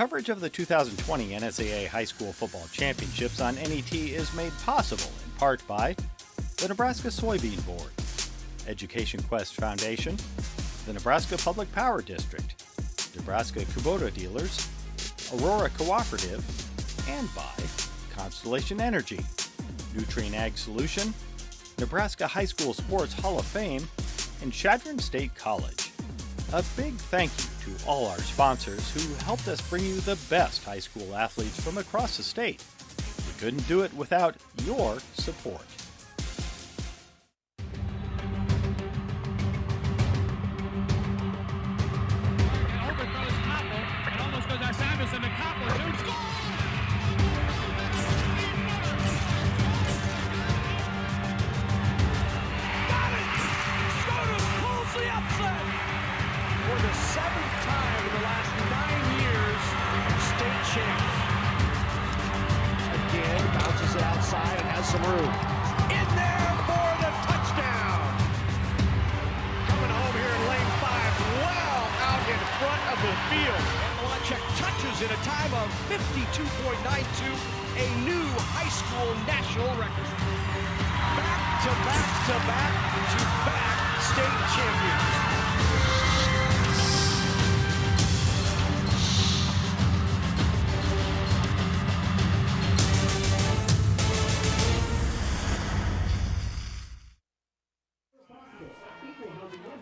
Coverage of the 2020 NSAA High School Football Championships on NET is made possible in part by the Nebraska Soybean Board, Education Quest Foundation, the Nebraska Public Power District, Nebraska Kubota Dealers, Aurora Cooperative, and by Constellation Energy, Nutrien Ag Solution, Nebraska High School Sports Hall of Fame, and Chadron State College. A big thank you to all our sponsors who helped us bring you the best high school athletes from across the state. We couldn't do it without your support. Some room. In there for the touchdown. Coming home here in lane 5, well out in front of the field. And Malachek touches in a time of 52.92, a new high school national record. Back to back to back to back state champions.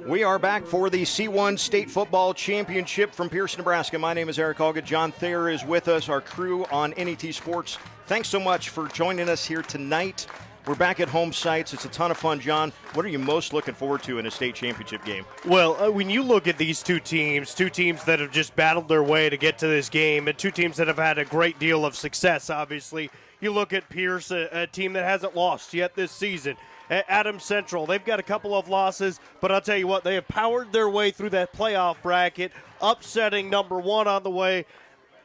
We are back for the C1 State Football Championship from Pierce, Nebraska. My name is Eric Allgood. John Thayer is with us, our crew on NET Sports. Thanks so much for joining us here tonight. We're back at home sites. It's a ton of fun. John, what are you most looking forward to in a state championship game? Well, when you look at these two teams that have just battled their way to get to this game, and two teams that have had a great deal of success, obviously. You look at Pierce, a team that hasn't lost yet this season. Adams Central, they've got a couple of losses, but I'll tell you what, they have powered their way through that playoff bracket, upsetting number one on the way.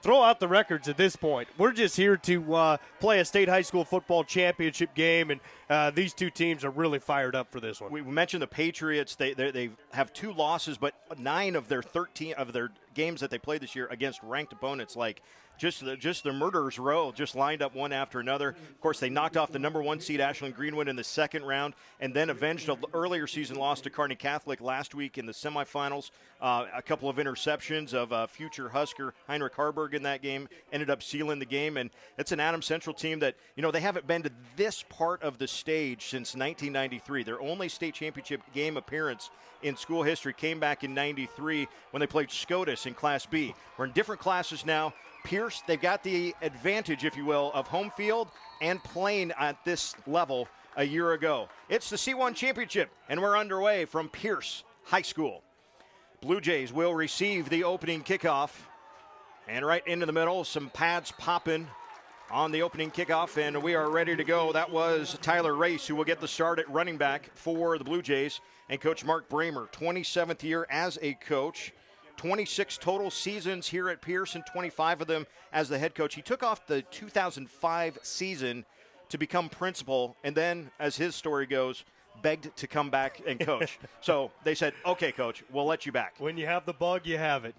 Throw out the records at this point. We're just here to play a state high school football championship game, and these two teams are really fired up for this one. We mentioned the Patriots. They have 2 losses, but 9 of their 13 of their games that they played this year against ranked opponents like just the murderer's row, just lined up one after another. Of course, they knocked off the number 1 seed Ashland Greenwood in the second round, and then avenged an earlier season loss to Kearney Catholic last week in the semifinals. A couple of interceptions of future Husker Heinrich Harburg in that game ended up sealing the game, and it's an Adams Central team that, they haven't been to this part of the stage since 1993. Their only state championship game appearance in school history came back in 93 when they played SCOTUS in Class B. We're in different classes now. Pierce, they've got the advantage, if you will, of home field and playing at this level a year ago. It's the C1 Championship, and we're underway from Pierce High School. Bluejays will receive the opening kickoff. And right into the middle, some pads popping on the opening kickoff, and we are ready to go. That was Tyler Race, who will get the start at running back for the Bluejays, and Coach Mark Bramer, 27th year as a coach. 26 total seasons here at Pierce, and 25 of them as the head coach. He took off the 2005 season to become principal, and then, as his story goes, begged to come back and coach. So they said, okay, Coach, we'll let you back. When you have the bug, you have it.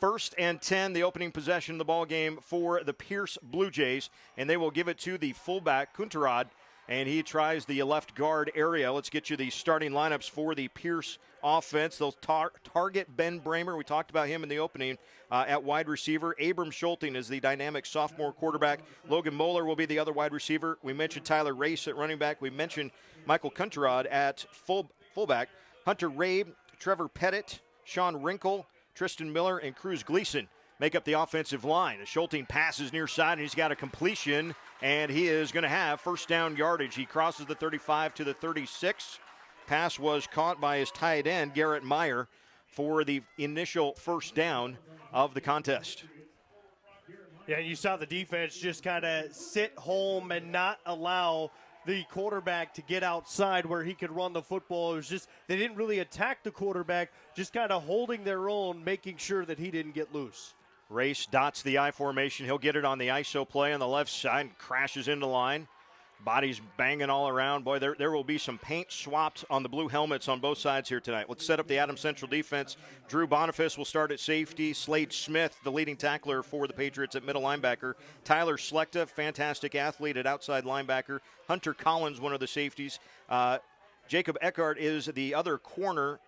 1st and 10, the opening possession of the ball game for the Pierce Bluejays, and they will give it to the fullback, Kunterad, and he tries the left guard area. Let's get you the starting lineups for the Pierce offense. They'll target Ben Bramer. We talked about him in the opening at wide receiver. Abram Schulting is the dynamic sophomore quarterback. Logan Moeller will be the other wide receiver. We mentioned Tyler Race at running back. We mentioned Michael Kunterad at fullback. Hunter Rabe, Trevor Pettit, Sean Wrinkle, Tristan Miller, and Cruz Gleason make up the offensive line. Schulting passes near side, and he's got a completion, and he is going to have first down yardage. He crosses the 35 to the 36. Pass was caught by his tight end, Garrett Meyer, for the initial first down of the contest. Yeah, you saw the defense just kind of sit home and not allow the quarterback to get outside where he could run the football. It was just, they didn't really attack the quarterback, just kind of holding their own, making sure that he didn't get loose. Race dots the I formation. He'll get it on the ISO play on the left side and crashes into line. Bodies banging all around. Boy, there will be some paint swapped on the blue helmets on both sides here tonight. Let's set up the Adams Central defense. Drew Boniface will start at safety. Slade Smith, the leading tackler for the Patriots at middle linebacker. Tyler Slechta, fantastic athlete at outside linebacker. Hunter Collins, one of the safeties. Jacob Eckhart is the other corner.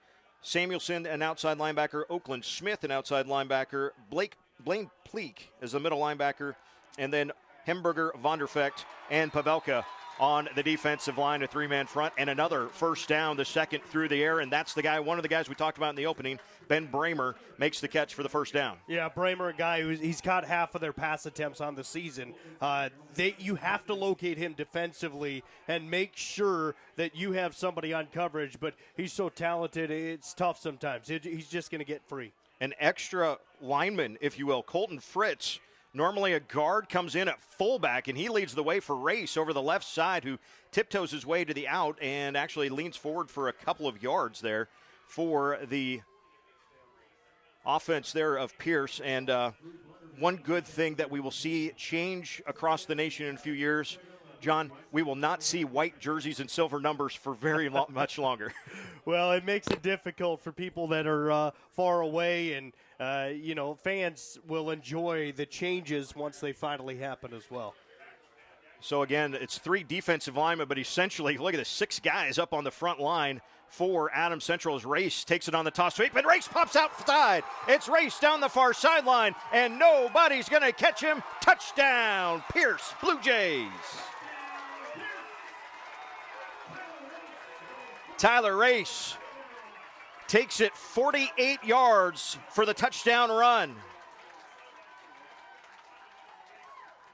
Samuelson, an outside linebacker. Oakland Smith, an outside linebacker. Blaine Pleak is the middle linebacker. And then Hemberger, Vonderfecht, and Pavelka on the defensive line, a three-man front, and another first down, the second through the air, and that's the guy, one of the guys we talked about in the opening, Ben Bramer, makes the catch for the first down. Yeah, Bramer, a guy he's caught half of their pass attempts on the season. You have to locate him defensively and make sure that you have somebody on coverage, but he's so talented, it's tough sometimes. He's just going to get free. An extra lineman, if you will, Colton Fritz. Normally a guard comes in at fullback, and he leads the way for Race over the left side, who tiptoes his way to the out and actually leans forward for a couple of yards there for the offense there of Pierce. And one good thing that we will see change across the nation in a few years, John, we will not see white jerseys and silver numbers for very much longer. Well, it makes it difficult for people that are far away, and fans will enjoy the changes once they finally happen as well. So, again, it's three defensive linemen, but essentially, look at this, 6 guys up on the front line for Adams Central's. Race takes it on the toss sweep, and Race pops outside. It's Race down the far sideline, and nobody's going to catch him. Touchdown, Pierce, Blue Jays. Tyler Race takes it 48 yards for the touchdown run.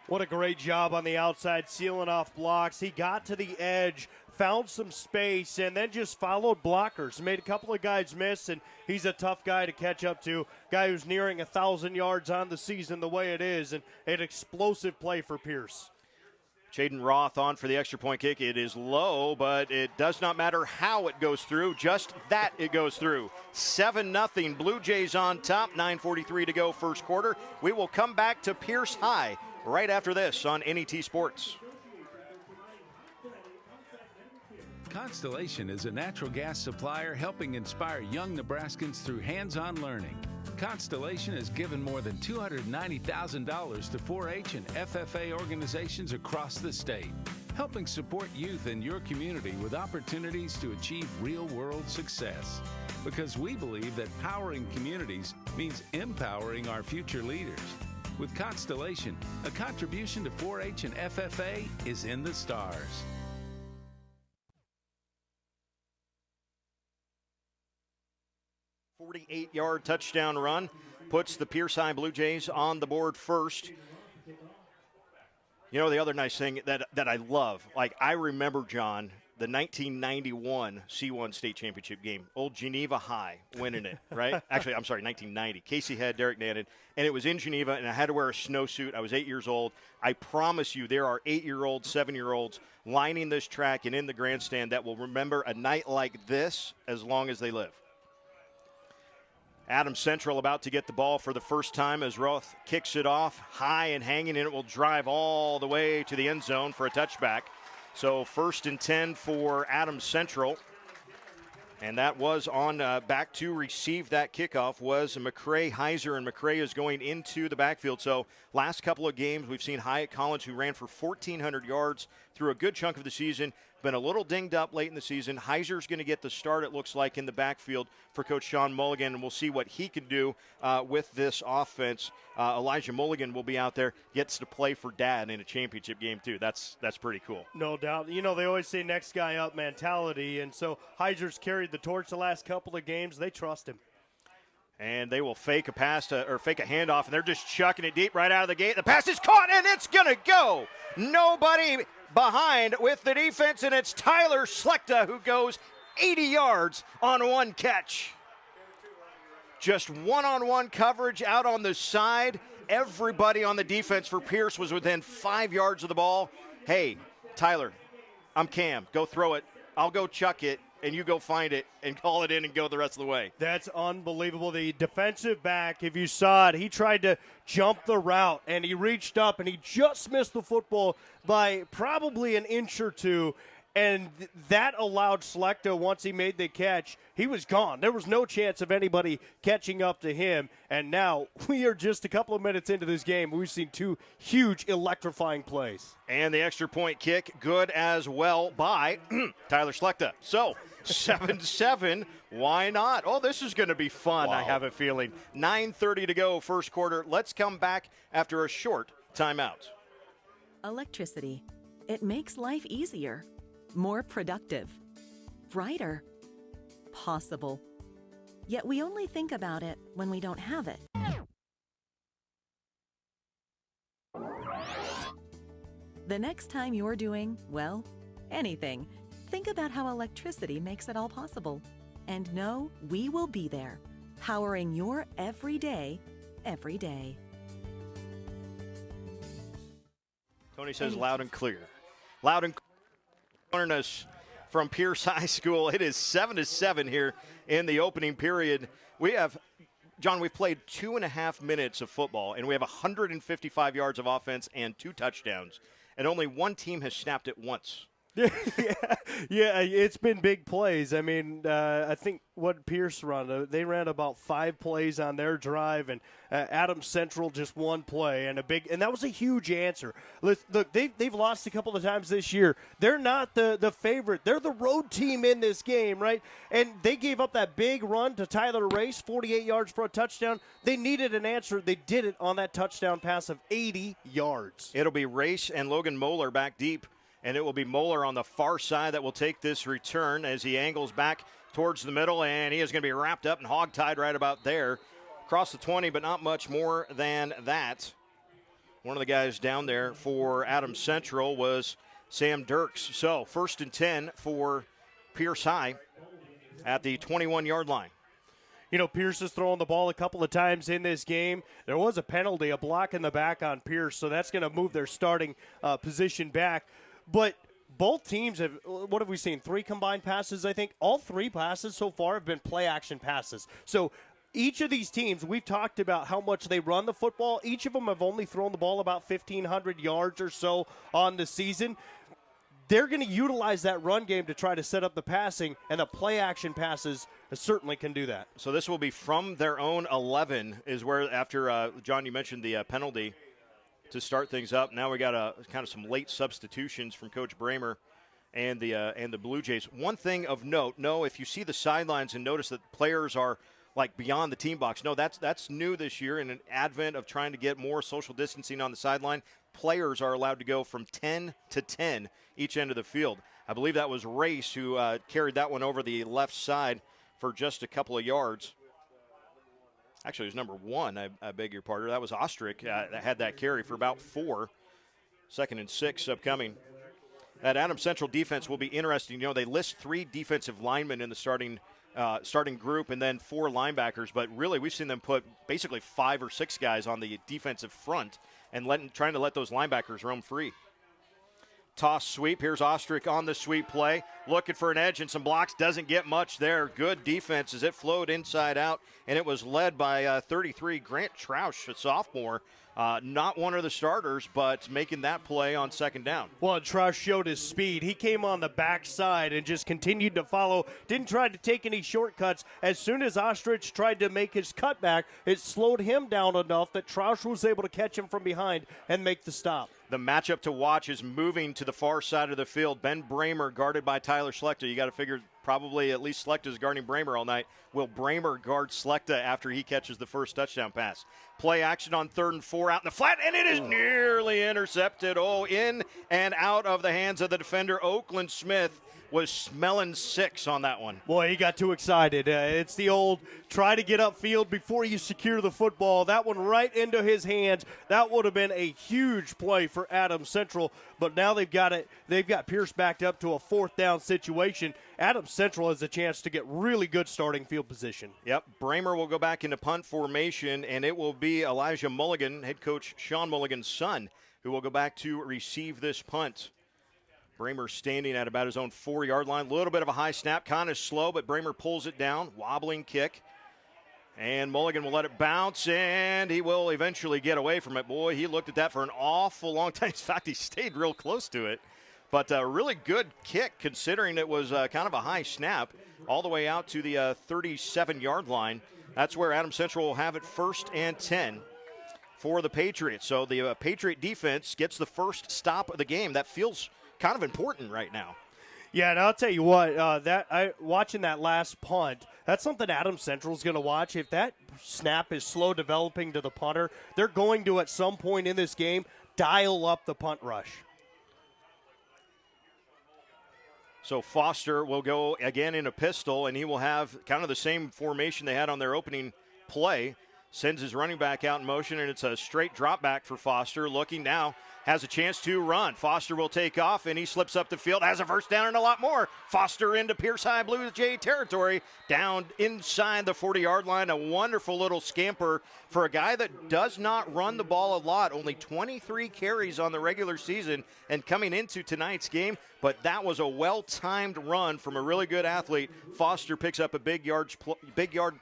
What a great job on the outside, sealing off blocks. He got to the edge, found some space, and then just followed blockers. Made a couple of guys miss, and he's a tough guy to catch up to. Guy who's nearing 1,000 yards on the season the way it is, and an explosive play for Pierce. Jaden Roth on for the extra point kick. It is low, but it does not matter how it goes through, just that it goes through. 7-0, Blue Jays on top, 9:43 to go first quarter. We will come back to Pierce High right after this on NET Sports. Constellation is a natural gas supplier helping inspire young Nebraskans through hands-on learning. Constellation has given more than $290,000 to 4-H and FFA organizations across the state, helping support youth in your community with opportunities to achieve real-world success. Because we believe that powering communities means empowering our future leaders. With Constellation, a contribution to 4-H and FFA is in the stars. A 48-yard touchdown run puts the Pierce High Blue Jays on the board first. You know, the other nice thing that I love, like I remember, John, the 1991 C1 state championship game. Old Geneva High winning it, right? Actually, I'm sorry, 1990. Casey Head, Derek Nannon, and it was in Geneva, and I had to wear a snowsuit. I was 8 years old. I promise you there are 8-year-olds, 7-year-olds lining this track and in the grandstand that will remember a night like this as long as they live. Adams Central about to get the ball for the first time as Roth kicks it off high and hanging, and it will drive all the way to the end zone for a touchback. So 1st and 10 for Adams Central. And that was on back to receive that kickoff was McCray Heiser, and McCray is going into the backfield. So last couple of games we've seen Hyatt Collins, who ran for 1,400 yards through a good chunk of the season, been a little dinged up late in the season. Heiser's going to get the start, it looks like, in the backfield for Coach Sean Mulligan, and we'll see what he can do with this offense. Elijah Mulligan will be out there, gets to play for Dad in a championship game, too. That's pretty cool. No doubt. You know, they always say next guy up mentality, and so Heiser's carried the torch the last couple of games. They trust him. And they will fake a pass or fake a handoff, and they're just chucking it deep right out of the gate. The pass is caught, and it's going to go. Nobody behind with the defense, and it's Tyler Slechta who goes 80 yards on one catch. Just one-on-one coverage out on the side. Everybody on the defense for Pierce was within 5 yards of the ball. Hey, Tyler, I'm Cam. Go throw it. I'll go chuck it. and you go find it and call it in and go the rest of the way. That's unbelievable. The defensive back, if you saw it, he tried to jump the route, and he reached up, and he just missed the football by probably an inch or two, and that allowed Selecta, once he made the catch, he was gone. There was no chance of anybody catching up to him, and now we are just a couple of minutes into this game. We've seen two huge electrifying plays. And the extra point kick, good as well by Tyler Selecta. So, 7-7, why not? Oh, this is going to be fun, I have a feeling. 9:30 to go, first quarter. Let's come back after a short timeout. Electricity. It makes life easier, more productive, brighter, possible. Yet we only think about it when we don't have it. The next time you're doing, well, anything, think about how electricity makes it all possible. And know we will be there, powering your everyday, every day. Tony says loud and clear. Loud and clear. Us from Pierce High School. It is 7-7 here in the opening period. We've played 2.5 minutes of football, and we have 155 yards of offense and 2 touchdowns. And only one team has snapped it once. Yeah, it's been big plays. I mean, I think what Pierce run, they ran about 5 plays on their drive, and Adams Central just 1 play and that was a huge answer. Look, they've lost a couple of times this year. They're not the favorite. They're the road team in this game, right? And they gave up that big run to Tyler Race, 48 yards for a touchdown. They needed an answer. They did it on that touchdown pass of 80 yards. It'll be Race and Logan Moeller back deep. And it will be Moeller on the far side that will take this return as he angles back towards the middle, and he is going to be wrapped up and hog-tied right about there. Across the 20, but not much more than that. One of the guys down there for Adams Central was Sam Dirks. So 1st and 10 for Pierce High at the 21-yard line. You know, Pierce has thrown the ball a couple of times in this game. There was a penalty, a block in the back on Pierce, so that's going to move their starting position back. But both teams have, what have we seen, 3 combined passes, I think? All 3 passes so far have been play-action passes. So each of these teams, we've talked about how much they run the football. Each of them have only thrown the ball about 1,500 yards or so on the season. They're going to utilize that run game to try to set up the passing, and the play-action passes certainly can do that. So this will be from their own 11 is where, after, John, you mentioned the penalty to start things up. Now we got kind of some late substitutions from Coach Bramer and the Blue Jays. One thing of note, if you see the sidelines and notice that players are like beyond the team box, that's new this year in an advent of trying to get more social distancing on the sideline. Players are allowed to go from 10 to 10 each end of the field. I believe that was Race who carried that one over the left side for just a couple of yards. Actually, it was number 1, I beg your pardon. That was Ostrick that had that carry for about 4. 2nd and 6 upcoming. That Adams Central defense will be interesting. You know, they list 3 defensive linemen in the starting group and then 4 linebackers. But really, we've seen them put basically 5 or 6 guys on the defensive front and trying to let those linebackers roam free. Toss sweep. Here's Ostrick on the sweep play. Looking for an edge and some blocks. Doesn't get much there. Good defense as it flowed inside out. And it was led by 33, Grant Troush, a sophomore. Not one of the starters, but making that play on 2nd down. Well, Troush showed his speed. He came on the backside and just continued to follow. Didn't try to take any shortcuts. As soon as Ostrich tried to make his cutback, it slowed him down enough that Troush was able to catch him from behind and make the stop. The matchup to watch is moving to the far side of the field. Ben Bramer guarded by Tyler Selecta. You got to figure probably at least Selecta is guarding Bramer all night. Will Bramer guard Selecta after he catches the first touchdown pass? Play action on 3rd and 4 out in the flat, and it is nearly intercepted. In and out of the hands of the defender. Oakland Smith was smelling 6 on that one. Boy, he got too excited. It's the old try to get upfield before you secure the football. That one right into his hands. That would have been a huge play for Adams Central, but now they've got Pierce backed up to a 4th down situation. Adams Central has a chance to get really good starting field position. Yep, Bramer will go back into punt formation, and it will be Elijah Mulligan, head coach Sean Mulligan's son, who will go back to receive this punt. Bramer standing at about his own 4-yard line. A little bit of a high snap, kind of slow, but Bramer pulls it down. Wobbling kick. And Mulligan will let it bounce, and he will eventually get away from it. Boy, he looked at that for an awful long time. In fact, he stayed real close to it. But a really good kick, considering it was kind of a high snap, all the way out to the 37-yard line. That's where Adams Central will have it 1st and 10 for the Patriots. So the Patriot defense gets the first stop of the game. That feels kind of important right now. Yeah, and I'll tell you what, watching that last punt, that's something Adams Central is going to watch. If that snap is slow developing to the punter, they're going to, at some point in this game, dial up the punt rush. So Foster will go again in a pistol, and he will have kind of the same formation they had on their opening play. Sends his running back out in motion, and it's a straight drop back for Foster. Looking now, has a chance to run. Foster will take off, and he slips up the field, has a first down and a lot more. Foster into Pierce High Blue Jay territory, down inside the 40-yard line. A wonderful little scamper for a guy that does not run the ball a lot. Only 23 carries on the regular season and coming into tonight's game, but that was a well-timed run from a really good athlete. Foster picks up a big yard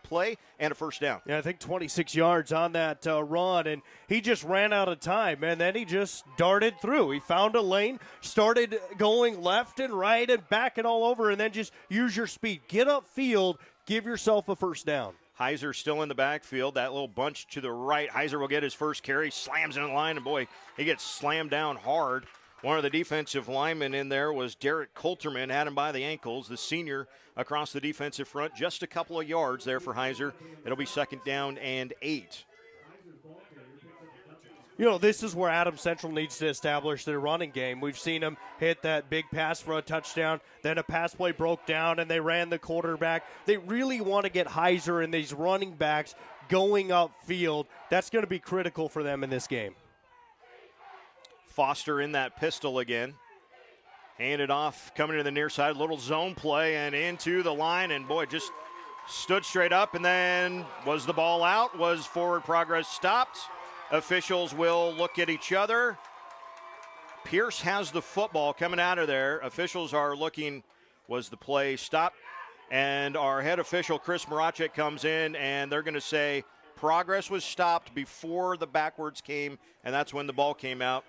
play and a first down. Yeah, I think 26 yards on that run, and he just ran out of time, and then he just darted through. He found a lane, started going left and right and back and all over, and then just use your speed. Get upfield, give yourself a first down. Heiser still in the backfield. That little bunch to the right. Heiser will get his first carry, slams in the line, and boy, he gets slammed down hard. One of the defensive linemen in there was Derek Coulterman, had him by the ankles, the senior across the defensive front. Just a couple of yards there for Heiser. It'll be 2nd down and 8. You know, this is where Adams Central needs to establish their running game. We've seen them hit that big pass for a touchdown, then a pass play broke down, and they ran the quarterback. They really want to get Heiser and these running backs going upfield. That's going to be critical for them in this game. Foster in that pistol again. Handed off, coming to the near side, little zone play, and into the line, and boy, just stood straight up, and then was the ball out? Was forward progress stopped? Officials will look at each other. Pierce has the football coming out of there. Officials are looking, was the play stopped? And our head official, Chris Marachek, comes in, and they're going to say progress was stopped before the backwards came, and that's when the ball came out.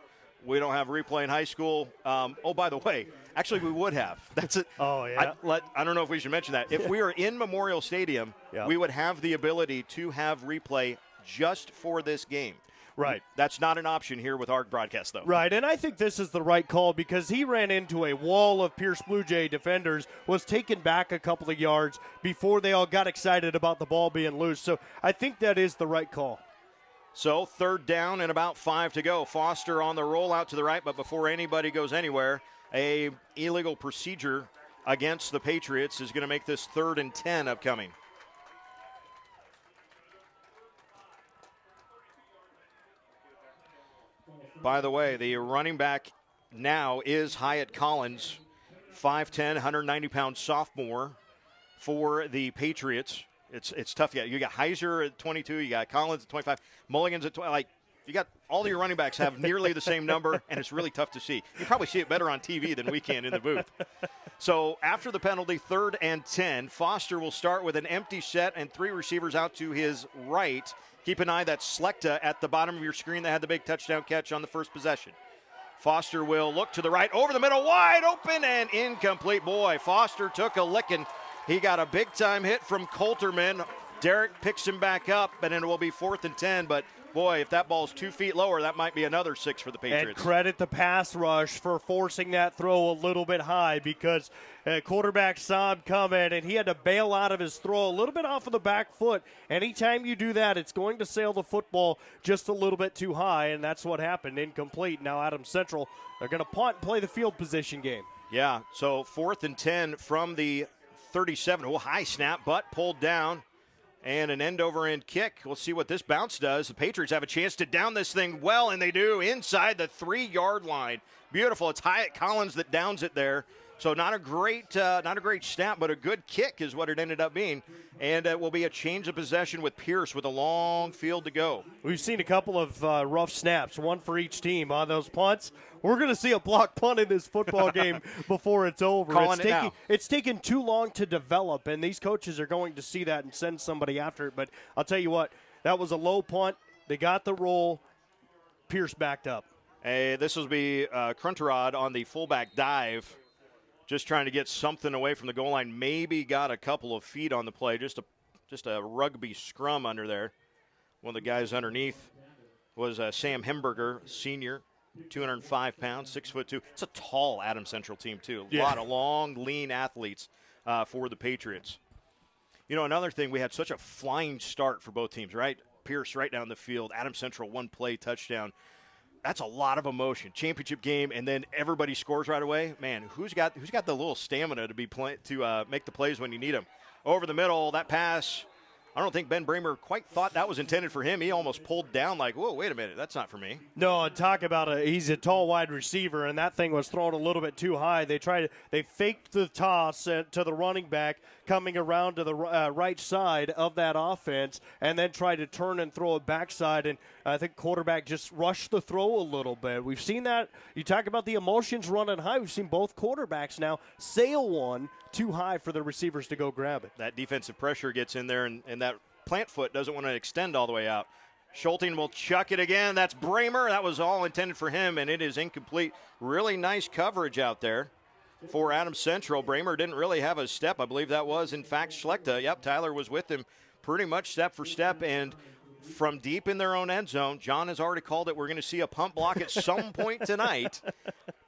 We don't have replay in high school. Oh, by the way, actually we would have. That's it. Oh, yeah. I don't know if we should mention that. If we were in Memorial Stadium, we would have the ability to have replay just for this game. Right. That's not an option here with our broadcast, though. Right, and I think this is the right call because he ran into a wall of Pierce Blue Jay defenders, was taken back a couple of yards before they all got excited about the ball being loose. So I think that is the right call. So 3rd down and about 5 to go. Foster on the roll out to the right, but before anybody goes anywhere, a illegal procedure against the Patriots is going to make this 3rd and 10 upcoming. By the way, the running back now is Hyatt Collins, 5'10", 190-pound sophomore for the Patriots. It's tough. You got Heiser at 22, you got Collins at 25, Mulligan's at 20. You got all your running backs have nearly the same number, and it's really tough to see. You probably see it better on TV than we can in the booth. So after the penalty, 3rd and 10, Foster will start with an empty set and 3 receivers out to his right. Keep an eye, that's Slechta at the bottom of your screen that had the big touchdown catch on the first possession. Foster will look to the right, over the middle, wide open and incomplete. Boy, Foster took a licking. He got a big-time hit from Coulterman. Derek picks him back up, and it will be 4th and 10. But, boy, if that ball's 2 feet lower, that might be another 6 for the Patriots. And credit the pass rush for forcing that throw a little bit high because quarterback saw him coming, and he had to bail out of his throw a little bit off of the back foot. Anytime you do that, it's going to sail the football just a little bit too high, and that's what happened. Incomplete. Now Adams Central, they're going to punt and play the field position game. Yeah, so 4th and 10 from the 37. Oh, high snap, but pulled down. And an end-over-end kick. We'll see what this bounce does. The Patriots have a chance to down this thing well, and they do inside the 3-yard line. Beautiful. It's Hyatt Collins that downs it there. So not a great snap, but a good kick is what it ended up being. And it will be a change of possession with Pierce with a long field to go. We've seen a couple of rough snaps, one for each team on those punts. We're going to see a block punt in this football game before it's over. It's taken too long to develop, and these coaches are going to see that and send somebody after it. But I'll tell you what, that was a low punt. They got the roll. Pierce backed up. Hey, this will be Krunterod on the fullback dive. Just trying to get something away from the goal line. Maybe got a couple of feet on the play. Just a rugby scrum under there. One of the guys underneath was Sam Hemberger, senior, 205 pounds, 6'2". It's a tall Adams Central team, too. A lot of long, lean athletes for the Patriots. You know, another thing, we had such a flying start for both teams, right? Pierce right down the field. Adams Central, one play, touchdown. That's a lot of emotion. Championship game, and then everybody scores right away. Man, who's got the little stamina to make the plays when you need them? Over the middle, that pass. I don't think Ben Bramer quite thought that was intended for him. He almost pulled down like, whoa, wait a minute, that's not for me. No, talk about he's a tall wide receiver, and that thing was thrown a little bit too high. They faked the toss to the running back coming around to the right side of that offense, and then tried to turn and throw it backside, and I think quarterback just rushed the throw a little bit. We've seen that. You talk about the emotions running high. We've seen both quarterbacks now sail one too high for the receivers to go grab it. That defensive pressure gets in there, and that plant foot doesn't want to extend all the way out. Schulting will chuck it again. That's Bramer. That was all intended for him, and it is incomplete. Really nice coverage out there for Adams Central. Bramer didn't really have a step. I believe that was, in fact, Schlechter. Yep, Tyler was with him pretty much step for step, and from deep in their own end zone, John has already called it. We're going to see a punt block at some point tonight.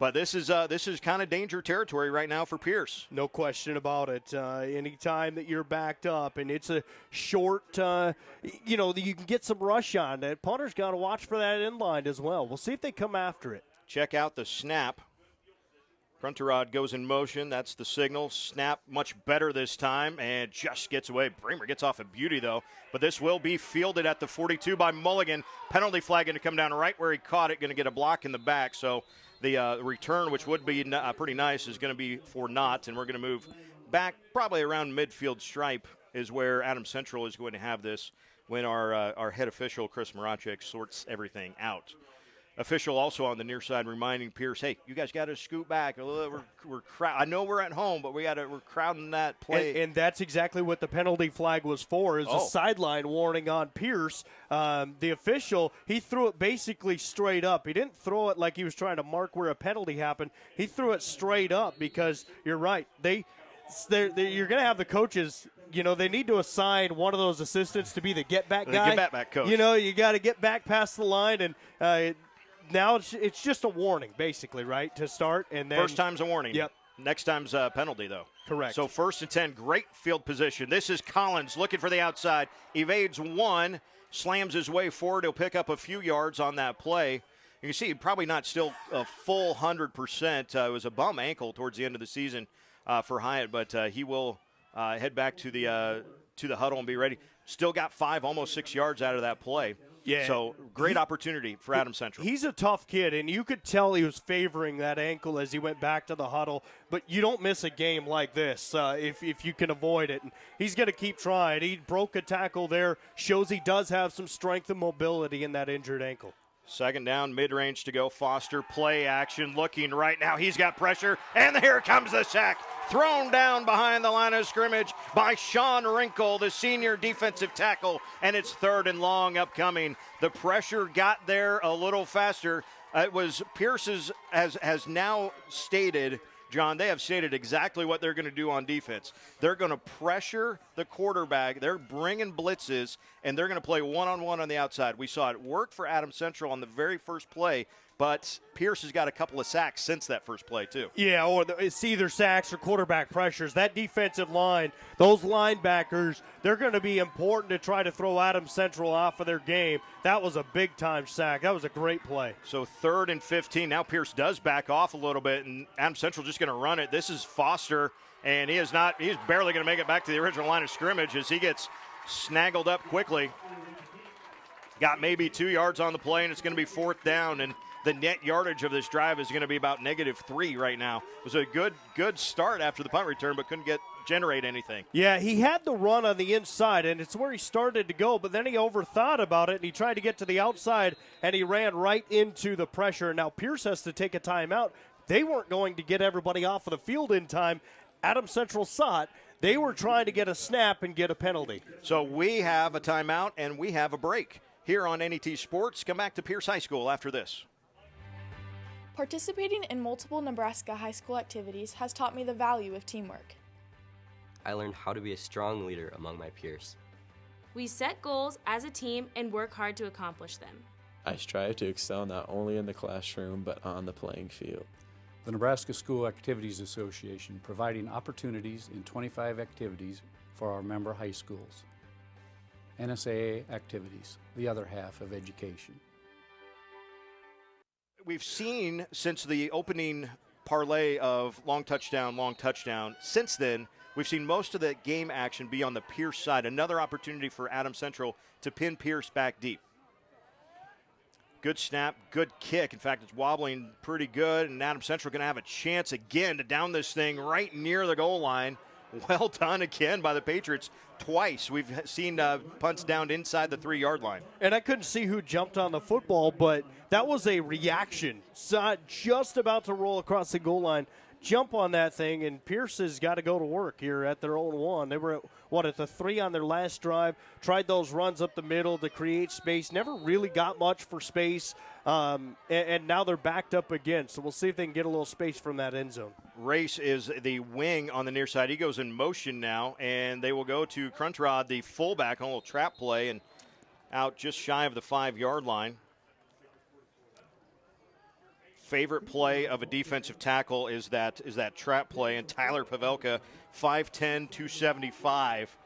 But this is kind of danger territory right now for Pierce. No question about it. Anytime that you're backed up and it's a short, you can get some rush on it. Punter's got to watch for that inline as well. We'll see if they come after it. Check out the snap. Krunterod goes in motion. That's the signal. Snap much better this time and just gets away. Bramer gets off a beauty, though. But this will be fielded at the 42 by Mulligan. Penalty flag going to come down right where he caught it. Going to get a block in the back. So the return, which would be pretty nice, is going to be for naught. And we're going to move back probably around midfield stripe is where Adams Central is going to have this when our head official, Chris Marachek, sorts everything out. Official also on the near side reminding Pierce, hey, you guys got to scoot back. I know we're at home, but we're crowding that play. And that's exactly what the penalty flag was for, is a sideline warning on Pierce. The official, he threw it basically straight up. He didn't throw it like he was trying to mark where a penalty happened. He threw it straight up because you're right. You're going to have the coaches. They need to assign one of those assistants to be the get-back guy. The get-back coach. You got to get back past the line, and now it's just a warning, basically, right, to start. And then first time's a warning. Yep. Next time's a penalty, though. Correct. So 1st and 10, great field position. This is Collins looking for the outside. Evades one, slams his way forward. He'll pick up a few yards on that play. You can see probably not still a full 100%. It was a bum ankle towards the end of the season for Hyatt, but he will head back to the huddle and be ready. Still got 5, almost 6 yards out of that play. Yeah. So great opportunity for Adams Central. He's a tough kid, and you could tell he was favoring that ankle as he went back to the huddle. But you don't miss a game like this if you can avoid it. And he's going to keep trying. He broke a tackle there, shows he does have some strength and mobility in that injured ankle. 2nd down, mid-range to go. Foster, play action, looking right now. He's got pressure, and here comes the sack. Thrown down behind the line of scrimmage by Sean Wrinkle, the senior defensive tackle, and it's 3rd and long upcoming. The pressure got there a little faster. It was Pierce's, has now stated, John, they have stated exactly what they're going to do on defense. They're going to pressure the quarterback. They're bringing blitzes, and they're going to play one-on-one on the outside. We saw it work for Adams Central on the very first play, but Pierce has got a couple of sacks since that first play, too. Yeah, or it's either sacks or quarterback pressures. That defensive line, those linebackers, they're going to be important to try to throw Adams Central off of their game. That was a big-time sack. That was a great play. So 3rd and 15. Now Pierce does back off a little bit, and Adams Central just going to run it. This is Foster, and he's barely going to make it back to the original line of scrimmage as he gets snaggled up quickly. got maybe 2 yards on the play, and it's going to be 4th down. And the net yardage of this drive is going to be about -3 right now. It was a good start after the punt return, but couldn't generate anything. Yeah, he had the run on the inside, and it's where he started to go, but then he overthought about it, and he tried to get to the outside, and he ran right into the pressure. Now Pierce has to take a timeout. They weren't going to get everybody off of the field in time. Adams Central saw it. They were trying to get a snap and get a penalty. So we have a timeout, and we have a break here on NET Sports. Come back to Pierce High School after this. Participating in multiple Nebraska high school activities has taught me the value of teamwork. I learned how to be a strong leader among my peers. We set goals as a team and work hard to accomplish them. I strive to excel not only in the classroom but on the playing field. The Nebraska School Activities Association providing opportunities in 25 activities for our member high schools. NSAA activities, the other half of education. We've seen since the opening parlay of long touchdown, since then, we've seen most of the game action be on the Pierce side. Another opportunity for Adams Central to pin Pierce back deep. Good snap, good kick. In fact, it's wobbling pretty good, and Adams Central going to have a chance again to down this thing right near the goal line. Well done again by the Patriots. Twice we've seen punts down inside the 3-yard line. And I couldn't see who jumped on the football, but that was a reaction. Saw it just about to roll across the goal line, jump on that thing, and Pierce has got to go to work here at their own 1. They were at the 3 on their last drive, tried those runs up the middle to create space, never really got much for space, and now they're backed up again. So we'll see if they can get a little space from that end zone. Race is the wing on the near side. He goes in motion now, and they will go to Cruntrod, the fullback, on a little trap play, and out just shy of the 5-yard line. Favorite play of a defensive tackle is that trap play, and Tyler Pavelka, 5'10", 275.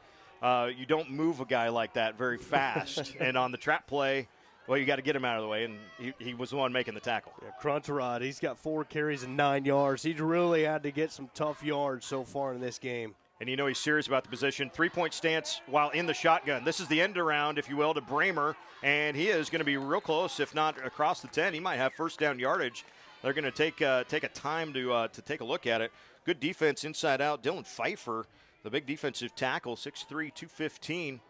You don't move a guy like that very fast. And on the trap play, well, you got to get him out of the way, and he was the one making the tackle. Yeah, Cruntrod, he's got 4 carries and 9 yards. He's really had to get some tough yards so far in this game. And you know he's serious about the position. 3-point stance while in the shotgun. This is the end around, if you will, to Bramer, and he is going to be real close, if not across the 10. He might have first down yardage. They're going to take a time to take a look at it. Good defense inside out. Dylan Pfeiffer, the big defensive tackle, 6'3", 215,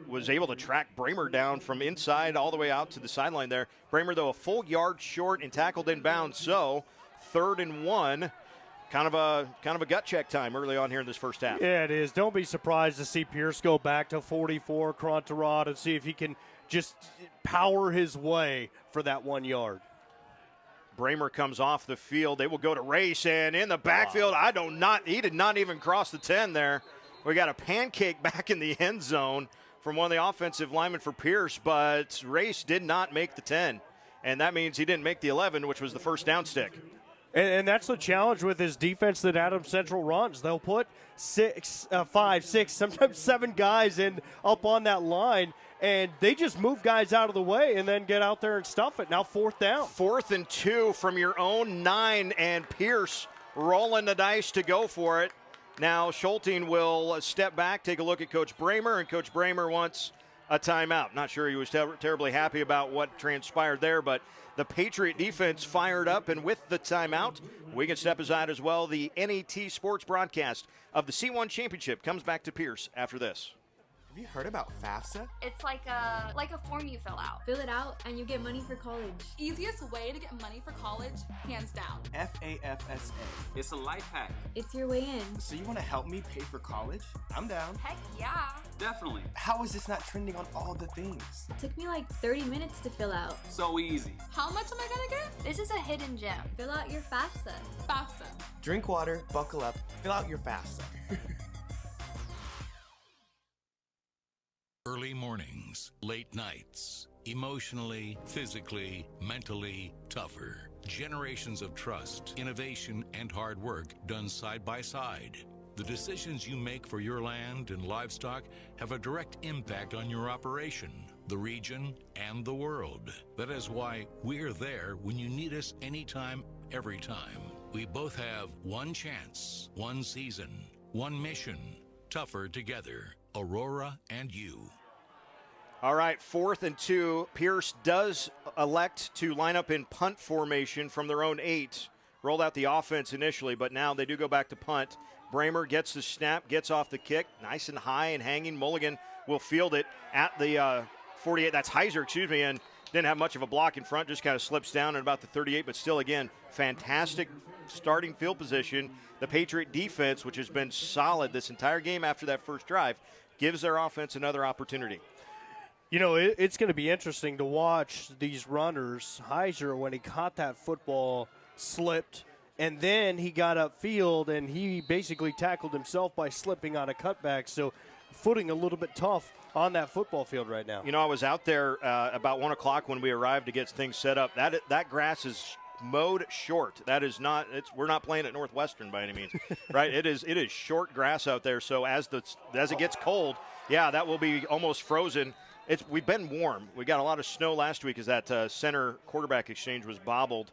was able to track Bramer down from inside all the way out to the sideline there. Bramer, though, a full yard short and tackled inbounds. So 3rd and 1. Kind of a gut check time early on here in this first half. Yeah, it is. Don't be surprised to see Pierce go back to 44, Cruntrod, and see if he can just power his way for that 1 yard. Bramer comes off the field. They will go to Race, and in the backfield, he did not even cross the 10 there. We got a pancake back in the end zone from one of the offensive linemen for Pierce, but Race did not make the 10, and that means he didn't make the 11, which was the first down stick. And that's the challenge with his defense that Adams Central runs. They'll put 5, 6, sometimes 7 guys in up on that line, and they just move guys out of the way and then get out there and stuff it. Now 4th down. 4th and 2 from your own 9, and Pierce rolling the dice to go for it. Now Schulting will step back, take a look at Coach Bramer, and Coach Bramer wants a timeout. Not sure he was terribly happy about what transpired there, but the Patriot defense fired up, and with the timeout, we can step aside as well. The NET Sports broadcast of the C1 Championship comes back to Pierce after this. Have you heard about FAFSA? It's like a form you fill out. Fill it out and you get money for college. Easiest way to get money for college, hands down. FAFSA. It's a life hack. It's your way in. So you want to help me pay for college? I'm down. Heck yeah. Definitely. How is this not trending on all the things? It took me like 30 minutes to fill out. So easy. How much am I gonna get? This is a hidden gem. Fill out your FAFSA. FAFSA. Drink water, buckle up, fill out your FAFSA. Early mornings, late nights, emotionally, physically, mentally tougher. Generations of trust, innovation, and hard work done side by side. The decisions you make for your land and livestock have a direct impact on your operation, the region, and the world. That is why we're there when you need us anytime, every time. We both have one chance, one season, one mission. Tougher together. Aurora and you. All right, 4th and 2. Pierce does elect to line up in punt formation from their own 8. Rolled out the offense initially, but now they do go back to punt. Bramer gets the snap, gets off the kick, nice and high and hanging. Mulligan will field it at the 48. That's Heiser, and didn't have much of a block in front, just kind of slips down at about the 38, but still, again, fantastic starting field position. The Patriot defense, which has been solid this entire game after that first drive, gives their offense another opportunity. You know, it's going to be interesting to watch these runners. Heiser, when he caught that football, slipped, and then he got upfield, and he basically tackled himself by slipping on a cutback. So footing a little bit tough on that football field right now. You know, I was out there about 1 o'clock when we arrived to get things set up. That grass is mowed short. That is not. We're not playing at Northwestern by any means, right? It is short grass out there. So as it gets cold, yeah, that will be almost frozen. We've been warm. We got a lot of snow last week as that center quarterback exchange was bobbled,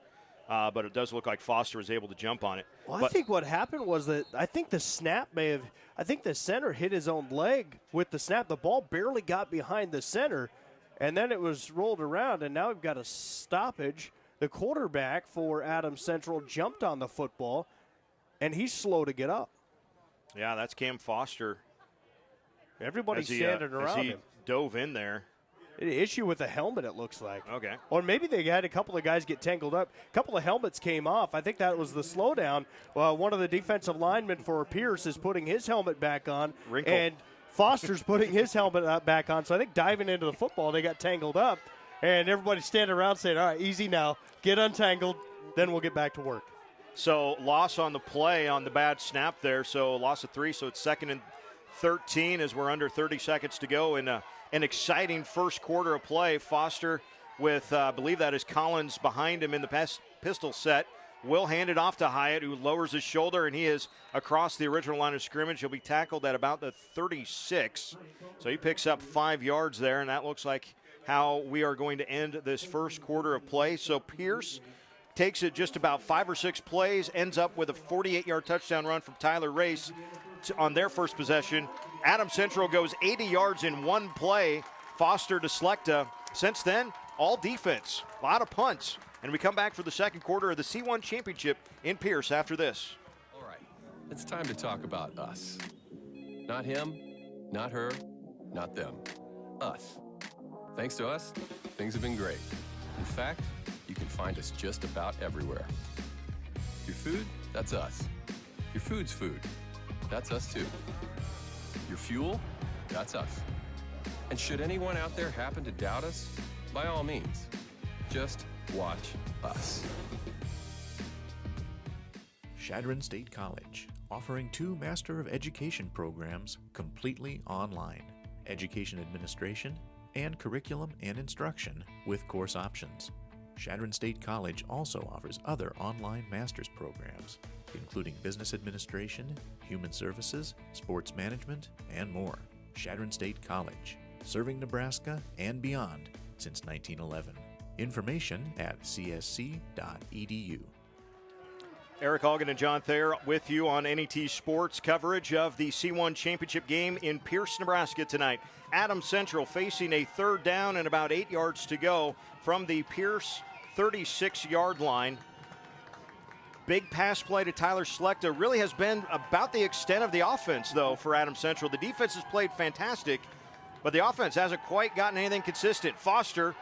but it does look like Foster was able to jump on it. Well, I think what happened was that I think the center hit his own leg with the snap. The ball barely got behind the center, and then it was rolled around, and now we've got a stoppage. The quarterback for Adams Central jumped on the football, and he's slow to get up. Yeah, that's Cam Foster. Everybody's standing around him. Dove in there. An issue with the helmet, it looks like. Okay. Or maybe they had a couple of guys get tangled up. A couple of helmets came off. I think that was the slowdown. One of the defensive linemen for Pierce is putting his helmet back on. Wrinkle. And Foster's putting his helmet back on. So I think diving into the football, they got tangled up. And everybody's standing around saying, all right, easy now. Get untangled. Then we'll get back to work. So loss on the play on the bad snap there. So loss of 3. So it's 2nd and 13 as we're under 30 seconds to go in an exciting first quarter of play. Foster with, I believe that is Collins behind him in the pistol set. Will hand it off to Hyatt, who lowers his shoulder, and he is across the original line of scrimmage. He'll be tackled at about the 36. So he picks up 5 yards there, and that looks like how we are going to end this first quarter of play. So Pierce takes it just about 5 or 6 plays, ends up with a 48-yard touchdown run from Tyler Race on their first possession. Adams Central goes 80 yards in one play. Foster to Slechta. Since then, all defense, a lot of punts. And we come back for the second quarter of the C1 Championship in Pierce after this. All right, it's time to talk about us. Not him, not her, not them. Us. Thanks to us, things have been great. In fact, you can find us just about everywhere. Your food, that's us. Your food's food. That's us too. Your fuel, that's us. And should anyone out there happen to doubt us, by all means, just watch us. Chadron State College, offering 2 Master of Education programs completely online, education administration, and curriculum and instruction with course options. Chadron State College also offers other online master's programs, including business administration, human services, sports management, and more. Chadron State College, serving Nebraska and beyond since 1911. Information at csc.edu. Eric Augen and John Thayer with you on NET Sports coverage of the C1 Championship game in Pierce, Nebraska tonight. Adams Central facing a 3rd down and about 8 yards to go from the Pierce 36-yard line. Big pass play to Tyler Slechta really has been about the extent of the offense, though, for Adams Central. The defense has played fantastic, but the offense hasn't quite gotten anything consistent. Foster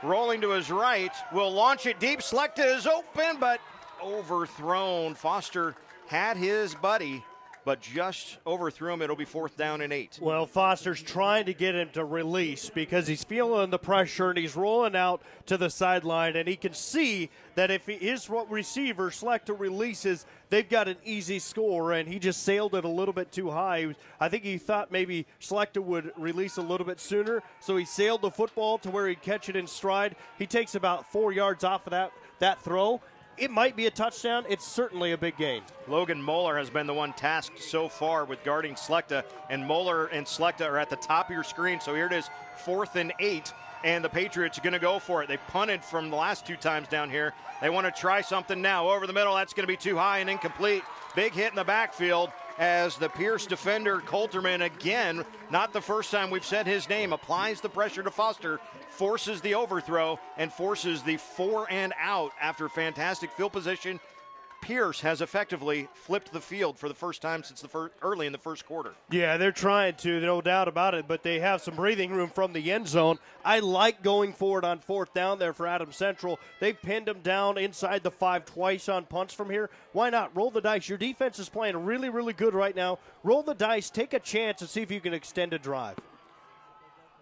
rolling to his right, will launch it deep. Slechta is open, but overthrown. Foster had his buddy, but just overthrew him. It'll be 4th down and 8. Well, Foster's trying to get him to release because he's feeling the pressure and he's rolling out to the sideline, and he can see that if his receiver, Slechta, releases, they've got an easy score, and he just sailed it a little bit too high. I think he thought maybe Slechta would release a little bit sooner, so he sailed the football to where he'd catch it in stride. He takes about 4 yards off of that throw. It might be a touchdown. It's certainly a big gain. Logan Moeller has been the one tasked so far with guarding Slechta, and Moeller and Slechta are at the top of your screen. So here it is, 4th and 8, and the Patriots are going to go for it. They punted from the last 2 times down here. They want to try something now. Over the middle, that's going to be too high and incomplete. Big hit in the backfield. as the Pierce defender, Coulterman, again, not the first time we've said his name, applies the pressure to Foster, forces the overthrow, and forces the 4 and out after fantastic field position. Pierce has effectively flipped the field for the first time since early in the first quarter. Yeah, they're trying to, no doubt about it, but they have some breathing room from the end zone. I like going forward on 4th down there for Adams Central. They've pinned them down inside the 5 twice on punts from here. Why not? Roll the dice. Your defense is playing really, really good right now. Roll the dice, take a chance, and see if you can extend a drive.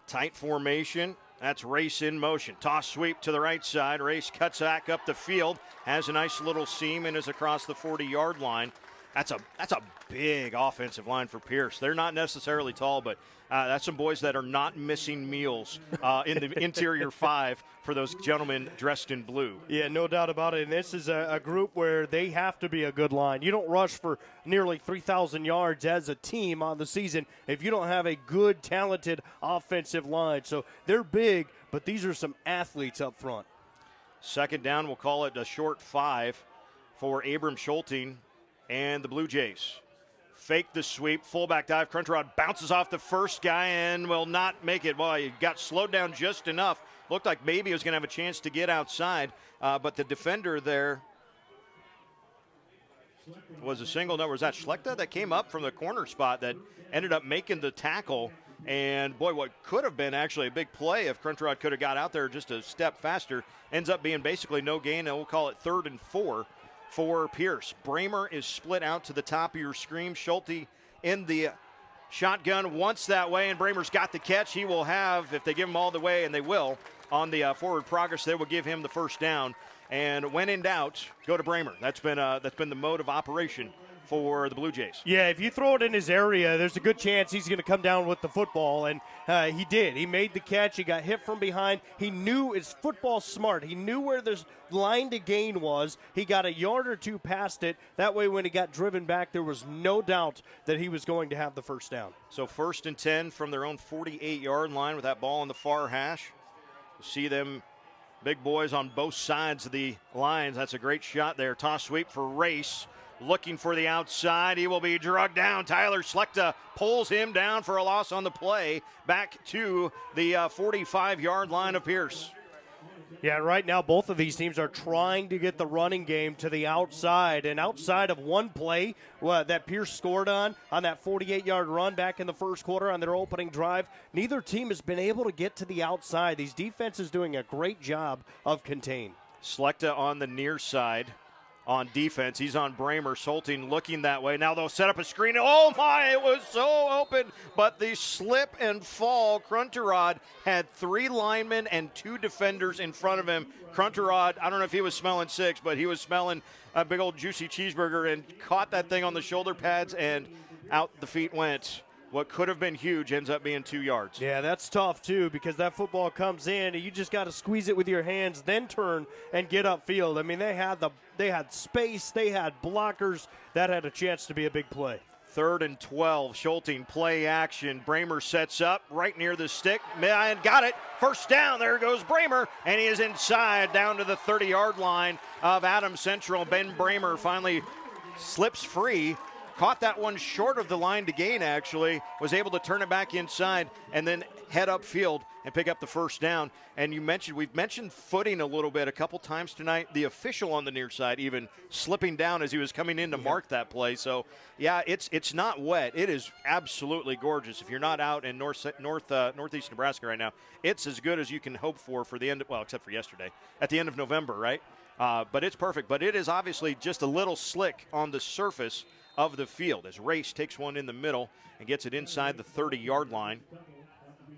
Tight formation. That's Race in motion. Toss sweep to the right side. Race cuts back up the field. Has a nice little seam and is across the 40-yard line. That's a big offensive line for Pierce. They're not necessarily tall, but that's some boys that are not missing meals in the interior 5 for those gentlemen dressed in blue. Yeah, no doubt about it. And this is a group where they have to be a good line. You don't rush for nearly 3,000 yards as a team on the season if you don't have a good, talented offensive line. So they're big, but these are some athletes up front. 2nd down, we'll call it a short 5 for Abram Schulting and the Blue Jays. Fake the sweep, fullback dive. Cruncherod bounces off the first guy and will not make it. Well, he got slowed down just enough. Looked like maybe he was going to have a chance to get outside, but the defender there was a single. No, was that Schlechter that came up from the corner spot that ended up making the tackle? And, boy, what could have been actually a big play if Cruncherod could have got out there just a step faster, ends up being basically no gain, and we'll call it 3rd and 4 for Pierce. Bramer is split out to the top of your screen. Schulte in the shotgun once that way, and Bramer's got the catch. He will have, if they give him all the way, and they will, on the forward progress, they will give him the first down. And when in doubt, go to Bramer. That's been the mode of operation for the Blue Jays. Yeah, if you throw it in his area, there's a good chance he's going to come down with the football, and he did. He made the catch. He got hit from behind. He knew his football smart. He knew where the line to gain was. He got a yard or two past it. That way, when he got driven back, there was no doubt that he was going to have the first down. So 1st and 10 from their own 48-yard line with that ball on the far hash. You see them big boys on both sides of the lines. That's a great shot there. Toss sweep for Race. Looking for the outside. He will be drugged down. Tyler Schlechter pulls him down for a loss on the play. Back to the 45-yard line of Pierce. Yeah, right now both of these teams are trying to get the running game to the outside. And outside of one play that Pierce scored on that 48-yard run back in the first quarter on their opening drive, neither team has been able to get to the outside. These defenses doing a great job of contain. Schlechter on the near side. On defense, he's on Bramer. Schulting looking that way. Now they'll set up a screen. Oh, my, it was so open. But the slip and fall, Cruncherod had 3 linemen and 2 defenders in front of him. Cruncherod, I don't know if he was smelling 6, but he was smelling a big old juicy cheeseburger and caught that thing on the shoulder pads, and out the feet went. What could have been huge ends up being 2 yards. Yeah, that's tough, too, because that football comes in, and you just got to squeeze it with your hands, then turn and get upfield. I mean, they had space, they had blockers. That had a chance to be a big play. 3rd and 12, Schulting play action. Bramer sets up right near the stick. And got it. First down. There goes Bramer, and he is inside down to the 30-yard line of Adams Central. Ben Bramer finally slips free. Caught that one short of the line to gain, actually. Was able to turn it back inside and then head upfield and pick up the first down. And we've mentioned footing a little bit a couple times tonight. The official on the near side even slipping down as he was coming in to mark that play. So, yeah, it's not wet. It is absolutely gorgeous. If you're not out in northeast Nebraska right now, it's as good as you can hope for the end, well, except for yesterday, at the end of November, right? But it's perfect. But it is obviously just a little slick on the surface of the field as Race takes one in the middle and gets it inside the 30-yard line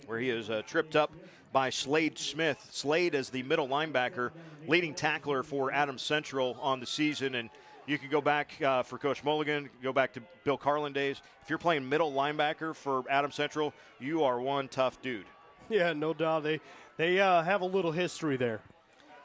where he is tripped up by Slade Smith. Slade is the middle linebacker, leading tackler for Adams Central on the season. And you can go back for Coach Mulligan, go back to Bill Carlin days. If you're playing middle linebacker for Adams Central, you are one tough dude. Yeah, no doubt. They have a little history there.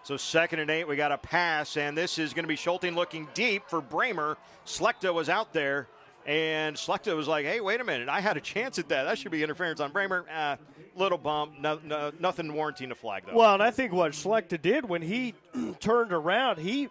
So 2nd and 8, we got a pass, and this is going to be Schulting looking deep for Bramer. Schlechter was out there, and Schlechter was like, hey, wait a minute, I had a chance at that. That should be interference on Bramer. Little bump, nothing warranting a flag, though. Well, and I think what Schlechter did when he turned around, he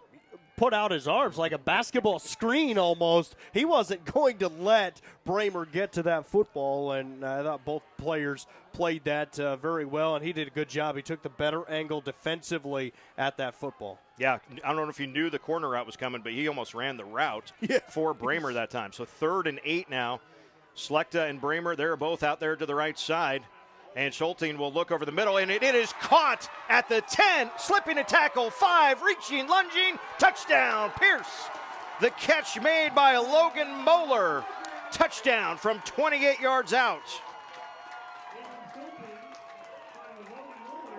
put out his arms like a basketball screen almost. He wasn't going to let Bramer get to that football, and I thought both players played that very well, and he did a good job. He took the better angle defensively at that football. Yeah, I don't know if you knew the corner route was coming, but he almost ran the route for Bramer that time. So 3rd and 8 now. Slechta and Bramer, they're both out there to the right side. And Schulting will look over the middle, and it is caught at the 10, slipping a tackle, 5, reaching, lunging, touchdown, Pierce. The catch made by Logan Moeller. Touchdown from 28 yards out.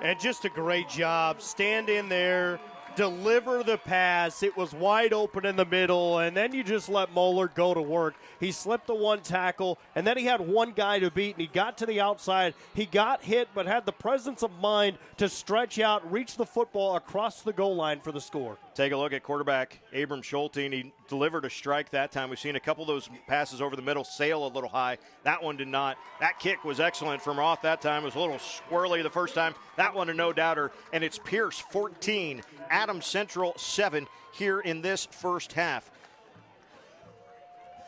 And just a great job. Stand in there, deliver the pass. It was wide open in the middle, and then you just let Moeller go to work. He slipped the one tackle, and then he had one guy to beat, and he got to the outside. He got hit, but had the presence of mind to stretch out, reach the football across the goal line for the score. Take a look at quarterback Abram Schulting. He delivered a strike that time. We've seen a couple of those passes over the middle sail a little high. That one did not. That kick was excellent from Roth that time. It was a little squirrely the first time. That one a no-doubter. And it's Pierce 14, Adams Central 7 here in this first half.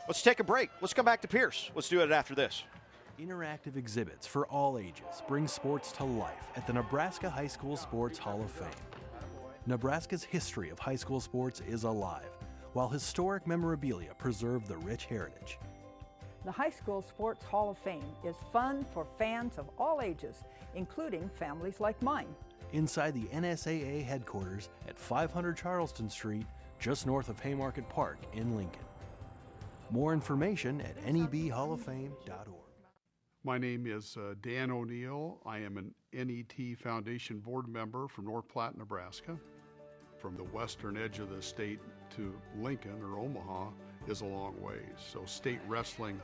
Let's take a break. Let's come back to Pierce. Let's do it after this. Interactive exhibits for all ages bring sports to life at the Nebraska High School Sports Hall of Fame. Nebraska's history of high school sports is alive, while historic memorabilia preserve the rich heritage. The High School Sports Hall of Fame is fun for fans of all ages, including families like mine. Inside the NSAA headquarters at 500 Charleston Street, just north of Haymarket Park in Lincoln. More information at nebhalloffame.org. My name is Dan O'Neill. I am an NET Foundation board member from North Platte, Nebraska. From the western edge of the state to Lincoln or Omaha is a long ways. So state wrestling,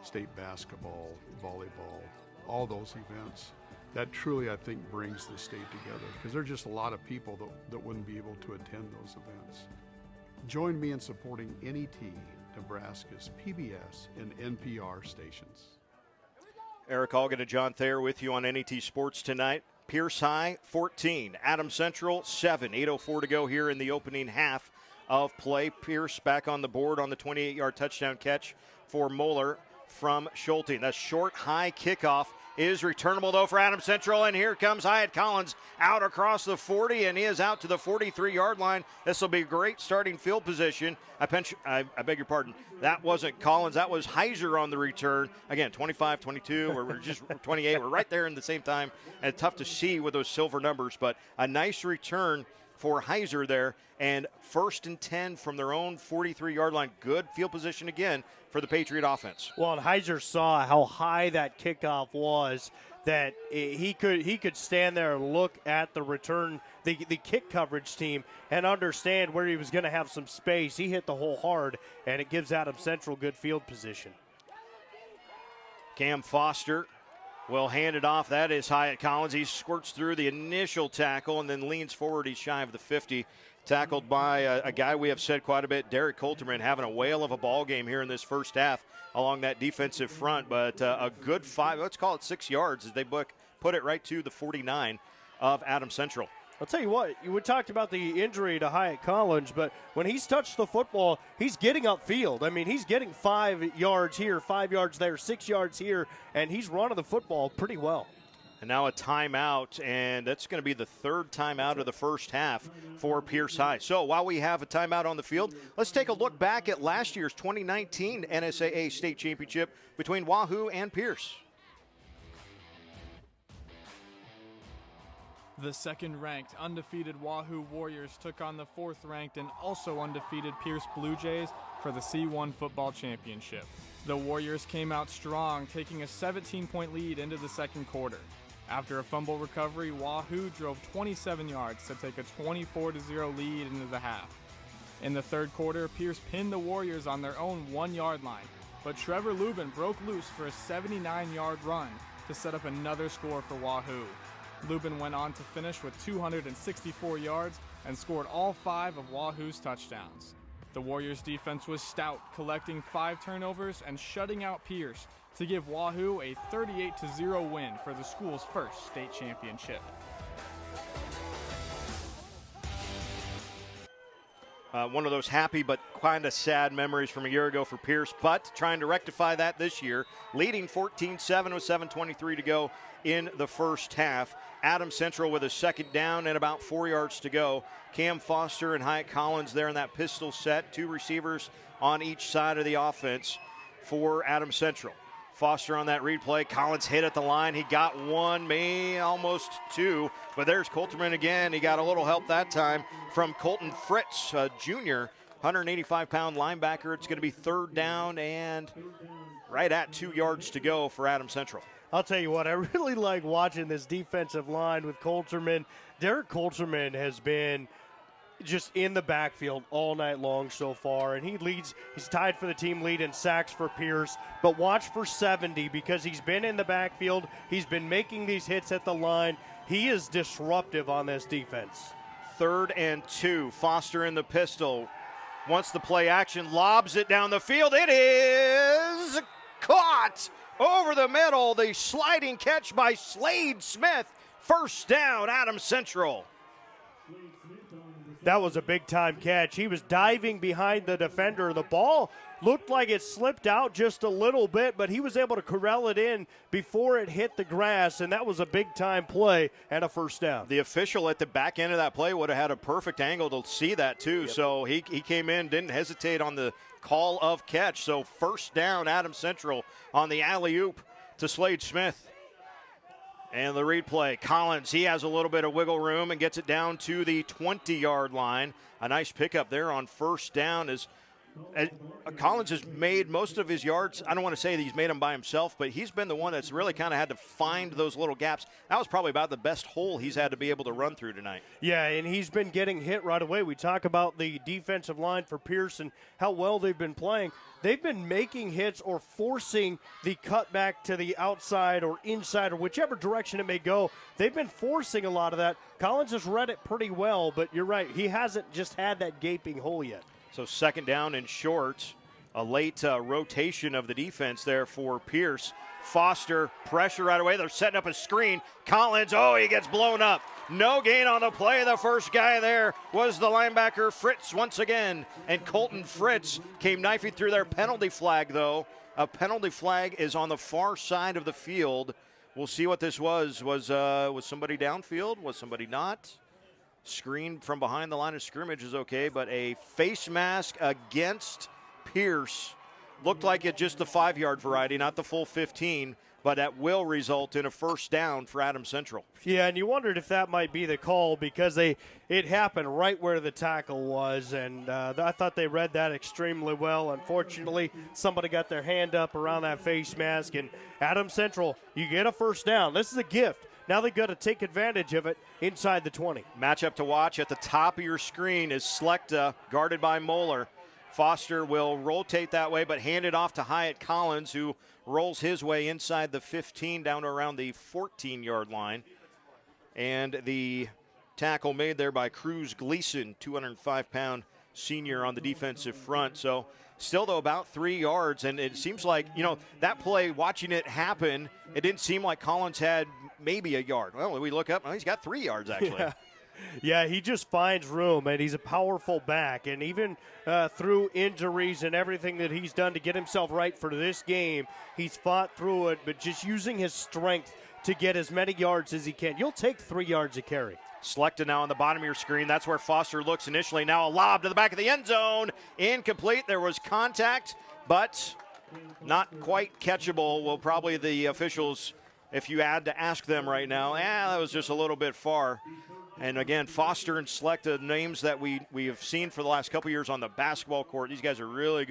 state basketball, volleyball, all those events, that truly I think brings the state together, because there are just a lot of people that wouldn't be able to attend those events. Join me in supporting NET, Nebraska's PBS and NPR stations. Eric Allgett and John Thayer with you on NET Sports tonight. Pierce High 14, Adams Central 7. 8:04 to go here in the opening half of play. Pierce back on the board on the 28-yard touchdown catch for Moeller from Schulting. That short, high kickoff is returnable, though, for Adams Central, and here comes Hyatt Collins out across the 40, and he is out to the 43-yard line. This will be a great starting field position. I beg your pardon. That wasn't Collins. That was Heiser on the return. Again, 25, 22, we're just 28. We're right there in the same time, and it's tough to see with those silver numbers, but a nice return for Heiser there, and 1st and 10 from their own 43-yard line. Good field position again for the Patriot offense. Well, and Heiser saw how high that kickoff was, that he could stand there and look at the return, the kick coverage team, and understand where he was going to have some space. He hit the hole hard, and it gives Adams Central good field position. Cam Foster will hand it off. That is Hyatt Collins. He squirts through the initial tackle and then leans forward. He's shy of the 50. Tackled by a guy we have said quite a bit, Derek Coulterman, having a whale of a ball game here in this first half along that defensive front. But a good 5, let's call it 6 yards as they put it right to the 49 of Adams Central. I'll tell you what, we talked about the injury to Hyatt Collins, but when he's touched the football, he's getting upfield. I mean, he's getting 5 yards here, 5 yards there, 6 yards here, and he's running the football pretty well. And now a timeout, and that's going to be the 3rd timeout of the first half for Pierce High. So while we have a timeout on the field, let's take a look back at last year's 2019 NSAA State Championship between Wahoo and Pierce. The second-ranked undefeated Wahoo Warriors took on the 4th-ranked and also undefeated Pierce Bluejays for the C1 Football Championship. The Warriors came out strong, taking a 17-point lead into the second quarter. After a fumble recovery, Wahoo drove 27 yards to take a 24-0 lead into the half. In the third quarter, Pierce pinned the Warriors on their own 1-yard line, but Trevor Lubin broke loose for a 79-yard run to set up another score for Wahoo. Lubin went on to finish with 264 yards and scored all 5 of Wahoo's touchdowns. The Warriors' defense was stout, collecting 5 turnovers and shutting out Pierce to give Wahoo a 38-0 win for the school's first state championship. one of those happy but kind of sad memories from a year ago for Pierce, but trying to rectify that this year, leading 14-7 with 7:23 to go in the first half. Adams Central with a second down and about 4 yards to go. Cam Foster and Hyatt Collins there in that pistol set, 2 receivers on each side of the offense for Adams Central. Foster on that read play. Collins hit at the line. He got 1, maybe almost 2. But there's Coulterman again. He got a little help that time from Colton Fritz, a junior, 185-pound linebacker. It's going to be third down and right at 2 yards to go for Adams Central. I'll tell you what, I really like watching this defensive line with Coulterman. Derek Coulterman has been just in the backfield all night long so far, and he's tied for the team lead in sacks for Pierce. But watch for 70 because he's been in the backfield. He's been making these hits at the line. He is disruptive on this defense. 3rd and 2. Foster in the pistol. Wants the play action, lobs it down the field. It is caught over the middle. The sliding catch by Slade Smith. First down, Adams Central. That was a big-time catch. He was diving behind the defender. The ball looked like it slipped out just a little bit, but he was able to corral it in before it hit the grass, and that was a big-time play and a first down. The official at the back end of that play would have had a perfect angle to see that, too. Yep. So he came in, didn't hesitate on the call of catch. So first down, Adams Central on the alley-oop to Slade Smith. And the replay, Collins, he has a little bit of wiggle room and gets it down to the 20-yard line. A nice pickup there on first down as Collins has made most of his yards. I don't want to say that he's made them by himself, but he's been the one that's really kind of had to find those little gaps. That was probably about the best hole he's had to be able to run through tonight. Yeah, and he's been getting hit right away. We talk about the defensive line for Pierce and how well they've been playing. They've been making hits or forcing the cutback to the outside or inside or whichever direction it may go. They've been forcing a lot of that. Collins has read it pretty well, but you're right. He hasn't just had that gaping hole yet. So second down and short. A late rotation of the defense there for Pierce. Foster, pressure right away. They're setting up a screen. Collins, he gets blown up. No gain on the play. The first guy there was the linebacker Fritz once again. And Colton Fritz came knifing through their penalty flag, though. A penalty flag is on the far side of the field. We'll see what this was. Was somebody downfield? Was somebody not? Screen from behind the line of scrimmage is okay, but a face mask against Pierce looked like it just the 5-yard variety, not the full 15, but that will result in a first down for Adams Central. Yeah, and you wondered if that might be the call because it happened right where the tackle was, and I thought they read that extremely well. Unfortunately, somebody got their hand up around that face mask, and Adams Central, you get a first down. This is a gift. Now they've got to take advantage of it inside the 20. Matchup to watch at the top of your screen is Slechta, guarded by Moeller. Foster will rotate that way, but hand it off to Hyatt Collins, who rolls his way inside the 15 down to around the 14-yard line. And the tackle made there by Cruz Gleason, 205-pound senior on the defensive front. So still, though, about 3 yards. And it seems like, that play, watching it happen, it didn't seem like Collins had maybe a yard. Well, we look up, he's got 3 yards, actually. Yeah, he just finds room, and he's a powerful back. And even through injuries and everything that he's done to get himself right for this game, he's fought through it, but just using his strength to get as many yards as he can. You'll take 3 yards a carry. Slechta now on the bottom of your screen. That's where Foster looks initially. Now a lob to the back of the end zone. Incomplete. There was contact, but not quite catchable. Well, probably the officials, if you had to ask them right now, that was just a little bit far. And again, Foster and Slechta, names that we have seen for the last couple years on the basketball court. These guys are really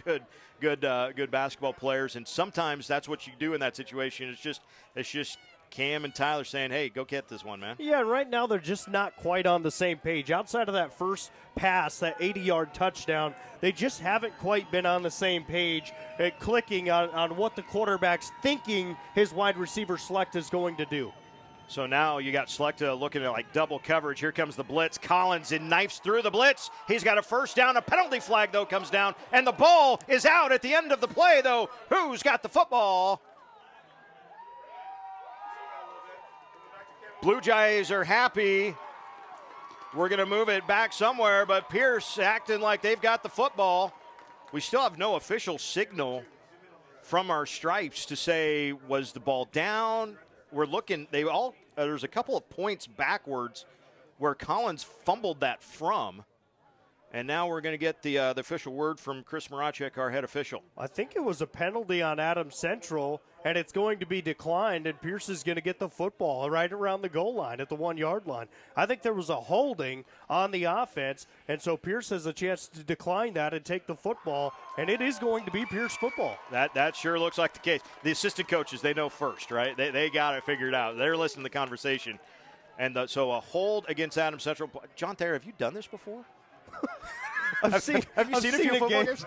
good basketball players, and sometimes that's what you do in that situation. It's just Cam and Tyler saying, hey, go get this one, man. Yeah, right now they're just not quite on the same page. Outside of that first pass, that 80-yard touchdown, they just haven't quite been on the same page at clicking on what the quarterback's thinking his wide receiver Slechta is going to do. So now you got Slechta looking at like double coverage. Here comes the blitz. Collins and knifes through the blitz. He's got a first down. A penalty flag, though, comes down. And the ball is out at the end of the play, though. Who's got the football? Blue Jays are happy. We're going to move it back somewhere, but Pierce acting like they've got the football. We still have no official signal from our stripes to say, was the ball down? We're looking, there's a couple of points backwards where Collins fumbled that from. And now we're going to get the official word from Chris Moracek, our head official. I think it was a penalty on Adams Central, and it's going to be declined, and Pierce is going to get the football right around the goal line at the 1-yard line. I think there was a holding on the offense, and so Pierce has a chance to decline that and take the football, and it is going to be Pierce football. That sure looks like the case. The assistant coaches, they know first, right? They got it figured out. They're listening to the conversation. And so a hold against Adams Central. John Thayer, have you done this before? Have you seen a few football games?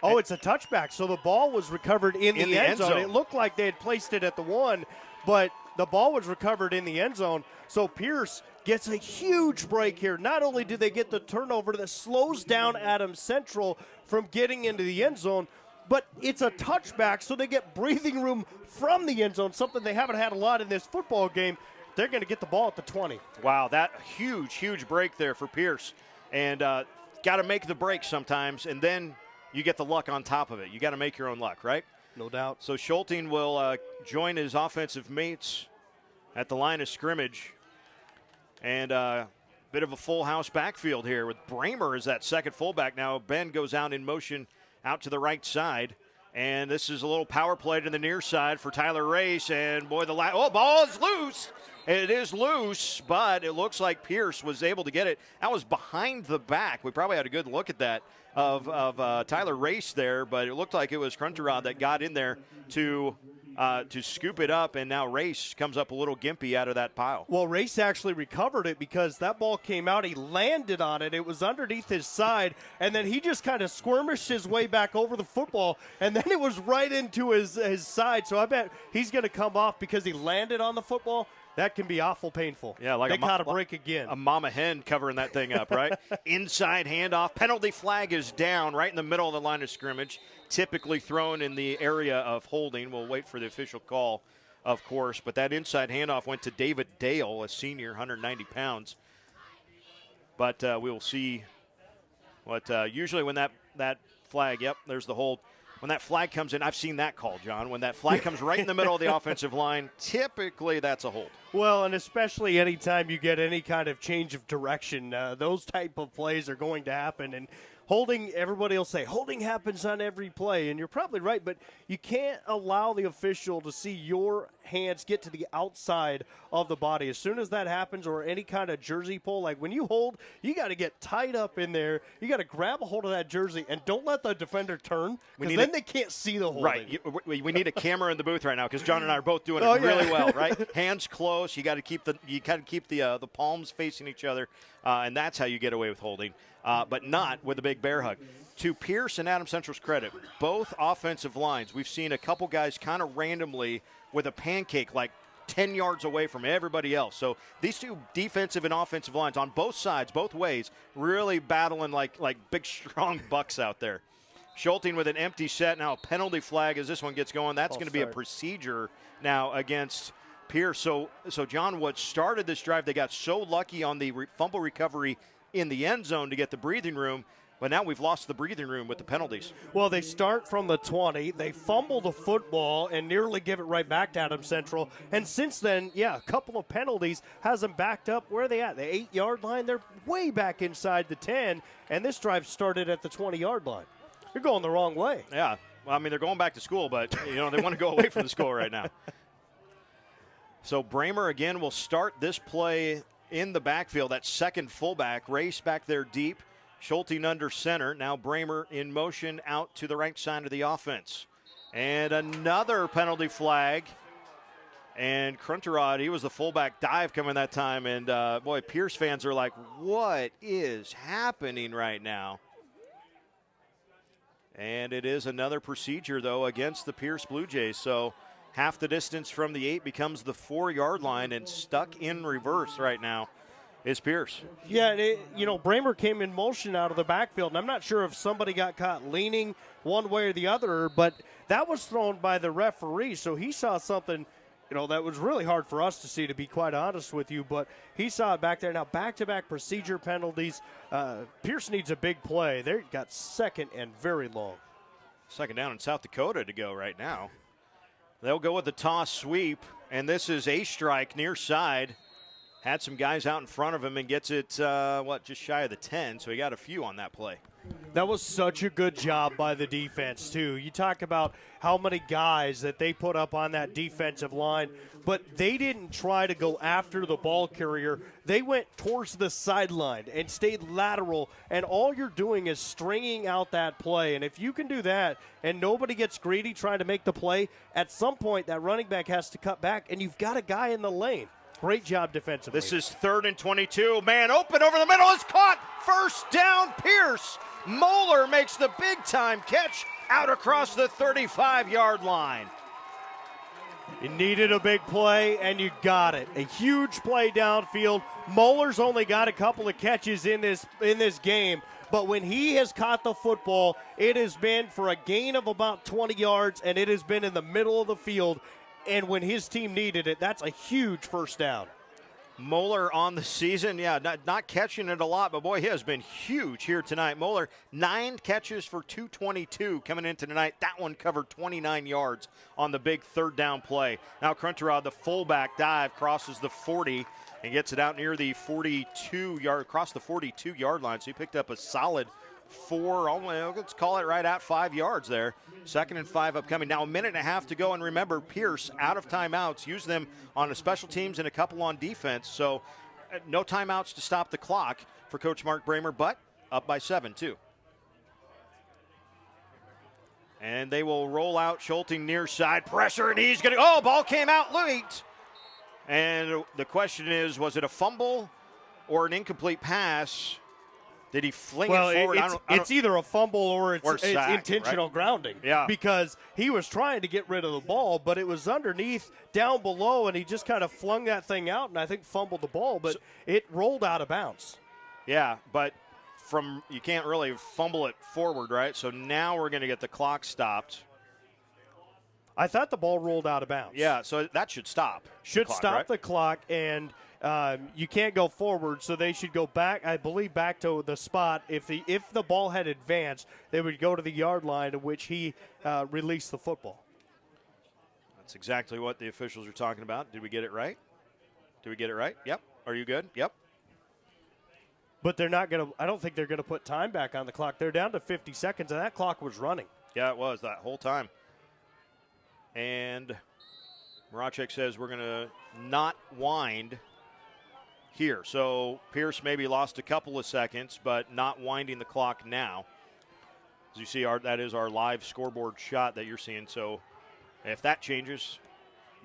Oh, it's a touchback. So the ball was recovered in the end zone. It looked like they had placed it at the 1, but the ball was recovered in the end zone. So Pierce gets a huge break here. Not only do they get the turnover that slows down Adams Central from getting into the end zone, but it's a touchback, so they get breathing room from the end zone, something they haven't had a lot in this football game. They're going to get the ball at the 20. Wow, that huge break there for Pierce. And got to make the break sometimes, and then you get the luck on top of it. You got to make your own luck, right? No doubt. So Schulting will join his offensive mates at the line of scrimmage. And bit of a full house backfield here with Bramer as that second fullback. Now Ben goes out in motion out to the right side. And this is a little power play to the near side for Tyler Race. And, boy, ball is loose. It is loose, but it looks like Pierce was able to get it. That was behind the back. We probably had a good look at that of Tyler Race there, but it looked like it was Krunterod that got in there to scoop it up, and now Race comes up a little gimpy out of that pile. Well, Race actually recovered it because that ball came out. He landed on it. It was underneath his side, and then he just kind of squirmished his way back over the football, and then it was right into his side. So I bet he's going to come off because he landed on the football. That can be awful painful. Yeah, like they got to break again. A mama hen covering that thing up, right? Inside handoff. Penalty flag is down right in the middle of the line of scrimmage. Typically thrown in the area of holding. We'll wait for the official call, of course. But that inside handoff went to David Dale, a senior, 190 pounds. But we will see what usually when that flag, yep, there's the hold. When that flag comes in, I've seen that call, John. When that flag comes right in the middle of the offensive line, typically that's a hold. Well, and especially anytime you get any kind of change of direction, those type of plays are going to happen. And holding, everybody will say, holding happens on every play, and you're probably right, but you can't allow the official to see your hands get to the outside of the body. As soon as that happens, or any kind of jersey pull, like when you hold, you got to get tied up in there. You got to grab a hold of that jersey, and don't let the defender turn, because then they can't see the holding. Right. We need a camera in the booth right now, because John and I are both doing it really well, right? Hands close. You got to keep the palms facing each other, and that's how you get away with holding. But not with a big bear hug. To Pierce and Adams Central's credit, both offensive lines, we've seen a couple guys kind of randomly with a pancake like 10 yards away from everybody else. So these two defensive and offensive lines on both sides, both ways, really battling like big, strong bucks out there. Schulting with an empty set. Now a penalty flag as this one gets going. That's going to be a procedure now against Pierce. So John, what started this drive, they got so lucky on the fumble recovery in the end zone to get the breathing room, but now we've lost the breathing room with the penalties. Well, they start from the 20. They fumble the football and nearly give it right back to Adams Central. And since then, a couple of penalties has them backed up. Where are they at? The 8-yard line? They're way back inside the 10, and this drive started at the 20-yard line. You're going the wrong way. Yeah. Well, I mean, they're going back to school, but, they want to go away from the school right now. So Bramer, again, will start this play in the backfield. That second fullback, Race back there deep. Schulting under center. Now Bramer in motion out to the right side of the offense. And another penalty flag. And Krunterod, he was the fullback dive coming that time. And, boy, Pierce fans are like, what is happening right now? And it is another procedure, though, against the Pierce Bluejays. So half the distance from the 8 becomes the 4-yard line, and stuck in reverse right now is Pierce. Yeah, Bramer came in motion out of the backfield, and I'm not sure if somebody got caught leaning one way or the other, but that was thrown by the referee, so he saw something that was really hard for us to see, to be quite honest with you, but he saw it back there. Now, back-to-back procedure penalties. Pierce needs a big play. They got second and very long. Second down in South Dakota to go right now. They'll go with the toss sweep, and this is a strike near side. Had some guys out in front of him and gets it, just shy of the 10, so he got a few on that play. That was such a good job by the defense, too. You talk about how many guys that they put up on that defensive line, but they didn't try to go after the ball carrier. They went towards the sideline and stayed lateral, and all you're doing is stringing out that play. And if you can do that and nobody gets greedy trying to make the play, at some point that running back has to cut back, and you've got a guy in the lane. Great job defensively. This is 3rd and 22. Man open over the middle is caught. First down, Pierce. Moeller makes the big-time catch out across the 35-yard line. You needed a big play, and you got it. A huge play downfield. Moeller's only got a couple of catches in this game, but when he has caught the football, it has been for a gain of about 20 yards, and it has been in the middle of the field. And when his team needed it, that's a huge first down. Moeller on the season, not catching it a lot, but boy, he has been huge here tonight. Moeller, 9 catches for 222 coming into tonight. That one covered 29 yards on the big 3rd down play. Now Crunterod, the fullback dive, crosses the 40 and gets it out near the 42-yard line. So he picked up a solid 4, let's call it right at 5 yards there. 2nd and 5 upcoming. Now a minute and a half to go, and remember, Pierce out of timeouts. Use them on the special teams and a couple on defense. So no timeouts to stop the clock for Coach Mark Bramer, but up by 7 too. And they will roll out Schulting near side pressure, and he's going to, ball came out late. And the question is, was it a fumble or an incomplete pass? Did he fling it forward? It's either a fumble or it's sack, intentional grounding. Yeah. Because he was trying to get rid of the ball, but it was underneath, down below, and he just kind of flung that thing out and I think fumbled the ball, but it rolled out of bounds. Yeah, but you can't really fumble it forward, right? So now we're going to get the clock stopped. I thought the ball rolled out of bounds. Yeah, so that should stop. The clock, and you can't go forward, so they should go back, I believe, back to the spot. If the ball had advanced, they would go to the yard line to which he released the football. That's exactly what the officials are talking about. Did we get it right? Yep. Are you good? Yep. But they're not going to – I don't think they're going to put time back on the clock. They're down to 50 seconds, and that clock was running. Yeah, it was that whole time. And Moracek says we're going to not wind here. So Pierce maybe lost a couple of seconds, but not winding the clock now. As you see, that is our live scoreboard shot that you're seeing. So if that changes,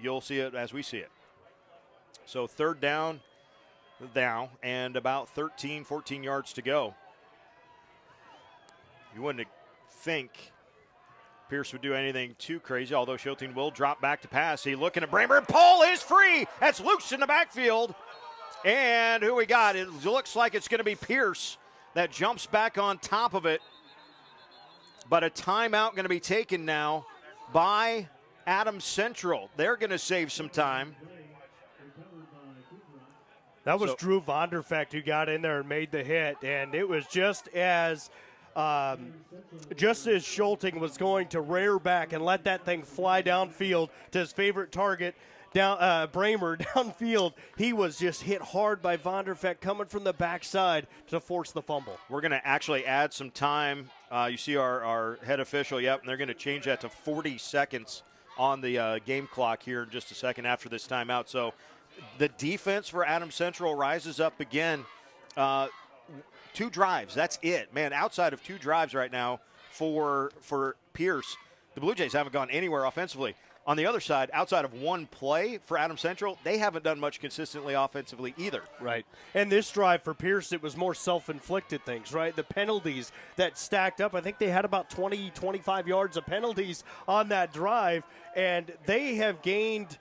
you'll see it as we see it. So 3rd down now and about 13, 14 yards to go. You wouldn't think Pierce would do anything too crazy, although Schulting will drop back to pass. He looking at Bramer. Paul is free. That's loose in the backfield. And who we got? It looks like it's going to be Pierce that jumps back on top of it. But a timeout going to be taken now by Adams Central. They're going to save some time. That was Drew Vonderfecht who got in there and made the hit, and it was just as Schulting was going to rear back and let that thing fly downfield to his favorite target, Bramer downfield, he was just hit hard by Vonderfecht coming from the backside to force the fumble. We're going to actually add some time. You see our head official, and they're going to change that to 40 seconds on the game clock here in just a second after this timeout. So the defense for Adams Central rises up again. 2 drives, that's it. Man, outside of 2 drives right now for Pierce, the Blue Jays haven't gone anywhere offensively. On the other side, outside of 1 play for Adams Central, they haven't done much consistently offensively either. Right. And this drive for Pierce, it was more self-inflicted things, right? The penalties that stacked up, I think they had about 20, 25 yards of penalties on that drive, and they have gained,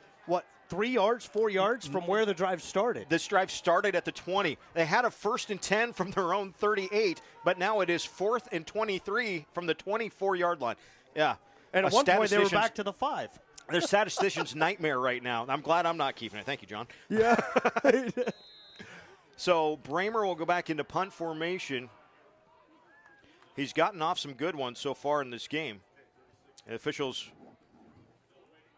3 yards, 4 yards from where the drive started. This drive started at the 20. They had a 1st and 10 from their own 38, but now it is 4th and 23 from the 24-yard line. Yeah. And at one point they were back to the 5. They're statistician's nightmare right now. I'm glad I'm not keeping it. Thank you, John. Yeah. So Bramer will go back into punt formation. He's gotten off some good ones so far in this game. The officials.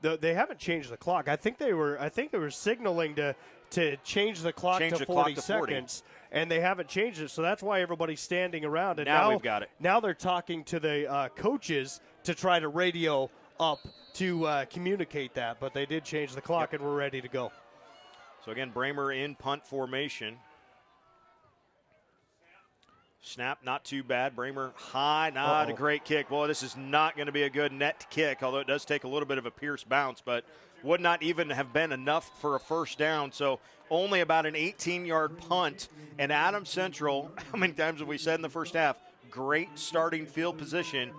They haven't changed the clock. I think they were signaling to change the clock to 40 seconds, and they haven't changed it. So that's why everybody's standing around. And now we've got it. Now they're talking to the coaches to try to radio up to communicate that. But they did change the clock, and we're ready to go. So again, Bramer in punt formation. Snap, not too bad. Bramer high, not a great kick. Boy, this is not going to be a good net kick, although it does take a little bit of a Pierce bounce, but would not even have been enough for a first down. So only about an 18-yard punt. And Adams Central, how many times have we said in the first half, great starting field position.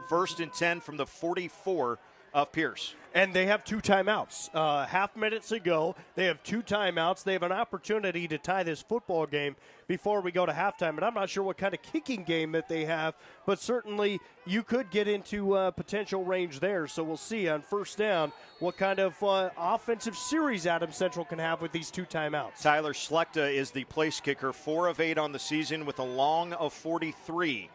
1st and 10 from the 44 of Pierce. And they have 2 timeouts. Half minutes ago, they have 2 timeouts. They have an opportunity to tie this football game before we go to halftime. And I'm not sure what kind of kicking game that they have, but certainly you could get into potential range there. So we'll see on first down what kind of offensive series Adams Central can have with these 2 timeouts. Tyler Slechta is the place kicker, 4 of 8 on the season with a long of 43.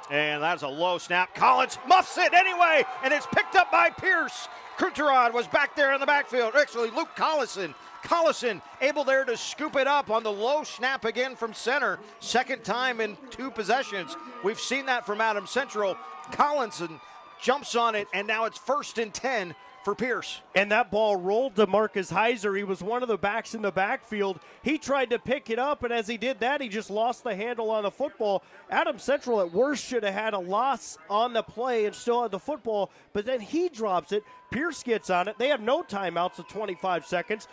And that's a low snap. Collins muffs it anyway, and it's picked up by Pierce. Kucherod was back there in the backfield. Actually, Luke Collison able there to scoop it up on the low snap again from center. Second time in 2 possessions. We've seen that from Adams Central. Collison jumps on it, and now it's 1st and 10 for Pierce. And that ball rolled to Marcus Heiser. He was one of the backs in the backfield. He tried to pick it up, and as he did that, he just lost the handle on the football. Adams Central at worst should have had a loss on the play and still had the football, but then he drops it. Pierce gets on it. They have no timeouts of 25 seconds.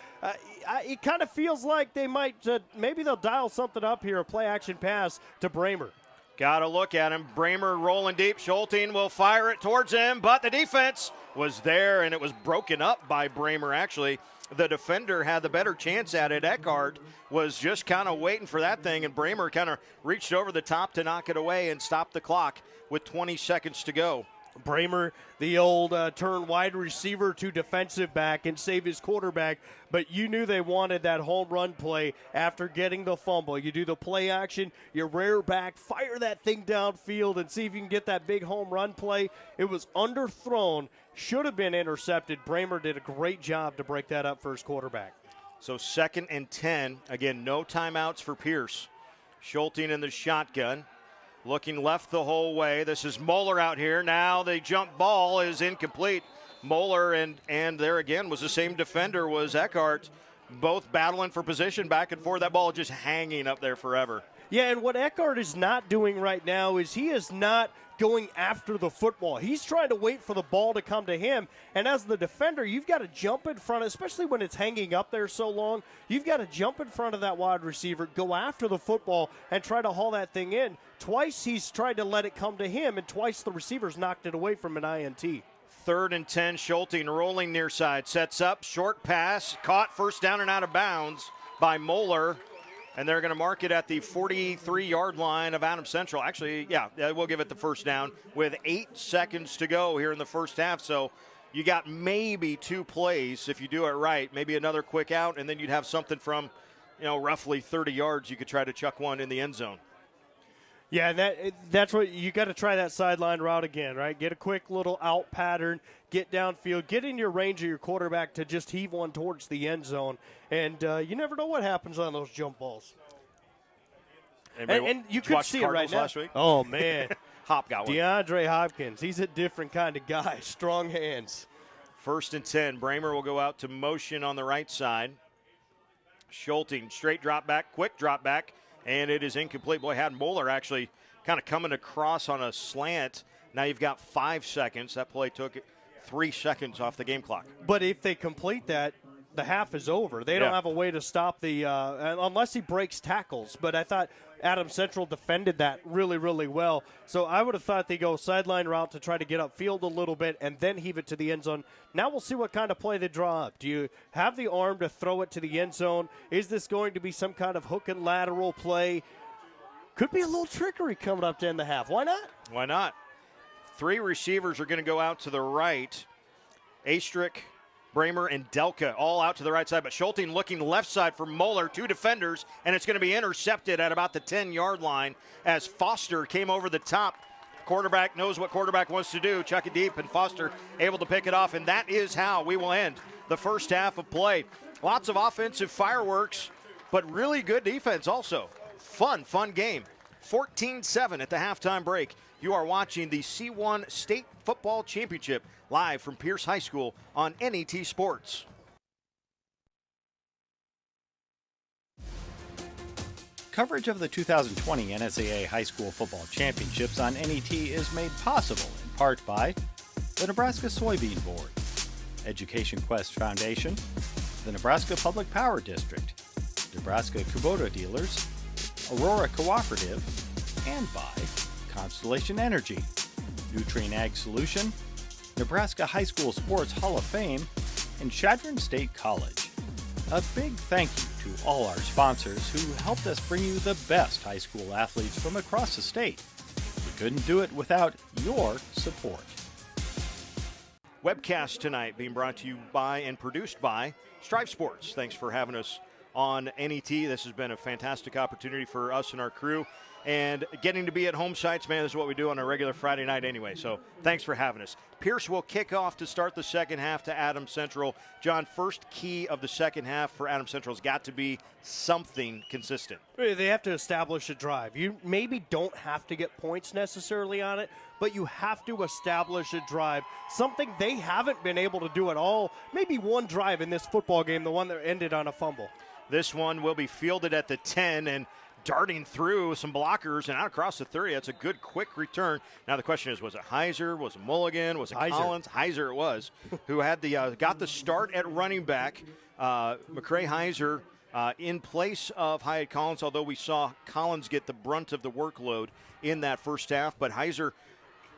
It kind of feels like they might, maybe they'll dial something up here, a play action pass to Bramer. Got to look at him. Bramer rolling deep. Schulting will fire it towards him, but the defense was there, and it was broken up by Bramer, actually. The defender had the better chance at it. Eckhart was just kind of waiting for that thing, and Bramer kind of reached over the top to knock it away and stop the clock with 20 seconds to go. Bramer, the old turn wide receiver to defensive back and save his quarterback, but you knew they wanted that home run play after getting the fumble. You do the play action, you rear back, fire that thing downfield and see if you can get that big home run play. It was underthrown, should have been intercepted. Bramer did a great job to break that up for his quarterback. So 2nd and 10. Again, no timeouts for Pierce. Schulting in the shotgun. Looking left the whole way. This is Moeller out here. Now the jump ball is incomplete. Moeller and there again was the same defender, was Eckhart. Both battling for position back and forth. That ball just hanging up there forever. Yeah, and what Eckhart is not doing right now is he is not going after the football. He's trying to wait for the ball to come to him. And as the defender, you've got to jump in front, especially when it's hanging up there so long. You've got to jump in front of that wide receiver, go after the football, and try to haul that thing in. Twice he's tried to let it come to him, and twice the receivers knocked it away from an INT. 3rd and 10, Schulting rolling near side. Sets up, short pass, caught first down and out of bounds by Moeller. And they're going to mark it at the 43-yard line of Adams Central. Actually, yeah, we'll give it the first down with 8 seconds to go here in the first half. So you got maybe 2 plays if you do it right. Maybe another quick out, and then you'd have something from, roughly 30 yards. You could try to chuck one in the end zone. Yeah, that's what you got to try that sideline route again, right? Get a quick little out pattern, get downfield, get in your range of your quarterback to just heave one towards the end zone. And you never know what happens on those jump balls. And you could see it right now. Last week? Oh, man. Hop got one. DeAndre Hopkins, he's a different kind of guy, strong hands. 1st and 10. Bramer will go out to motion on the right side. Schulting, straight drop back, quick drop back. And it is incomplete. Boy, had Moeller actually kind of coming across on a slant. Now you've got 5 seconds. That play took 3 seconds off the game clock. But if they complete that, the half is over. They don't have a way to stop the unless he breaks tackles. But I thought Adams Central defended that really, really well. So I would have thought they go sideline route to try to get upfield a little bit and then heave it to the end zone. Now we'll see what kind of play they draw up. Do you have the arm to throw it to the end zone? Is this going to be some kind of hook and lateral play? Could be a little trickery coming up to end the half. Why not? Why not? 3 receivers are going to go out to the right. Astrick, Bramer and Delka all out to the right side, but Schulting looking left side for Moeller, 2 defenders, and it's going to be intercepted at about the 10-yard line as Foster came over the top. Quarterback knows what quarterback wants to do, chuck it deep, and Foster able to pick it off, and that is how we will end the first half of play. Lots of offensive fireworks, but really good defense also. Fun game. 14-7 at the halftime break. You are watching the C1 State Football Championship live from Pierce High School on NET Sports. Coverage of the 2020 NSAA High School Football Championships on NET is made possible in part by the Nebraska Soybean Board, Education Quest Foundation, the Nebraska Public Power District, Nebraska Kubota Dealers, Aurora Cooperative, and by Constellation Energy, Nutrien Ag Solution, Nebraska High School Sports Hall of Fame, and Chadron State College. A big thank you to all our sponsors who helped us bring you the best high school athletes from across the state. We couldn't do it without your support. Webcast tonight being brought to you by and produced by Strive Sports. Thanks for having us on NET. This has been a fantastic opportunity for us and our crew. And getting to be at home sites, man, this is what we do on a regular Friday night anyway. So thanks for having us. Pierce will kick off to start the second half to Adams Central. John, first key of the second half for Adams Central has got to be something consistent. They have to establish a drive. You maybe don't have to get points necessarily on it, but you have to establish a drive, something they haven't been able to do at all. Maybe one drive in this football game, the one that ended on a fumble. This one will be fielded at the 10 and darting through some blockers and out across the 30. That's a good, quick return. Now the question is, was it Heiser? Was it Mulligan? Was it Collins? Heiser it was, who had the got the start at running back. McCray Heiser in place of Hyatt Collins, although we saw Collins get the brunt of the workload in that first half. But Heiser,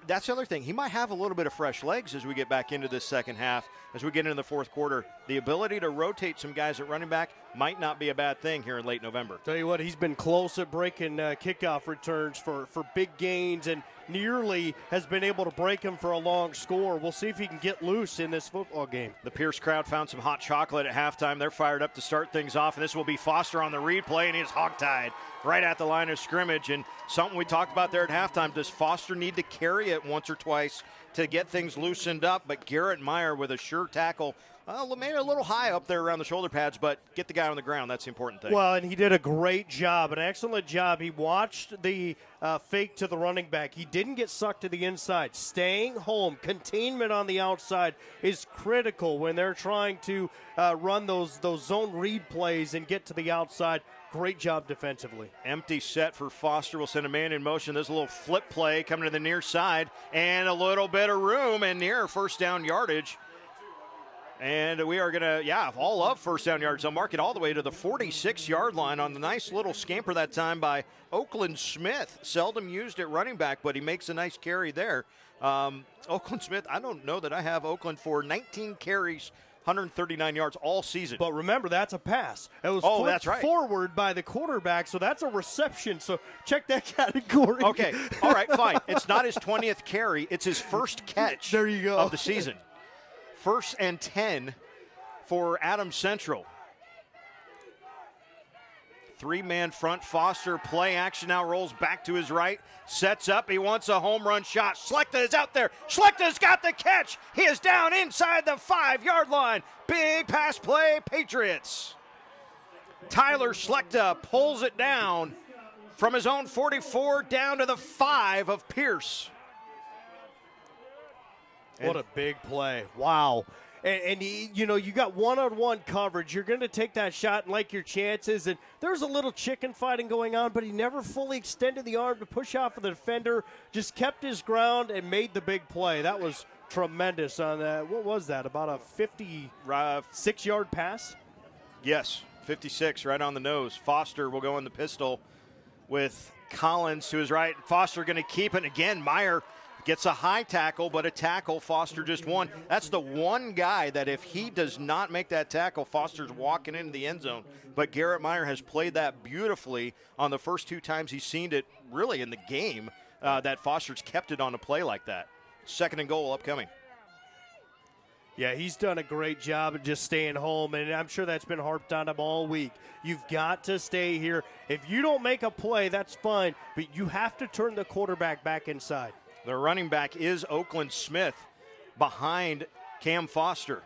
that's the other thing. He might have a little bit of fresh legs as we get back into this second half, as we get into the fourth quarter. The ability to rotate some guys at running back might not be a bad thing here in late November. Tell you what, he's been close at breaking kickoff returns for big gains and nearly has been able to break him for a long score. We'll see if he can get loose in this football game. The Pierce crowd found some hot chocolate at halftime. They're fired up to start things off, and this will be Foster on the read play, and he's hogtied right at the line of scrimmage. And something we talked about there at halftime, does Foster need to carry it once or twice to get things loosened up? But Garrett Meyer with a sure tackle, made it a little high up there around the shoulder pads, but get the guy on the ground. That's the important thing. Well, and he did a great job, an excellent job. He watched the fake to the running back. He didn't get sucked to the inside. Staying home, containment on the outside is critical when they're trying to run those zone read plays and get to the outside. Great job defensively. Empty set for Foster. We'll send a man in motion. There's a little flip play coming to the near side and a little bit of room and near first down yardage. And we are going to, all of first down yards. They'll mark it all the way to the 46-yard line on the nice little scamper that time by Oakland Smith. Seldom used at running back, but he makes a nice carry there. Oakland Smith, I don't know that I have Oakland for 19 carries, 139 yards all season. But remember, that's a pass. It was that's right. Forward by the quarterback, so that's a reception. So check that category. Okay, all right, fine. It's not his 20th carry. It's his first catch there you go. Of the season. 1st and 10 for Adams Central. 3-man front. Foster play action now, rolls back to his right, sets up. He wants a home run shot. Schlechter is out there. Schlechter's got the catch. He is down inside the 5-yard line. Big pass play, Patriots. Tyler Schlechter pulls it down from his own 44 down to the 5 of Pierce. What a big play. Wow. And you got one-on-one coverage. You're going to take that shot and like your chances. And there's a little chicken fighting going on, but he never fully extended the arm to push off of the defender. Just kept his ground and made the big play. That was tremendous on that. What was that, about a 56-yard pass? Yes, 56, right on the nose. Foster will go in the pistol with Collins to his right. Foster going to keep it. Again, Meyer gets a high tackle, but a tackle, Foster just won. That's the one guy that if he does not make that tackle, Foster's walking into the end zone. But Garrett Meyer has played that beautifully on the first 2 times he's seen it really in the game, that Foster's kept it on a play like that. 2nd and goal upcoming. Yeah, he's done a great job of just staying home, and I'm sure that's been harped on him all week. You've got to stay here. If you don't make a play, that's fine, but you have to turn the quarterback back inside. The running back is Oakland Smith behind Cam Foster.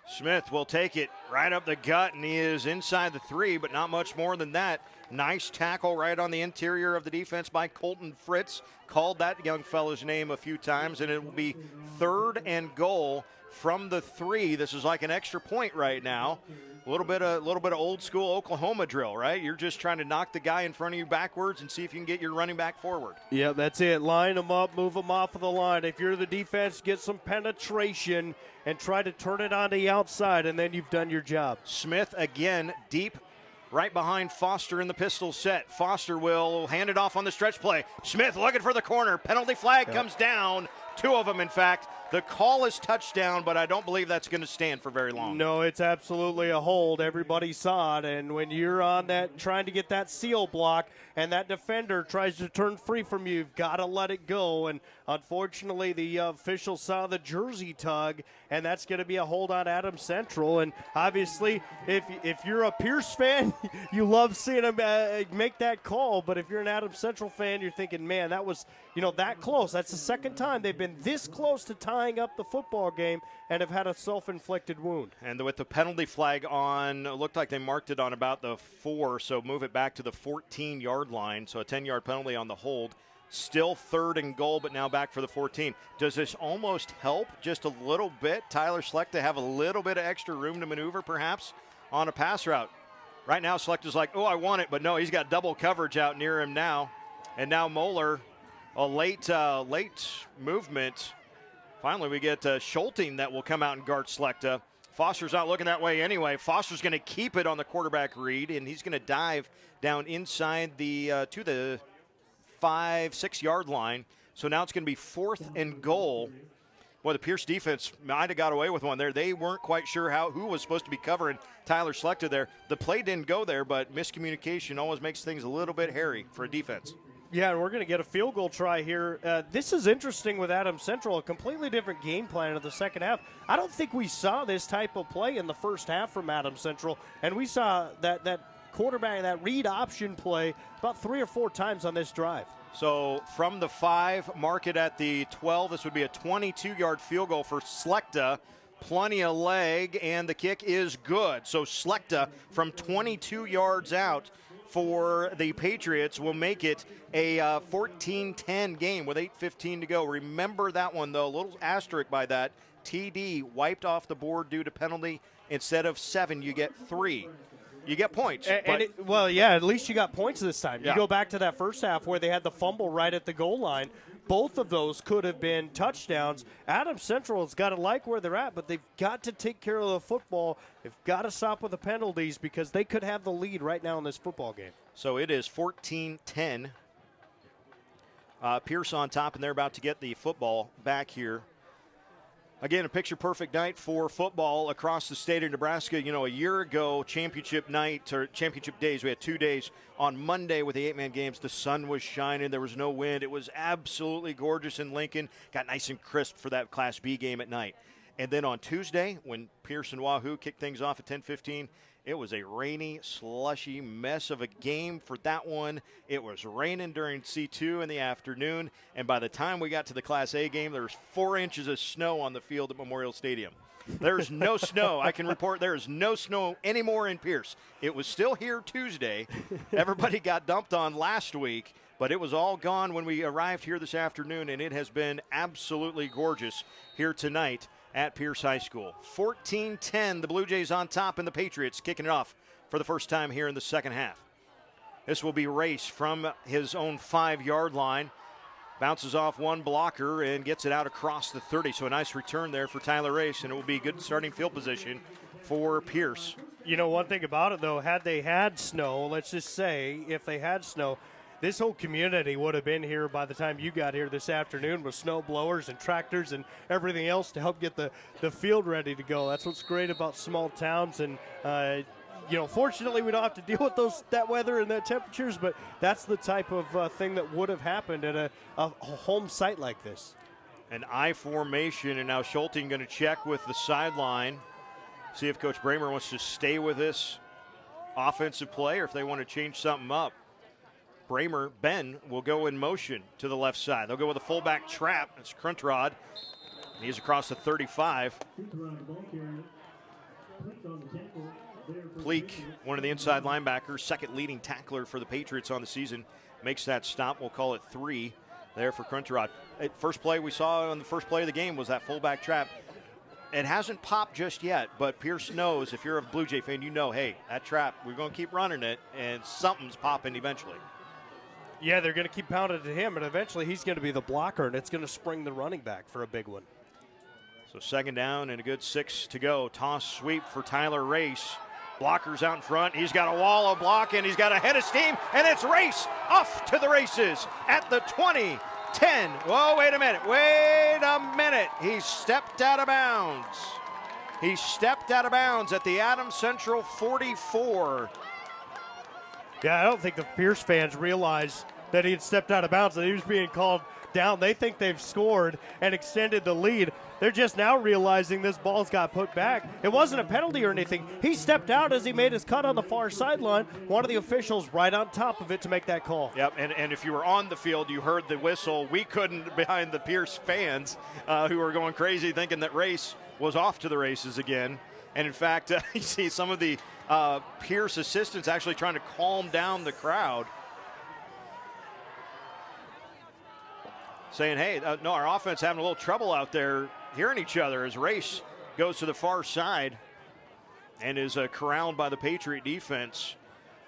Smith will take it right up the gut, and he is inside the 3, but not much more than that. Nice tackle right on the interior of the defense by Colton Fritz. Called that young fella's name a few times, and it will be 3rd and goal from the 3. This is like an extra point right now. A little bit of old school Oklahoma drill, right? You're just trying to knock the guy in front of you backwards and see if you can get your running back forward. Yeah, that's it. Line them up, move them off of the line. If you're the defense, get some penetration and try to turn it on the outside, and then you've done your job. Smith again deep right behind Foster in the pistol set. Foster will hand it off on the stretch play. Smith looking for the corner. Penalty flag comes down. 2 of them, in fact. The call is touchdown, but I don't believe that's going to stand for very long. No, it's absolutely a hold. Everybody saw it, and when you're on that trying to get that seal block and that defender tries to turn free from you, you've got to let it go. And unfortunately, the official saw the jersey tug, and that's going to be a hold on Adams Central. And obviously, if you're a Pierce fan, you love seeing him make that call. But if you're an Adams Central fan, you're thinking, man, that was that close. That's the second time they've been this close to tying up the football game and have had a self-inflicted wound. And with the penalty flag on, it looked like they marked it on about the 4, so move it back to the 14-yard line. So a 10-yard penalty on the hold. Still 3rd and goal, but now back for the 14. Does this almost help just a little bit Tyler Schlecht to have a little bit of extra room to maneuver perhaps on a pass route? Right now Schlecht is like, oh, I want it, but no, he's got double coverage out near him now. And now Moeller, a late movement. Finally, we get Schulting that will come out and guard Schlecht. Foster's not looking that way anyway. Foster's going to keep it on the quarterback read, and he's going to dive down inside the to the 5-6 yard line. So now it's going to be 4th and goal. Well, the Pierce defense might have got away with one there. They weren't quite sure who was supposed to be covering Tyler Schlecht there. The play didn't go there, but miscommunication always makes things a little bit hairy for a defense. Yeah, and we're going to get a field goal try here. This is interesting with Adams Central, a completely different game plan in the second half. I don't think we saw this type of play in the first half from Adams Central, and we saw that quarterback, that read option play about 3 or 4 times on this drive. So from the 5, mark it at the 12. This would be a 22-yard field goal for Schlecht. Plenty of leg, and the kick is good. So Schlecht from 22 yards out for the Patriots will make it a 14-10 game with 8:15 to go. Remember that one, though. A little asterisk by that. TD wiped off the board due to penalty. Instead of 7, you get 3. You get points. At least you got points this time. Yeah. You go back to that first half where they had the fumble right at the goal line. Both of those could have been touchdowns. Adams Central has got to like where they're at, but they've got to take care of the football. They've got to stop with the penalties because they could have the lead right now in this football game. So it is 14-10. Pierce on top, and they're about to get the football back here. Again, a picture-perfect night for football across the state of Nebraska. A year ago, championship night, or championship days, we had 2 days. On Monday with the 8-man games, the sun was shining. There was no wind. It was absolutely gorgeous in Lincoln. Got nice and crisp for that Class B game at night. And then on Tuesday, when Pierce and Wahoo kicked things off at 10:15, it was a rainy, slushy mess of a game for that one. It was raining during C2 in the afternoon, and by the time we got to the Class A game, there was 4 inches of snow on the field at Memorial Stadium. There's no snow. I can report there is no snow anymore in Pierce. It was still here Tuesday. Everybody got dumped on last week, but it was all gone when we arrived here this afternoon, and it has been absolutely gorgeous here tonight at Pierce High School. 14-10, the Blue Jays on top, and the Patriots kicking it off for the first time here in the second half. This will be Race from his own 5-yard line. Bounces off one blocker and gets it out across the 30. So a nice return there for Tyler Race, and it will be good starting field position for Pierce. One thing about it, though, had they had snow, let's just say, if they had snow, this whole community would have been here by the time you got here this afternoon with snow blowers and tractors and everything else to help get the field ready to go. That's what's great about small towns. And, fortunately we don't have to deal with that weather and the temperatures, but that's the type of thing that would have happened at a home site like this. An I formation, and now Schulte going to check with the sideline. See if Coach Bramer wants to stay with this offensive play or if they want to change something up. Ben will go in motion to the left side. They'll go with a fullback trap. It's Cruntrod. He's across the 35. Pleak, one of the inside linebackers, second leading tackler for the Patriots on the season, makes that stop. We'll call it 3 there for Cruntrod. First play we saw on the first play of the game was that fullback trap. It hasn't popped just yet, but Pierce knows if you're a Blue Jay fan, you know, hey, that trap, we're going to keep running it, and something's popping eventually. Yeah, they're going to keep pounding to him, and eventually he's going to be the blocker, and it's going to spring the running back for a big one. So second down and a good 6 to go. Toss sweep for Tyler Race. Blockers out in front. He's got a wall of block, and he's got a head of steam, and it's Race off to the races at the 20. 10. Whoa, wait a minute. He stepped out of bounds. He stepped out of bounds at the Adams Central 44. Yeah, I don't think the Pierce fans realize that he had stepped out of bounds, that he was being called down. They think they've scored and extended the lead. They're just now realizing this ball's got put back. It wasn't a penalty or anything. He stepped out as he made his cut on the far sideline. One of the officials right on top of it to make that call. Yep, and if you were on the field, you heard the whistle. We couldn't behind the Pierce fans who were going crazy thinking that Race was off to the races again. And in fact, you see some of the Pierce assistants actually trying to calm down the crowd, saying, hey, no, our offense having a little trouble out there hearing each other as Race goes to the far side and is corralled by the Patriot defense.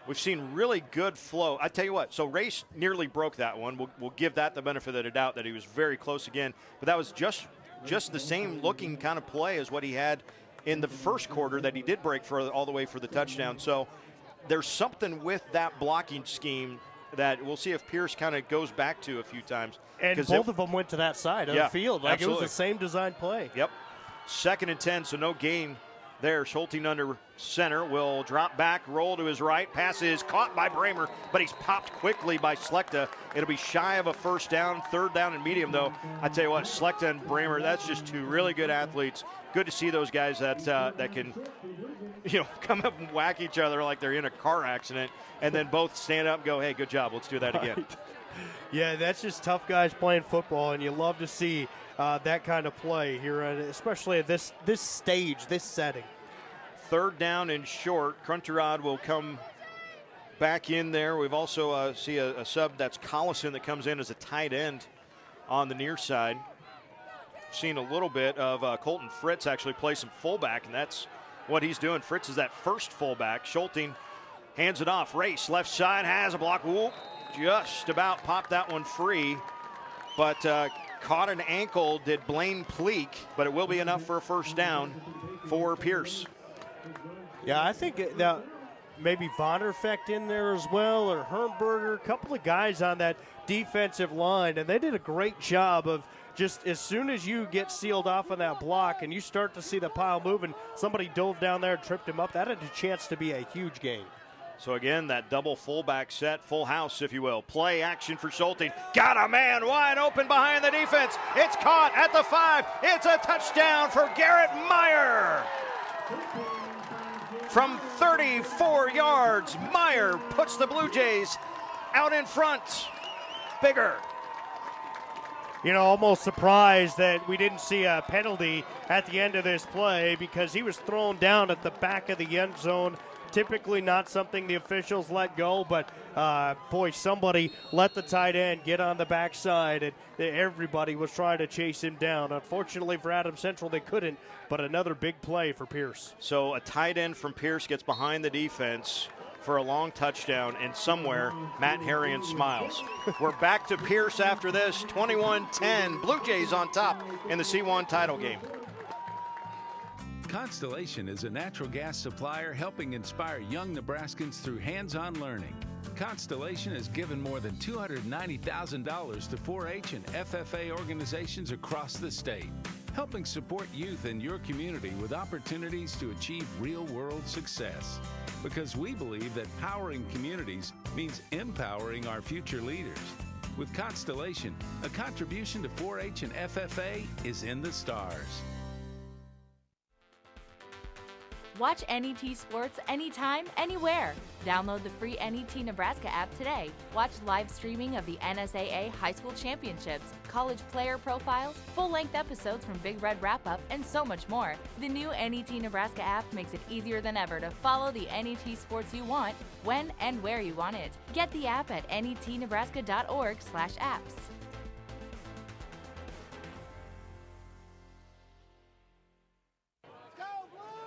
We've seen really good flow. I tell you what, so Race nearly broke that one. We'll give that the benefit of the doubt that he was very close again. But that was just the same looking kind of play as what he had in the first quarter that he did break for all the way for the touchdown. So there's something with that blocking scheme that we'll see if Pierce kind of goes back to a few times. And both of them went to that side of the field. Like absolutely. It was the same design play. Yep. 2nd and 10, so no gain there. Schulte under center will drop back, roll to his right. Pass is caught by Bramer, but he's popped quickly by Slechta. It'll be shy of a first down. 3rd down and medium, though. I tell you what, Slechta and Bramer, that's just two really good athletes. Good to see those guys that can, come up and whack each other like they're in a car accident, and then both stand up and go, hey, good job, let's do that again. Right. Yeah, that's just tough guys playing football, and you love to see that kind of play here, especially at this stage, this setting. 3rd down and short. Cruntrod will come back in there. We've also see a sub, that's Collison, that comes in as a tight end on the near side. Seen a little bit of Colton Fritz actually play some fullback, and that's what he's doing. Fritz is that first fullback. Schulte hands it off. Race left side has a block. Whoop, just about popped that one free, but caught an ankle, did Blaine Pleak, but it will be enough for a first down for Pierce. Yeah, I think that maybe Vonderfecht in there as well, or Hermberger, a couple of guys on that defensive line, and they did a great job of just as soon as you get sealed off on that block and you start to see the pile moving, somebody dove down there and tripped him up. That had a chance to be a huge gain. So again, that double fullback set, full house, if you will. Play action for Schulte. Got a man wide open behind the defense. It's caught at the 5. It's a touchdown for Garrett Meyer. From 34 yards, Meyer puts the Blue Jays out in front. Bigger. Almost surprised that we didn't see a penalty at the end of this play because he was thrown down at the back of the end zone. Typically not something the officials let go, but somebody let the tight end get on the backside, and everybody was trying to chase him down. Unfortunately for Adams Central, they couldn't, but another big play for Pierce. So a tight end from Pierce gets behind the defense for a long touchdown, and somewhere Matt Harrion smiles. We're back to Pierce after this, 21-10. Blue Jays on top in the C1 title game. Constellation is a natural gas supplier helping inspire young Nebraskans through hands-on learning. Constellation has given more than $290,000 to 4-H and FFA organizations across the state, helping support youth in your community with opportunities to achieve real-world success. Because we believe that powering communities means empowering our future leaders. With Constellation, a contribution to 4-H and FFA is in the stars. Watch NET Sports anytime, anywhere. Download the free NET Nebraska app today. Watch live streaming of the NSAA High School Championships, college player profiles, full-length episodes from Big Red Wrap-Up, and so much more. The new NET Nebraska app makes it easier than ever to follow the NET sports you want, when and where you want it. Get the app at netnebraska.org/apps.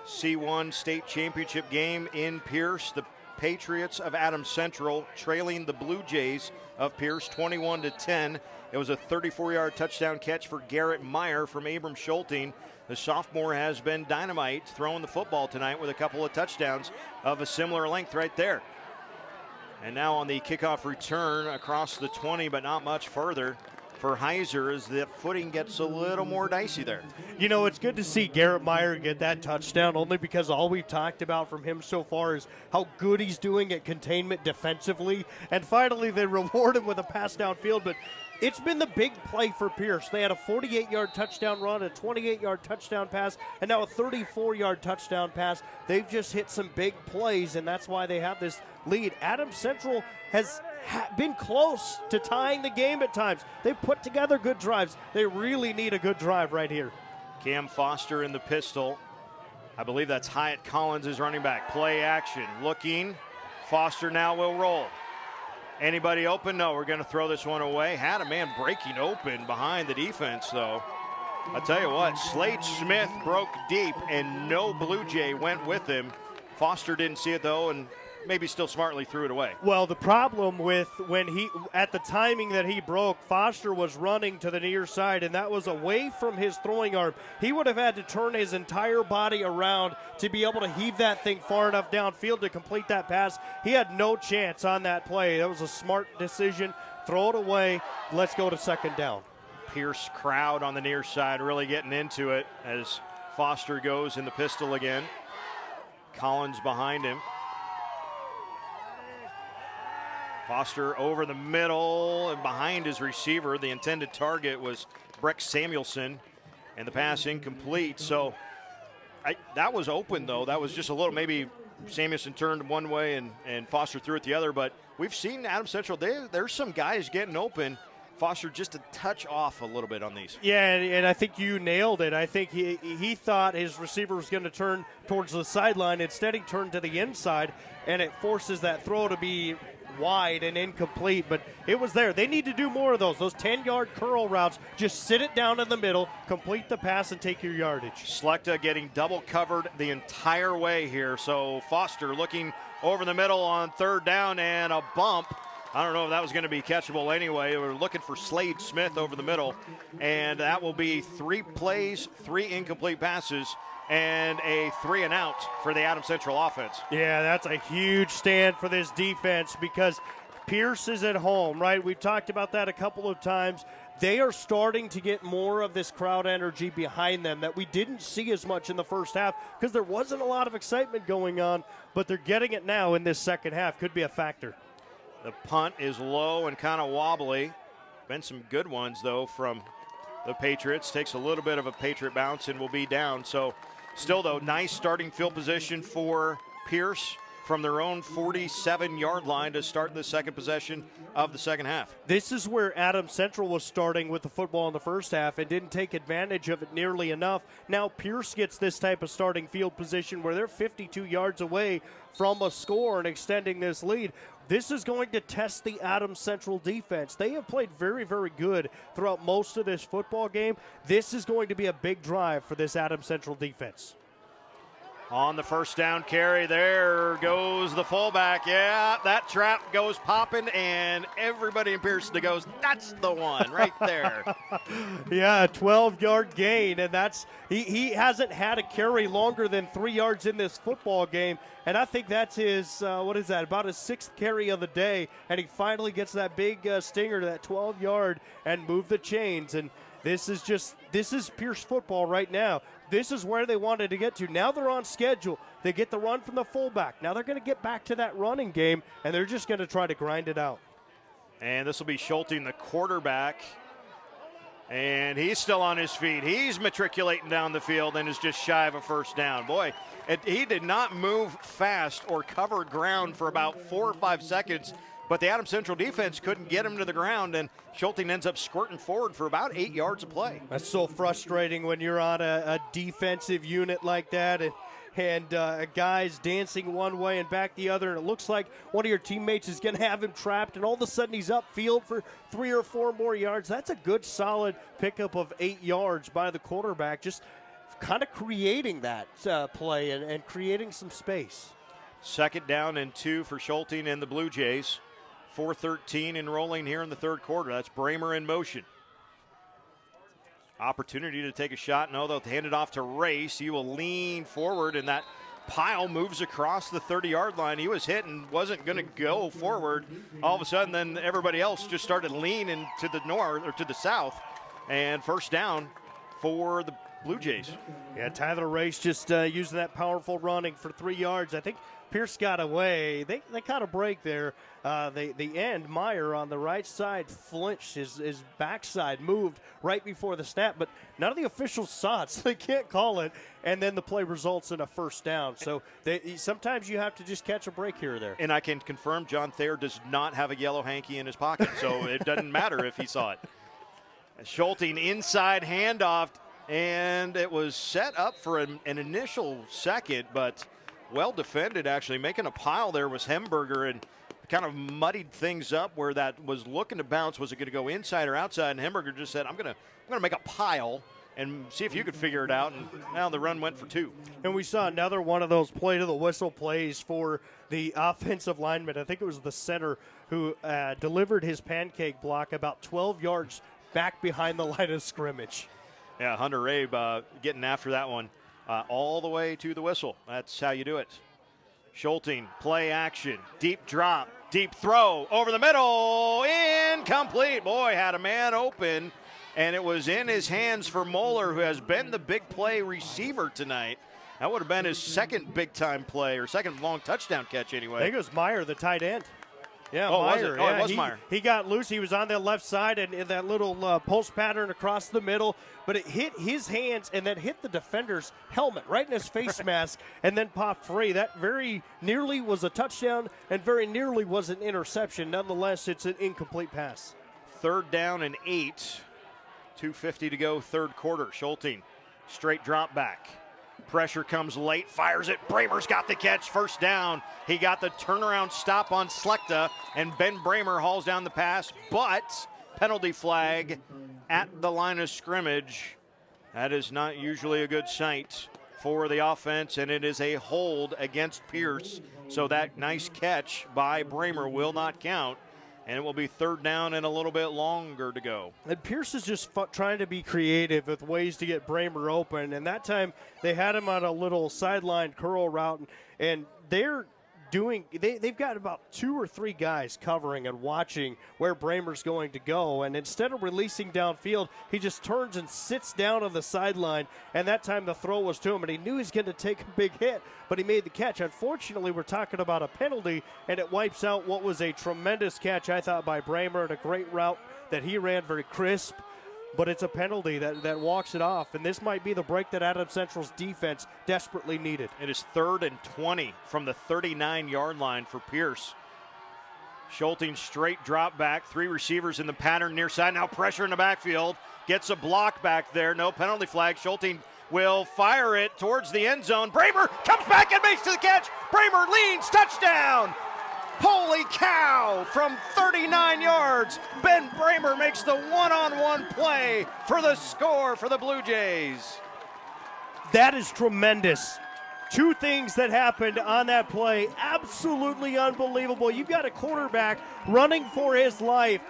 C1 state championship game in Pierce. The Patriots of Adams Central trailing the Bluejays of Pierce 21-10. It was a 34-yard touchdown catch for Garrett Meyer from Abram Schulting. The sophomore has been dynamite throwing the football tonight with a couple of touchdowns of a similar length right there. And now on the kickoff return across the 20, but not much further for Heiser as the footing gets a little more dicey there. You know, it's good to see Garrett Meyer get that touchdown, only because all we've talked about from him so far is how good he's doing at containment defensively. And finally, they reward him with a pass downfield, but it's been the big play for Pierce. They had a 48-yard touchdown run, a 28-yard touchdown pass, and now a 34-yard touchdown pass. They've just hit some big plays, and that's why they have this lead. Adams Central has been close to tying the game at times. They've put together good drives. They really need a good drive right here. Cam Foster in the pistol. I believe that's Hyatt Collins is running back. Play action. Looking. Foster now will roll. Anybody open? No, we're going to throw this one away. Had a man breaking open behind the defense, though. I'll tell you what, Slade Smith broke deep, and no Blue Jay went with him. Foster didn't see it, though, and maybe still smartly threw it away. Well, the problem with at the timing that he broke, Foster was running to the near side, and that was away from his throwing arm. He would have had to turn his entire body around to be able to heave that thing far enough downfield to complete that pass. He had no chance on that play. That was a smart decision. Throw it away. Let's go to second down. Pierce crowd on the near side really getting into it as Foster goes in the pistol again. Collins behind him. Foster over the middle and behind his receiver. The intended target was Breck Samuelson, and the pass incomplete. So that was open, though. That was just a little, maybe Samuelson turned one way and Foster threw it the other. But we've seen Adams Central, there's some guys getting open. Foster just a touch off a little bit on these. Yeah, and I think you nailed it. I think he thought his receiver was going to turn towards the sideline. Instead, he turned to the inside, and it forces that throw to be wide and incomplete, but it was there. They need to do more of those 10-yard curl routes. Just sit it down in the middle, complete the pass, and take your yardage. Slechta getting double covered the entire way here, so Foster looking over the middle on third down and a bump. I don't know if that was going to be catchable anyway. We're looking for Slade Smith over the middle, and that will be 3 plays, 3 incomplete passes, and a 3-and-out for the Adams Central offense. Yeah, that's a huge stand for this defense because Pierce is at home, right? We've talked about that a couple of times. They are starting to get more of this crowd energy behind them that we didn't see as much in the first half because there wasn't a lot of excitement going on, but they're getting it now in this second half. Could be a factor. The punt is low and kind of wobbly. Been some good ones, though, from the Patriots. Takes a little bit of a Patriot bounce and will be down. So still, though, nice starting field position for Pierce from their own 47-yard line to start the second possession of the second half. This is where Adams Central was starting with the football in the first half and didn't take advantage of it nearly enough. Now Pierce gets this type of starting field position where they're 52 yards away from a score and extending this lead. This is going to test the Adams Central defense. They have played very, very good throughout most of this football game. This is going to be a big drive for this Adams Central defense. On the first down carry, there goes the fullback. Yeah, that trap goes popping, and everybody in Pearson goes, that's the one right there. Yeah, a 12-yard gain, and that's he hasn't had a carry longer than 3 yards in this football game, and I think that's his, about his 6th carry of the day, and he finally gets that big stinger to that 12-yard and move the chains, and this is Pierce football right now. This is where they wanted to get to. Now they're on schedule. They get the run from the fullback. Now they're going to get back to that running game, and they're just going to try to grind it out. And this will be Schulte, the quarterback. And he's still on his feet. He's matriculating down the field and is just shy of a first down. Boy, he did not move fast or cover ground for about 4 or 5 seconds, but the Adams Central defense couldn't get him to the ground, and Schulte ends up squirting forward for about 8 yards of play. That's so frustrating when you're on a defensive unit like that, and a guy's dancing one way and back the other, and it looks like one of your teammates is going to have him trapped, and all of a sudden he's upfield for 3 or 4 more yards. That's a good, solid pickup of 8 yards by the quarterback, just kind of creating that play and creating some space. 2nd down and 2 for Schulte and the Blue Jays. 4:13 enrolling here in the third quarter. That's Bramer in motion. Opportunity to take a shot. No, they'll hand it off to Race. He will lean forward, and that pile moves across the 30-yard line. He was hit and wasn't going to go forward. All of a sudden, then everybody else just started leaning to the north or to the south, and first down for the Blue Jays. Yeah, Tyler Race just using that powerful running for 3 yards. I think Pierce got away. They kind of break there. The end, Meyer on the right side flinched. His backside moved right before the snap, but none of the officials saw it, so they can't call it. And then the play results in a first down. So sometimes you have to just catch a break here or there. And I can confirm John Thayer does not have a yellow hanky in his pocket, so it doesn't matter if he saw it. Schulte inside handoff, and it was set up for an initial second, but well defended, actually. Making a pile there was Hemberger, and kind of muddied things up where that was looking to bounce. Was it going to go inside or outside? And Hemberger just said, I'm going to make a pile and see if you could figure it out. And now the run went for 2. And we saw another one of those play to the whistle plays for the offensive lineman. I think it was the center who delivered his pancake block about 12 yards back behind the line of scrimmage. Yeah, Hunter Abe getting after that one. All the way to the whistle. That's how you do it. Schulte, play action, deep drop, deep throw, over the middle, incomplete. Boy, had a man open, and it was in his hands for Moeller, who has been the big play receiver tonight. That would have been his second big-time play, or second long touchdown catch anyway. I think it was Meyer, the tight end. Yeah, oh, Meyer. Was it? Oh, it was Meyer. He got loose. He was on the left side and in that little post pattern across the middle, but it hit his hands and then hit the defender's helmet right in his face mask and then popped free. That very nearly was a touchdown and very nearly was an interception. Nonetheless, it's an incomplete pass. 3rd down and 8. 2:50 to go, third quarter. Schulte, straight drop back. Pressure comes late, fires it. Bramer's got the catch, first down. He got the turnaround stop on Slechta, and Ben Bramer hauls down the pass, but penalty flag at the line of scrimmage. That is not usually a good sight for the offense, and it is a hold against Pierce. So that nice catch by Bramer will not count. And it will be 3rd down and a little bit longer to go. And Pierce is just trying to be creative with ways to get Bramer open. And that time they had him on a little sideline curl route. And they're they've got about 2 or 3 guys covering and watching where Bramer's going to go. And instead of releasing downfield, he just turns and sits down on the sideline. And that time the throw was to him, and he knew he was going to take a big hit, but he made the catch. Unfortunately, we're talking about a penalty, and it wipes out what was a tremendous catch, I thought, by Bramer, and a great route that he ran, very crisp. But it's a penalty that walks it off, and this might be the break that Adams Central's defense desperately needed. It is 3rd and 20 from the 39-yard line for Pierce. Schulte, straight drop back, 3 receivers in the pattern near side. Now pressure in the backfield, gets a block back there, no penalty flag. Schulte will fire it towards the end zone. Bramer comes back and makes the catch. Bramer leans, touchdown! Holy cow! From 39 yards, Ben Bramer makes the one-on-one play for the score for the Blue Jays. That is tremendous. 2 things that happened on that play, absolutely unbelievable. You've got a quarterback running for his life.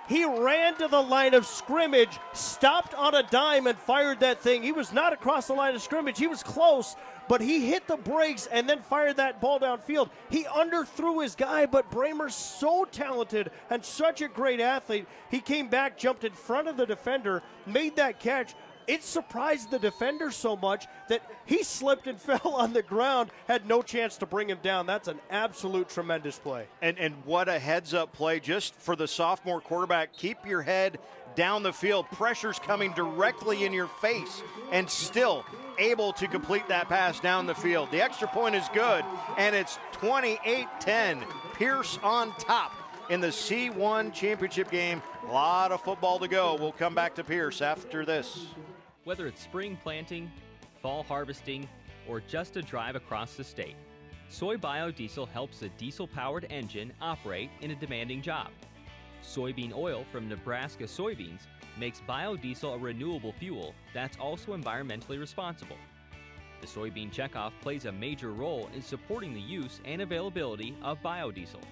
He ran to the line of scrimmage, stopped on a dime, and fired that thing. He was not across the line of scrimmage. He was close, but he hit the brakes and then fired that ball downfield. He underthrew his guy, but Bramer's so talented and such a great athlete. He came back, jumped in front of the defender, made that catch. it surprised the defender so much that he slipped and fell on the ground, had no chance to bring him down. That's an absolute tremendous play. And what a heads-up play just for the sophomore quarterback. Keep your head down the field. Pressure's coming directly in your face, and still able to complete that pass down the field. The extra point is good, and it's 28-10. Pierce on top in the C1 championship game. A lot of football to go. We'll come back to Pierce after this. Whether it's spring planting, fall harvesting, or just a drive across the state, soy biodiesel helps a diesel-powered engine operate in a demanding job. Soybean oil from Nebraska soybeans makes biodiesel a renewable fuel that's also environmentally responsible. The soybean checkoff plays a major role in supporting the use and availability of biodiesel.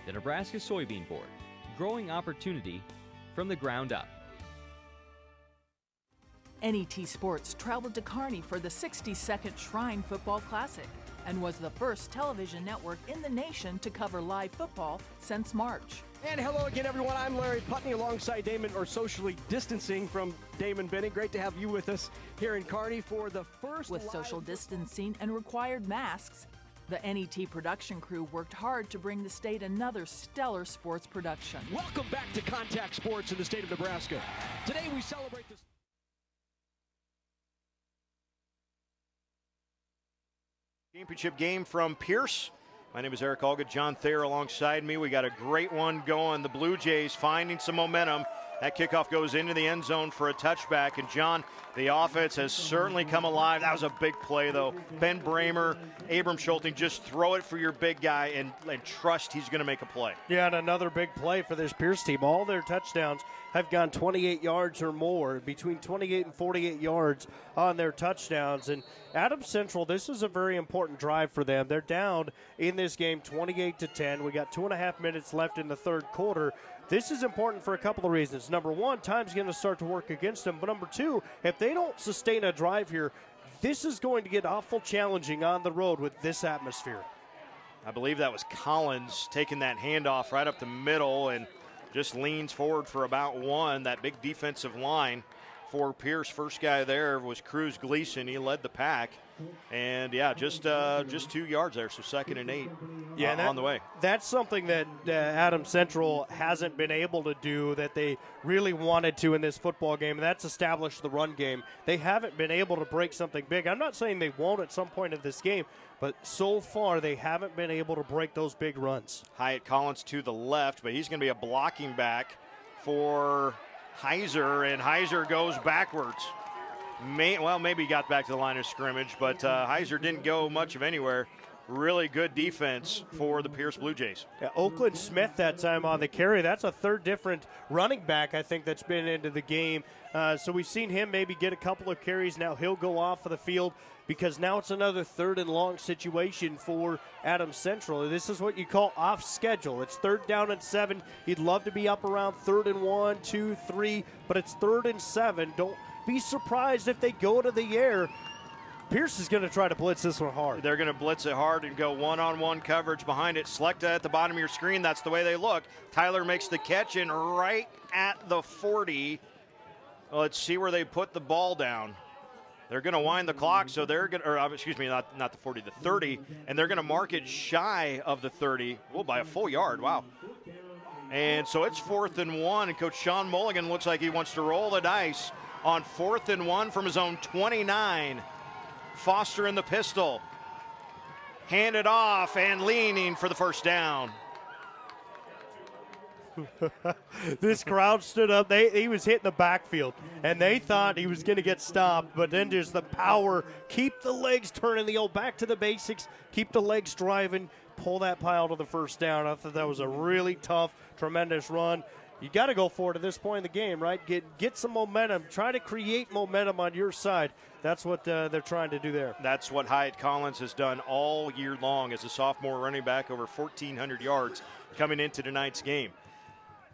The Nebraska Soybean Board, growing opportunity from the ground up. NET Sports traveled to Kearney for the 62nd Shrine Football Classic and was the first television network in the nation to cover live football since March. And hello again, everyone. I'm Larry Putney alongside Damon, or socially distancing from Damon Benning. Great to have you with us here in Kearney for the first. With social distancing and required masks, the NET production crew worked hard to bring the state another stellar sports production. Welcome back to Contact Sports in the state of Nebraska. Today we celebrate this. Championship game from Pierce. My name is Eric Olga. John Thayer alongside me. We got a great one going. The Blue Jays finding some momentum. That kickoff goes into the end zone for a touchback. And, John, the offense has certainly come alive. That was a big play, though. Ben Bramer, Abram Schulting, just throw it for your big guy and trust he's going to make a play. Yeah, and another big play for this Pierce team. All their touchdowns have gone 28 yards or more, between 28 and 48 yards on their touchdowns. And Adams Central, this is a very important drive for them. They're down in this game 28-10. We got 2.5 minutes left in the third quarter. This is important for a couple of reasons. Number one, time's going to start to work against them. But number two, if they don't sustain a drive here, this is going to get awful challenging on the road with this atmosphere. I believe that was Collins taking that handoff right up the middle and just leans forward for about one. That big defensive line for Pierce. First guy there was Cruz Gleason. He led the pack. And, yeah, just 2 yards there, so 2nd and 8 on the way. That's something that Adams Central hasn't been able to do that they really wanted to in this football game, and that's establish the run game. They haven't been able to break something big. I'm not saying they won't at some point in this game, but so far they haven't been able to break those big runs. Hyatt Collins to the left, but he's going to be a blocking back for Heiser, and Heiser goes backwards. Maybe he got back to the line of scrimmage, but Heiser didn't go much of anywhere. Really good defense for the Pierce Blue Jays. Yeah, Oakland Smith that time on the carry. That's a third different running back, I think, that's been into the game. So we've seen him maybe get a couple of carries. Now he'll go off of the field because now it's another 3rd and long situation for Adams Central. This is what you call off schedule. It's 3rd down and 7. He'd love to be up around 3rd and 1, 2, 3, but it's 3rd and 7. Don't be surprised if they go to the air. Pierce is going to try to blitz this one hard. They're going to blitz it hard and go one-on-one coverage behind it. Select at the bottom of your screen. That's the way they look. Tyler makes the catch and right at the 40. Let's see where they put the ball down. They're going to wind the clock, so they're going to, or excuse me, not the 40, the 30, and they're going to mark it shy of the 30. Oh, by a full yard. Wow. And so it's 4th and 1, and Coach Sean Mulligan looks like he wants to roll the dice on 4th and 1 from his own 29. Foster in the pistol. Handed off and leaning for the first down. This crowd stood up. He was hitting the backfield, and they thought he was going to get stopped, but then just the power. Keep the legs turning, the old back to the basics. Keep the legs driving. Pull that pile to the first down. I thought that was a really tough, tremendous run. You got to go for it at this point in the game, right? Get some momentum. Try to create momentum on your side. That's what they're trying to do there. That's what Hyatt Collins has done all year long as a sophomore running back, over 1,400 yards coming into tonight's game.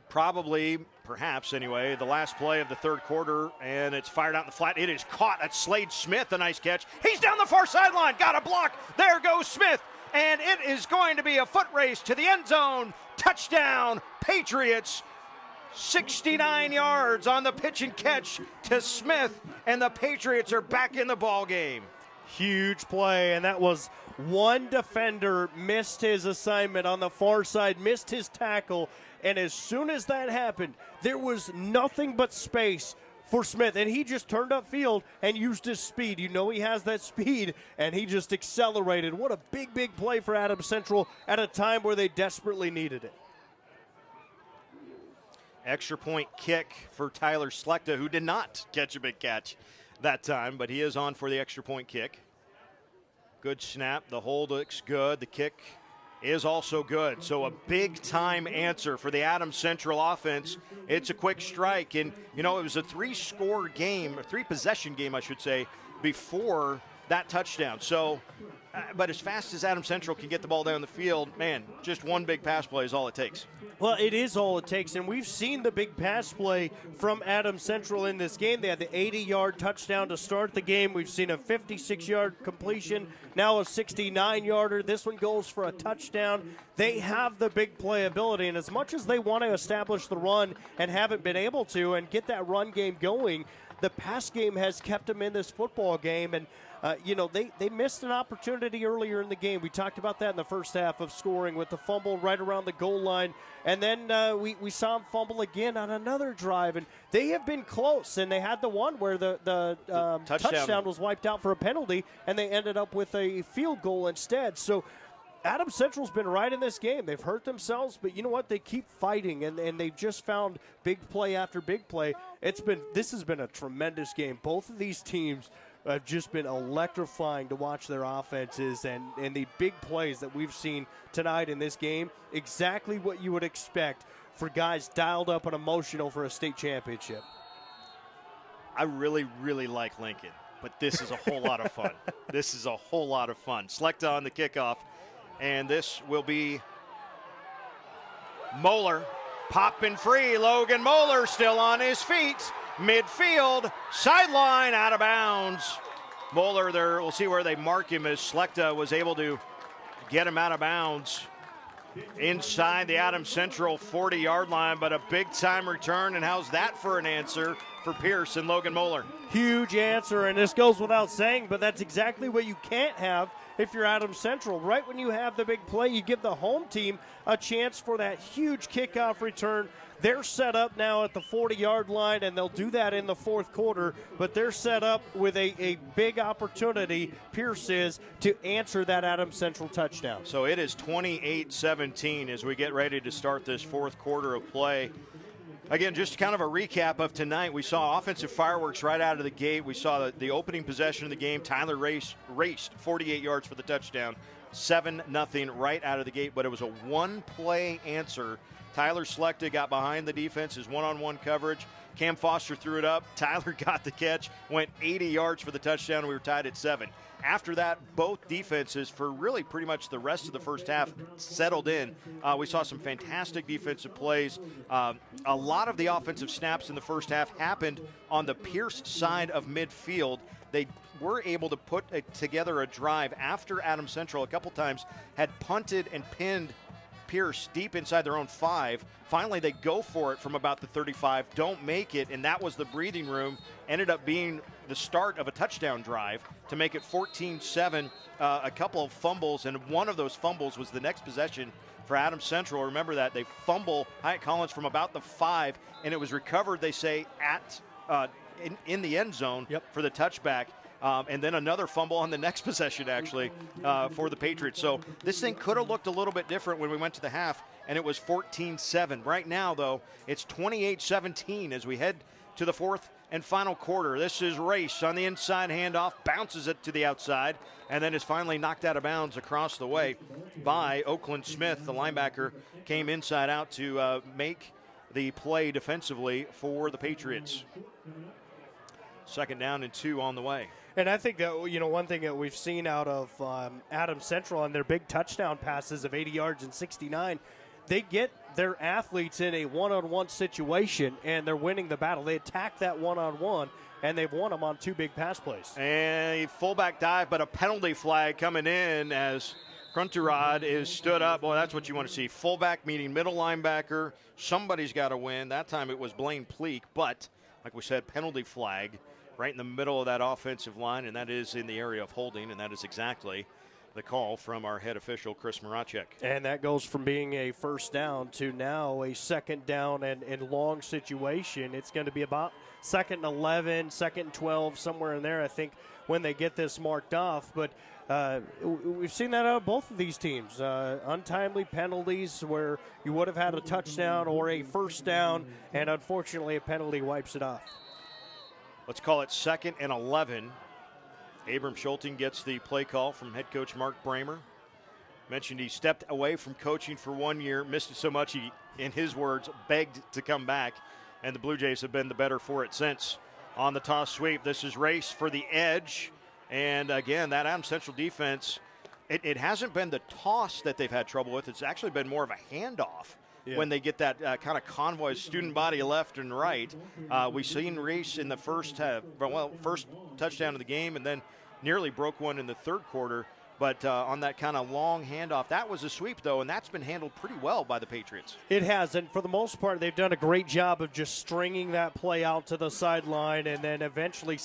Probably, perhaps anyway, the last play of the third quarter, and it's fired out in the flat. It is caught at Slade Smith, a nice catch. He's down the far sideline, got a block. There goes Smith, and it is going to be a foot race to the end zone. Touchdown, Patriots. 69 yards on the pitch and catch to Smith, and the Patriots are back in the ball game. Huge play, and that was one defender missed his assignment on the far side, missed his tackle, and as soon as that happened, there was nothing but space for Smith, and he just turned upfield and used his speed. You know he has that speed, and he just accelerated. What a big, big play for Adams Central at a time where they desperately needed it. Extra point kick for Tyler Slechta, who did not catch a big catch that time, but he is on for the extra point kick. Good snap. The hold looks good. The kick is also good. So a big-time answer for the Adams Central offense. It's a quick strike. And, you know, it was a three-score game, or three-possession game, I should say, before that touchdown. So, but as fast as Adams Central can get the ball down the field, man, just one big pass play is all it takes. Well, it is all it takes, and we've seen the big pass play from Adams Central in this game. They had the 80-yard touchdown to start the game. We've seen a 56-yard completion, now a 69-yarder. This one goes for a touchdown. They have the big playability, and as much as they want to establish the run and haven't been able to and get that run game going, the pass game has kept them in this football game, and they missed an opportunity earlier in the game. We talked about that in the first half of scoring with the fumble right around the goal line. And then we saw him fumble again on another drive. And they have been close. And they had the one where the touchdown was wiped out for a penalty, and they ended up with a field goal instead. So Adams Central's been right in this game. They've hurt themselves, but you know what? They keep fighting, and they've just found big play after big play. This has been a tremendous game. Both of these teams have just been electrifying to watch their offenses, and the big plays that we've seen tonight in this game, exactly what you would expect for guys dialed up and emotional for a state championship. I really, really like Lincoln, but this is a whole lot of fun. This is a whole lot of fun. Slechta on the kickoff, and this will be Moeller popping free. Logan Moeller still on his feet. Midfield, sideline, out of bounds. Moeller there, we'll see where they mark him as Slechta was able to get him out of bounds inside the Adams Central 40-yard line, but a big-time return, and how's that for an answer for Pierce and Logan Moeller? Huge answer, and this goes without saying, but that's exactly what you can't have if you're Adams Central. Right when you have the big play, you give the home team a chance for that huge kickoff return. They're set up now at the 40-yard line, and they'll do that in the fourth quarter, but they're set up with a big opportunity, Pierce is, to answer that Adams Central touchdown. So it is 28-17 as we get ready to start this fourth quarter of play. Again, just kind of a recap of tonight. We saw offensive fireworks right out of the gate. We saw the opening possession of the game. Tyler raced 48 yards for the touchdown, 7-0 right out of the gate, but it was a one-play answer. Tyler Slechta got behind the defense, his one-on-one coverage. Cam Foster threw it up. Tyler got the catch, went 80 yards for the touchdown. We were tied at 7. After that, both defenses, for really pretty much the rest of the first half, settled in. We saw some fantastic defensive plays. A lot of the offensive snaps in the first half happened on the Pierce side of midfield. They were able to put together a drive after Adams Central a couple times had punted and pinned Pierce deep inside their own 5. Finally, they go for it from about the 35, don't make it, and that was the breathing room. Ended up being the start of a touchdown drive to make it 14-7. A couple of fumbles, and one of those fumbles was the next possession for Adams Central. Remember that. They fumble Hyatt Collins from about the 5, and it was recovered, they say, at in the end zone for the touchback. And then another fumble on the next possession, actually, for the Patriots. So this thing could have looked a little bit different when we went to the half, and it was 14-7. Right now, though, it's 28-17 as we head to the fourth and final quarter. This is Race on the inside handoff, bounces it to the outside, and then is finally knocked out of bounds across the way by Oakland Smith. The linebacker came inside out to make the play defensively for the Patriots. Second down and 2 on the way. And I think that, one thing that we've seen out of Adams Central on their big touchdown passes of 80 yards and 69, they get their athletes in a one-on-one situation, and they're winning the battle. They attack that one-on-one, and they've won them on 2 big pass plays. And a fullback dive, but a penalty flag coming in as Krunterod is stood up. Boy, that's what you want to see. Fullback meeting middle linebacker. Somebody's got to win. That time it was Blaine Pleak, but like we said, penalty flag right in the middle of that offensive line, and that is in the area of holding, and that is exactly the call from our head official, Chris Maracek. And that goes from being a first down to now a second down and long situation. It's going to be about second and 11, second and 12, somewhere in there, I think, when they get this marked off. But we've seen that out of both of these teams. Untimely penalties where you would have had a touchdown or a first down, and unfortunately a penalty wipes it off. Let's call it second and 11. Abram Schulting gets the play call from head coach Mark Bramer. Mentioned he stepped away from coaching for 1 year, missed it so much he, in his words, begged to come back, and the Blue Jays have been the better for it since. On the toss sweep, this is Race for the edge, and again, that Adams Central defense, it hasn't been the toss that they've had trouble with. It's actually been more of a handoff. Yeah. When they get that kind of convoy student body left and right. We've seen Reese in the first touchdown of the game and then nearly broke one in the third quarter. But on that kind of long handoff, that was a sweep, though, and that's been handled pretty well by the Patriots. It has, and for the most part, they've done a great job of just stringing that play out to the sideline, and then eventually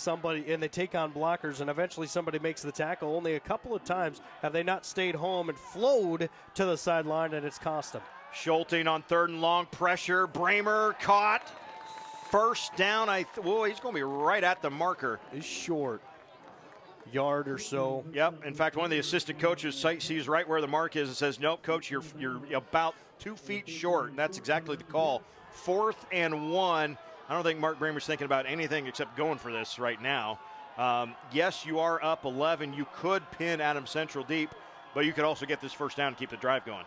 and they take on blockers, and eventually somebody makes the tackle. Only a couple of times have they not stayed home and flowed to the sideline, and it's cost them. Schulting on third and long, pressure. Bramer caught. First down. He's going to be right at the marker. He's short. Yard or so. Yep. In fact, one of the assistant coaches sees right where the mark is and says, nope, coach, you're about 2 feet short. And that's exactly the call. 4th and 1. I don't think Mark Bramer's thinking about anything except going for this right now. Yes, you are up 11. You could pin Adams Central deep, but you could also get this first down and keep the drive going.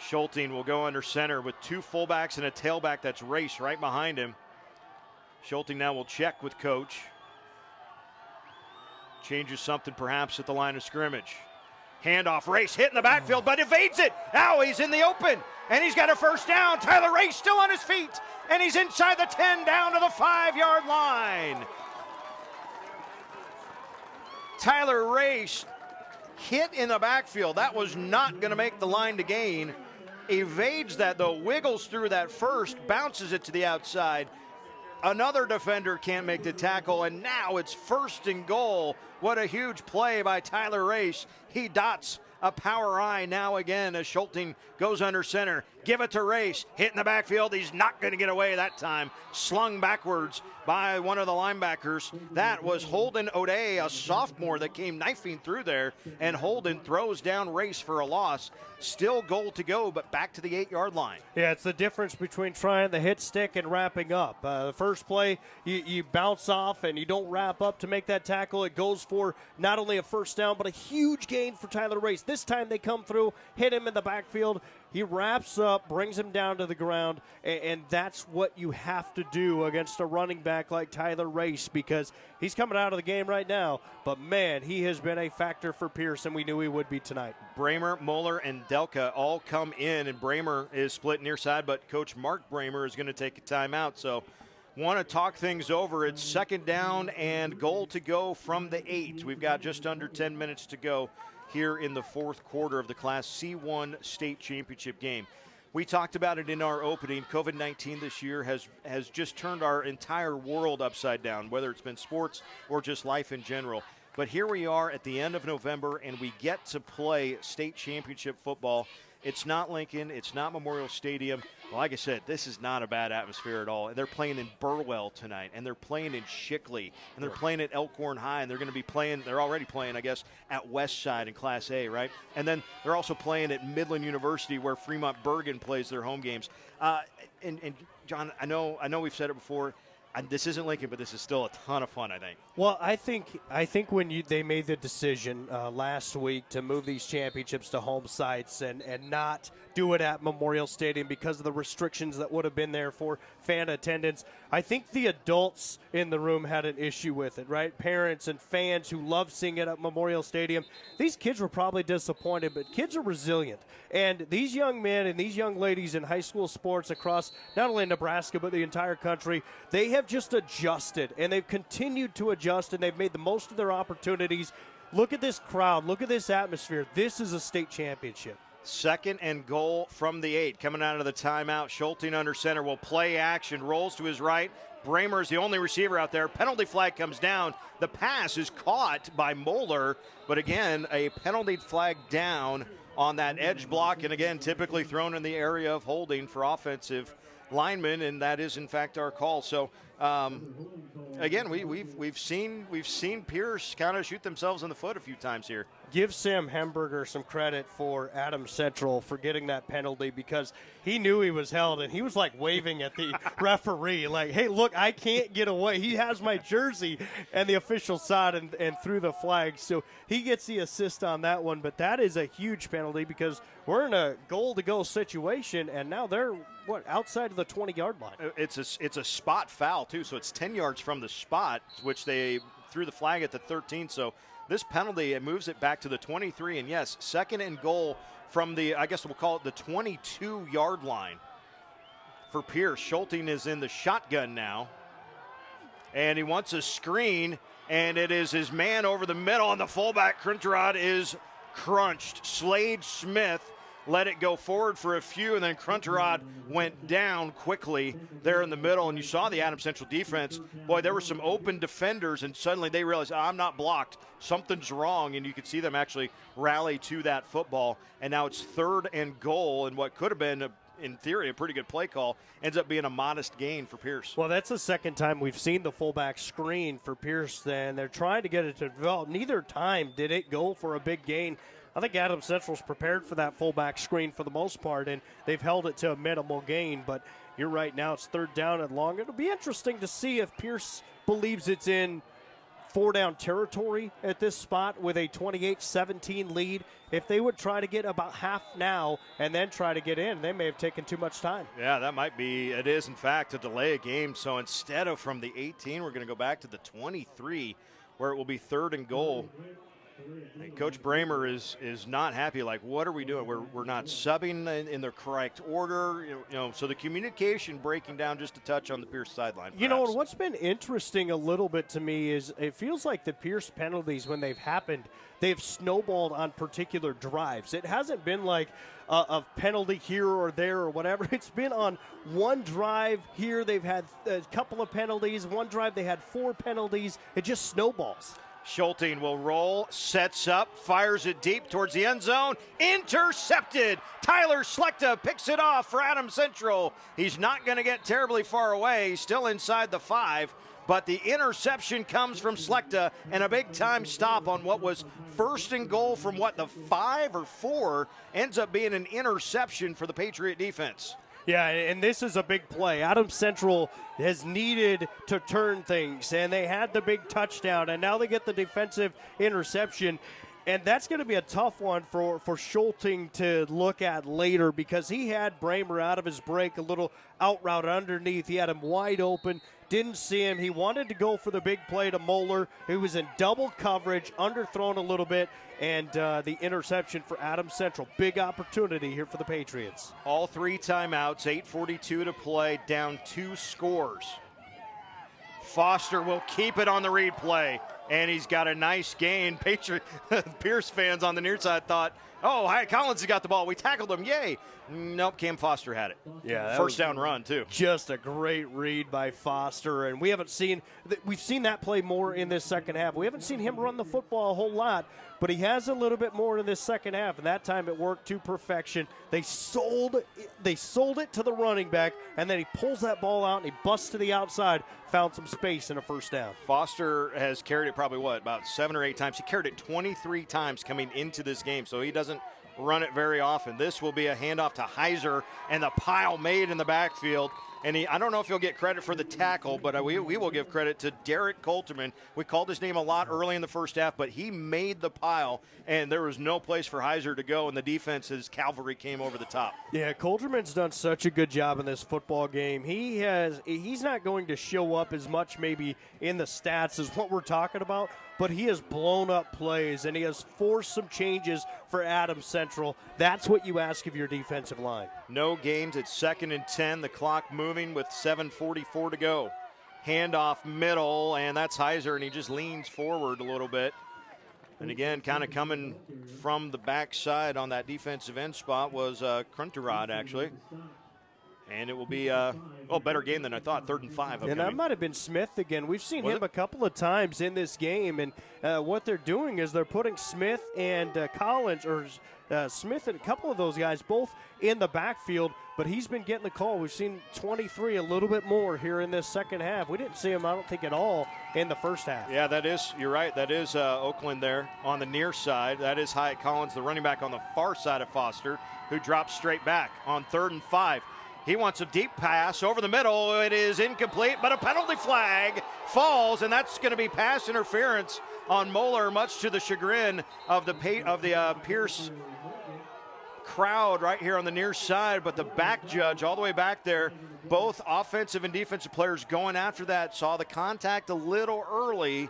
Schulting will go under center with 2 fullbacks and a tailback. That's Race right behind him. Schulting now will check with coach. Changes something perhaps at the line of scrimmage. Handoff, Race hit in the backfield, but evades it. Now he's in the open, and he's got a first down. Tyler Race still on his feet, and he's inside the 10 down to the 5-yard line. Tyler Race hit in the backfield. That was not going to make the line to gain. Evades that, though, wiggles through that first, bounces it to the outside. Another defender can't make the tackle, and now it's 1st and goal. What a huge play by Tyler Race. He dots a power I now again as Schulting goes under center. Give it to Race. Hit in the backfield. He's not going to get away that time. Slung backwards by one of the linebackers. That was Holden O'Day, a sophomore that came knifing through there, and Holden throws down Race for a loss. Still goal to go, but back to the 8-yard line. Yeah, it's the difference between trying the hit stick and wrapping up. The first play, you bounce off and you don't wrap up to make that tackle. It goes for not only a first down, but a huge gain for Tyler Race. This time they come through, hit him in the backfield. He wraps up, brings him down to the ground, and that's what you have to do against a running back like Tyler Race, because he's coming out of the game right now. But, man, he has been a factor for Pierce, and we knew he would be tonight. Bramer, Moeller, and Delka all come in, and Bramer is split near side, but Coach Mark Bramer is going to take a timeout. So want to talk things over. It's 2nd down and goal to go from the 8. We've got just under 10 minutes to go here in the 4th quarter of the Class C1 state championship game. We talked about it in our opening. COVID-19 this year has just turned our entire world upside down, whether it's been sports or just life in general. But here we are at the end of November, and we get to play state championship football. It's not Lincoln. It's not Memorial Stadium. Like I said, this is not a bad atmosphere at all. And they're playing in Burwell tonight, and they're playing in Shickley, and they're playing at Elkhorn High, and they're going to be playing, they're already playing, I guess, at Westside in Class A, right? And then they're also playing at Midland University, where Fremont Bergen plays their home games. And John, I know we've said it before. This isn't Lincoln, but this is still a ton of fun, I think. Well, I think when they made the decision last week to move these championships to home sites and not do it at Memorial Stadium because of the restrictions that would have been there for fan attendance, I think the adults in the room had an issue with it, right? Parents and fans who love seeing it at Memorial Stadium. These kids were probably disappointed, but kids are resilient. And these young men and these young ladies in high school sports across not only Nebraska but the entire country, they have just adjusted, and they've continued to adjust, and they've made the most of their opportunities. look at this crowd. Look at this atmosphere. This is a state championship. 2nd and goal from the 8. Coming out of the timeout, Schulting under center will play action, rolls to his right. Bramer's the only receiver out there. Penalty flag comes down. The pass is caught by Moeller, but again, a penalty flag down on that edge block, and again, typically thrown in the area of holding for offensive linemen, and that is in fact our call. So again, we've seen Pierce kind of shoot themselves in the foot a few times here. Give Sam Hemberger some credit for Adams Central for getting that penalty, because he knew he was held, and he was like waving at the referee like, hey, look, I can't get away. He has my jersey, and the official saw it and threw the flag. So he gets the assist on that one, but that is a huge penalty because we're in a goal-to-go situation, and now they're, outside of the 20-yard line. It's a spot foul, too, so it's 10 yards from the spot, which they threw the flag at the 13, so this penalty, it moves it back to the 23, and yes, 2nd and goal from the, I guess we'll call it the 22-yard line for Pierce. Schulting is in the shotgun now, and he wants a screen, and it is his man over the middle, and the fullback, Cruncherod, is crunched. Slade Smith let it go forward for a few, and then Cruncherod went down quickly there in the middle, and you saw the Adams Central defense. Boy, there were some open defenders, and suddenly they realized, I'm not blocked. Something's wrong, and you could see them actually rally to that football, and now it's 3rd and goal, and what could have been, in theory, a pretty good play call ends up being a modest gain for Pierce. Well, that's the second time we've seen the fullback screen for Pierce, and they're trying to get it to develop. Neither time did it go for a big gain. I think Adams Central's prepared for that fullback screen for the most part, and they've held it to a minimal gain. But you're right, now it's 3rd down and long. It'll be interesting to see if Pierce believes it's in 4-down territory at this spot with a 28-17 lead. If they would try to get about half now and then try to get in, they may have taken too much time. Yeah, that might be. It is, in fact, a delay of game. So instead of from the 18, we're going to go back to the 23, where it will be 3rd and goal. And Coach Bramer is not happy. Like, what are we doing? We're not subbing in the correct order. You know, so the communication breaking down just a touch on the Pierce sideline. You know, what's been interesting a little bit to me is it feels like the Pierce penalties, when they've happened, they've snowballed on particular drives. It hasn't been like a penalty here or there or whatever. It's been on one drive here. They've had a couple of penalties. One drive they had 4 penalties. It just snowballs. Schulting will roll, sets up, fires it deep towards the end zone. Intercepted. Tyler Slechta picks it off for Adams Central. He's not going to get terribly far away. He's still inside the 5, but the interception comes from Slechta, and a big-time stop on what was 1st and goal from, the 5 or 4, ends up being an interception for the Patriot defense. Yeah, and this is a big play. Adams Central has needed to turn things, and they had the big touchdown, and now they get the defensive interception. And that's going to be a tough one for Schulting to look at later, because he had Bramer out of his break, a little out route underneath. He had him wide open, didn't see him. He wanted to go for the big play to Moeller, who was in double coverage, underthrown a little bit, and the interception for Adams Central. Big opportunity here for the Patriots. All 3 timeouts, 8:42 to play, down 2 scores. Foster will keep it on the replay, and he's got a nice gain. Pierce fans on the near side thought, oh, Hyatt Collins has got the ball. We tackled him. Yay. Nope, Cam Foster had it. Yeah, first down run, too. Just a great read by Foster, and we've seen that play more in this second half. We haven't seen him run the football a whole lot, but he has a little bit more in this second half, and that time it worked to perfection. They sold it to the running back, and then he pulls that ball out, and he busts to the outside, found some space in a first down. Foster has carried it probably, about 7 or 8 times. He carried it 23 times coming into this game, so he doesn't run it very often. This will be a handoff to Heiser, and the pile made in the backfield. And I don't know if he'll get credit for the tackle, but we will give credit to Derek Coulterman. We called his name a lot early in the first half, but he made the pile, and there was no place for Heiser to go, and the defense's cavalry came over the top. Yeah, Coulterman's done such a good job in this football game. He's not going to show up as much maybe in the stats as what we're talking about, but he has blown up plays, and he has forced some changes for Adams Central. That's what you ask of your defensive line. No gains at 2nd and 10. The clock moving with 7:44 to go. Handoff middle, and that's Heiser, and he just leans forward a little bit. And again, kind of coming from the backside on that defensive end spot was Krunterod, actually. And it will be a better game than I thought, 3rd and 5. And that might have been Smith again. We've seen him a couple of times in this game. And what they're doing is they're putting Smith and Collins, or Smith and a couple of those guys both in the backfield. But he's been getting the call. We've seen 23 a little bit more here in this second half. We didn't see him, I don't think, at all in the first half. Yeah, you're right. That is Oakland there on the near side. That is Hyatt Collins, the running back on the far side of Foster, who drops straight back on 3rd and 5. He wants a deep pass over the middle. It is incomplete, but a penalty flag falls, and that's going to be pass interference on Moeller, much to the chagrin of the Pierce crowd right here on the near side. But the back judge all the way back there, both offensive and defensive players going after that, saw the contact a little early,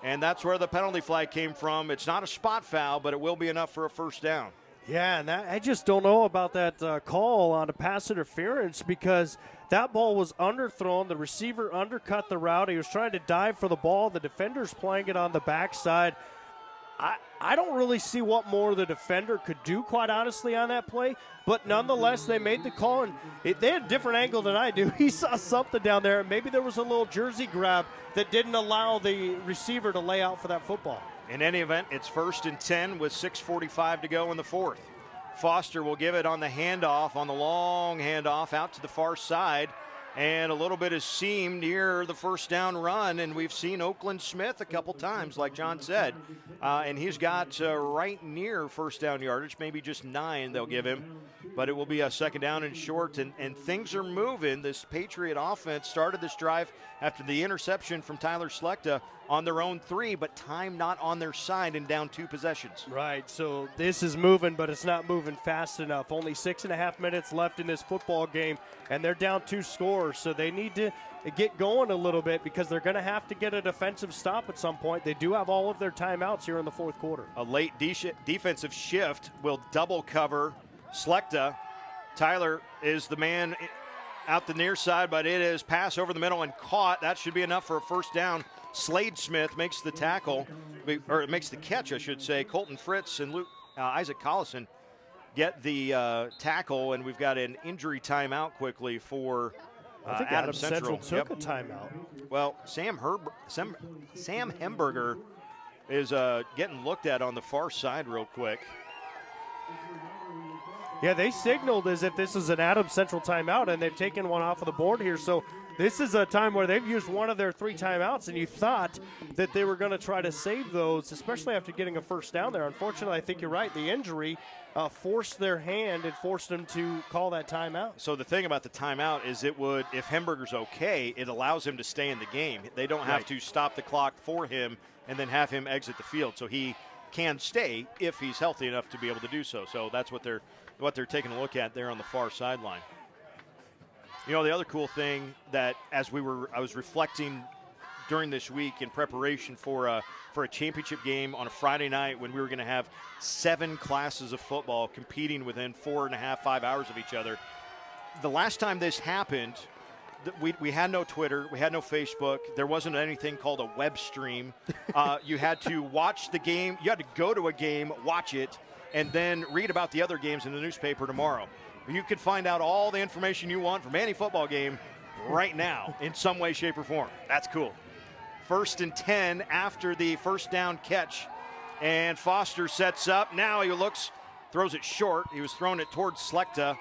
and that's where the penalty flag came from. It's not a spot foul, but it will be enough for a first down. Yeah, and I just don't know about that call on a pass interference, because that ball was underthrown. The receiver undercut the route. He was trying to dive for the ball. The defender's playing it on the backside. I don't really see what more the defender could do, quite honestly, on that play. But nonetheless, they made the call, and they had a different angle than I do. He saw something down there, and maybe there was a little jersey grab that didn't allow the receiver to lay out for that football. In any event, it's 1st and 10 with 6:45 to go in the 4th. Foster will give it on the handoff, on the long handoff out to the far side. And a little bit is seam near the first down run. And we've seen Oakland Smith a couple times, like John said. And he's got right near first down yardage, maybe just 9 they'll give him. But it will be a 2nd down and short. And things are moving. This Patriot offense started this drive after the interception from Tyler Slechta on their own 3, but time not on their side and down 2 possessions. Right, so this is moving, but it's not moving fast enough. Only 6.5 minutes left in this football game, and they're down 2 scores, so they need to get going a little bit, because they're going to have to get a defensive stop at some point. They do have all of their timeouts here in the 4th quarter. A late defensive shift will double cover Slechta. Tyler is the man out the near side, but it is pass over the middle and caught. That should be enough for a first down. Slade Smith makes the tackle, or makes the catch, I should say. Colton Fritz and Isaac Collison get the tackle, and we've got an injury timeout quickly for I think Adam Central took a timeout. Well, Sam Hemberger is getting looked at on the far side real quick. Yeah, they signaled as if this is an Adam Central timeout, and they've taken one off of the board here. So this is a time where they've used one of their 3 timeouts, and you thought that they were going to try to save those, especially after getting a first down there. Unfortunately, I think you're right. The injury forced their hand and forced them to call that timeout. So the thing about the timeout is it would, if Hemberger's okay, it allows him to stay in the game. They don't have to stop the clock for him and then have him exit the field. So he can stay if he's healthy enough to be able to do so. So that's what they're taking a look at there on the far sideline. You know, the other cool thing that I was reflecting during this week in preparation for a championship game on a Friday night, when we were going to have 7 classes of football competing within 4.5, 5 hours of each other. The last time this happened, we had no Twitter, we had no Facebook, there wasn't anything called a web stream. You had to watch the game, you had to go to a game, watch it, and then read about the other games in the newspaper tomorrow. You could find out all the information you want from any football game right now in some way, shape, or form. That's cool. 1st and 10 after the first down catch. And Foster sets up. Now he throws it short. He was throwing it towards Slechta.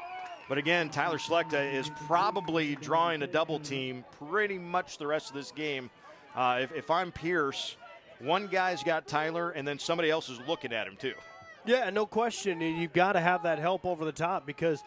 But again, Tyler Slechta is probably drawing a double team pretty much the rest of this game. If I'm Pierce, one guy's got Tyler, and then somebody else is looking at him too. Yeah, no question. You've got to have that help over the top, because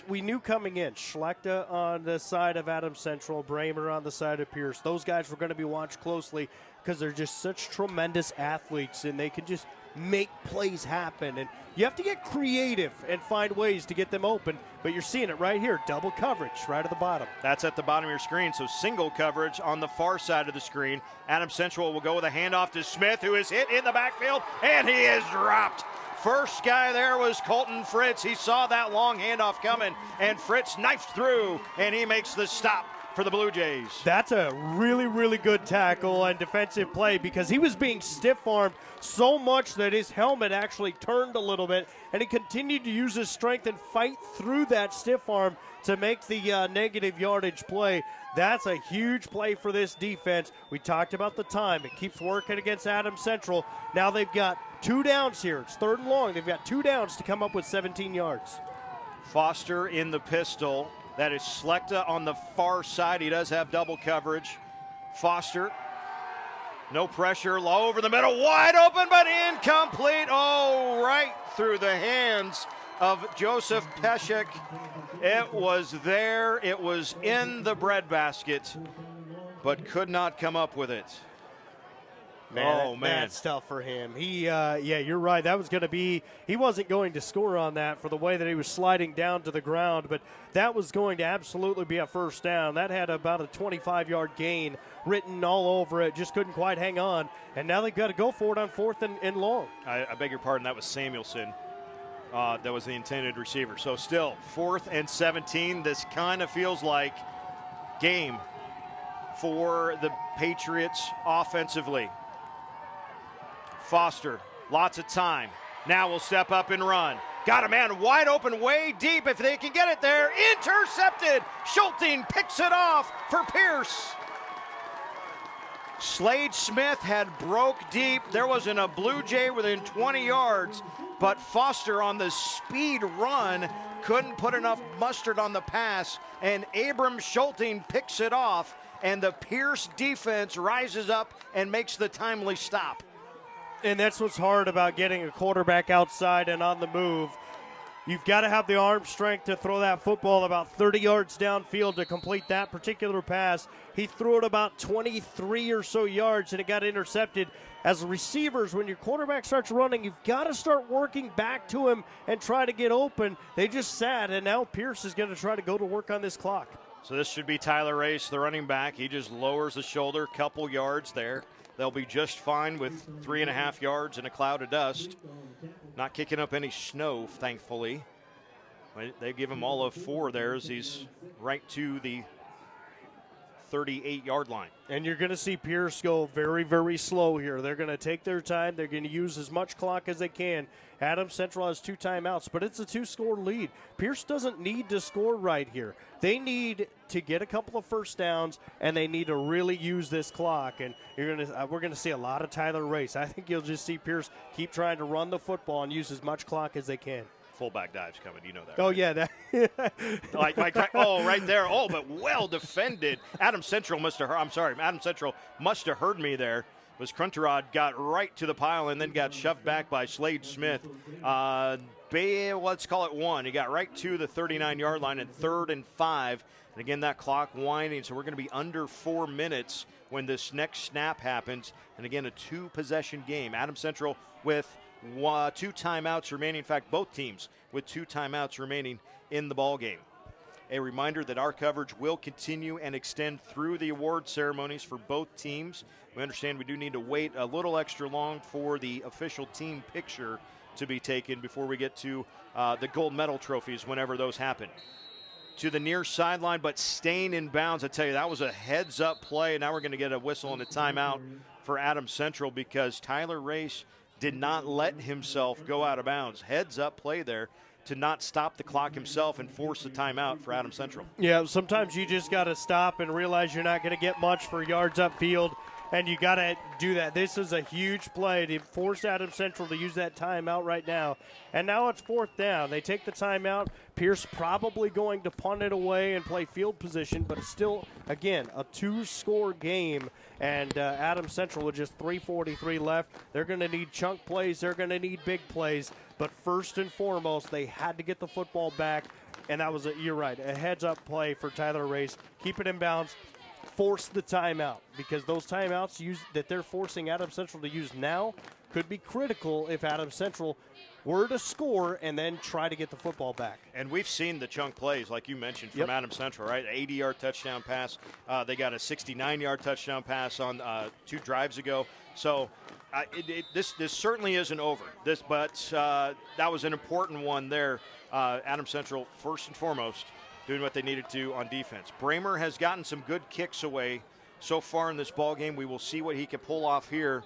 we knew coming in, Slechta on the side of Adam Central, Bramer on the side of Pierce. Those guys were going to be watched closely, because they're just such tremendous athletes, and they can just make plays happen. And you have to get creative and find ways to get them open, but you're seeing it right here, double coverage right at the bottom. That's at the bottom of your screen, so single coverage on the far side of the screen. Adam Central will go with a handoff to Smith, who is hit in the backfield, and he is dropped. First guy there was Colton Fritz. He saw that long handoff coming, and Fritz knifed through, and he makes the stop for the Blue Jays. That's a really, really good tackle and defensive play because he was being stiff-armed so much that his helmet actually turned a little bit, and he continued to use his strength and fight through that stiff arm to make the negative yardage play. That's a huge play for this defense. We talked about the time. It keeps working against Adams Central. Now they've got 2 downs here. It's 3rd and long. They've got 2 downs to come up with 17 yards. Foster in the pistol. That is Slechta on the far side. He does have double coverage. Foster, no pressure, low over the middle, wide open, but incomplete. Oh, right through the hands of Joseph Peshek. It was there. It was in the breadbasket, but could not come up with it. Man, that's tough for him. Yeah, you're right. That was going to be, he wasn't going to score on that for the way that he was sliding down to the ground, but that was going to absolutely be a first down. That had about a 25-yard gain written all over it, just couldn't quite hang on, and now they've got to go for it on 4th and long. I beg your pardon, that was Samuelson. That was the intended receiver. So still, 4th and 17. This kind of feels like game for the Patriots offensively. Foster, lots of time. Now will step up and run. Got a man wide open, way deep if they can get it there. Intercepted. Schulting picks it off for Pierce. Slade Smith had broke deep. There wasn't a Blue Jay within 20 yards, but Foster on the speed run couldn't put enough mustard on the pass, and Abram Schulting picks it off, and the Pierce defense rises up and makes the timely stop. And that's what's hard about getting a quarterback outside and on the move. You've got to have the arm strength to throw that football about 30 yards downfield to complete that particular pass. He threw it about 23 or so yards, and it got intercepted. As receivers, when your quarterback starts running, you've got to start working back to him and try to get open. They just sat, and now Pierce is going to try to go to work on this clock. So this should be Tyler Race, the running back. He just lowers the shoulder, couple yards there. They'll be just fine with 3.5 yards and a cloud of dust. Not kicking up any snow, thankfully. They give him all of 4 there as he's right to the 38-yard line. And you're going to see Pierce go very, very slow here. They're going to take their time. They're going to use as much clock as they can. Adams Central has 2 timeouts, but it's a 2-score lead. Pierce doesn't need to score right here. They need to get a couple of first downs, and they need to really use this clock. And we're going to see a lot of Tyler Race. I think you'll just see Pierce keep trying to run the football and use as much clock as they can. Fullback dives coming, you know that. Oh, right? yeah. That right there. Oh, but well defended. Adams Central must have heard me there. Was Crunterod got right to the pile and then got shoved back by Slade Smith. Let's call it 1. He got right to the 39-yard line and 3rd and 5. And again, that clock winding, so we're going to be under 4 minutes when this next snap happens. And again, a 2-possession game. Adams Central with 2 timeouts remaining. In fact, both teams with 2 timeouts remaining in the ball game. A reminder that our coverage will continue and extend through the award ceremonies for both teams. We understand we do need to wait a little extra long for the official team picture to be taken before we get to the gold medal trophies whenever those happen. To the near sideline, but staying in bounds. I tell you, that was a heads-up play. Now we're going to get a whistle and a timeout for Adams Central because Tyler Race did not let himself go out of bounds. Heads-up play there to not stop the clock himself and force the timeout for Adams Central. Yeah, sometimes you just got to stop and realize you're not going to get much for yards upfield, and you got to do that. This is a huge play to force Adams Central to use that timeout right now. And now it's 4th down. They take the timeout. Pierce probably going to punt it away and play field position, but it's still, again, a 2-score game. And Adams Central with just 3:43 left. They're going to need chunk plays. They're going to need big plays. But first and foremost, they had to get the football back. And that was, you're right, a heads-up play for Tyler Race. Keep it in bounds. Force the timeout, because those timeouts that they're forcing Adams Central to use now could be critical if Adams Central were to score and then try to get the football back. And we've seen the chunk plays, like you mentioned, from Adams Central, right? 80-yard touchdown pass. They got a 69-yard touchdown pass on 2 drives ago. So this certainly isn't over. But that was an important one there. Adams Central, first and foremost, doing what they needed to on defense. Bramer has gotten some good kicks away so far in this ball game. We will see what he can pull off here.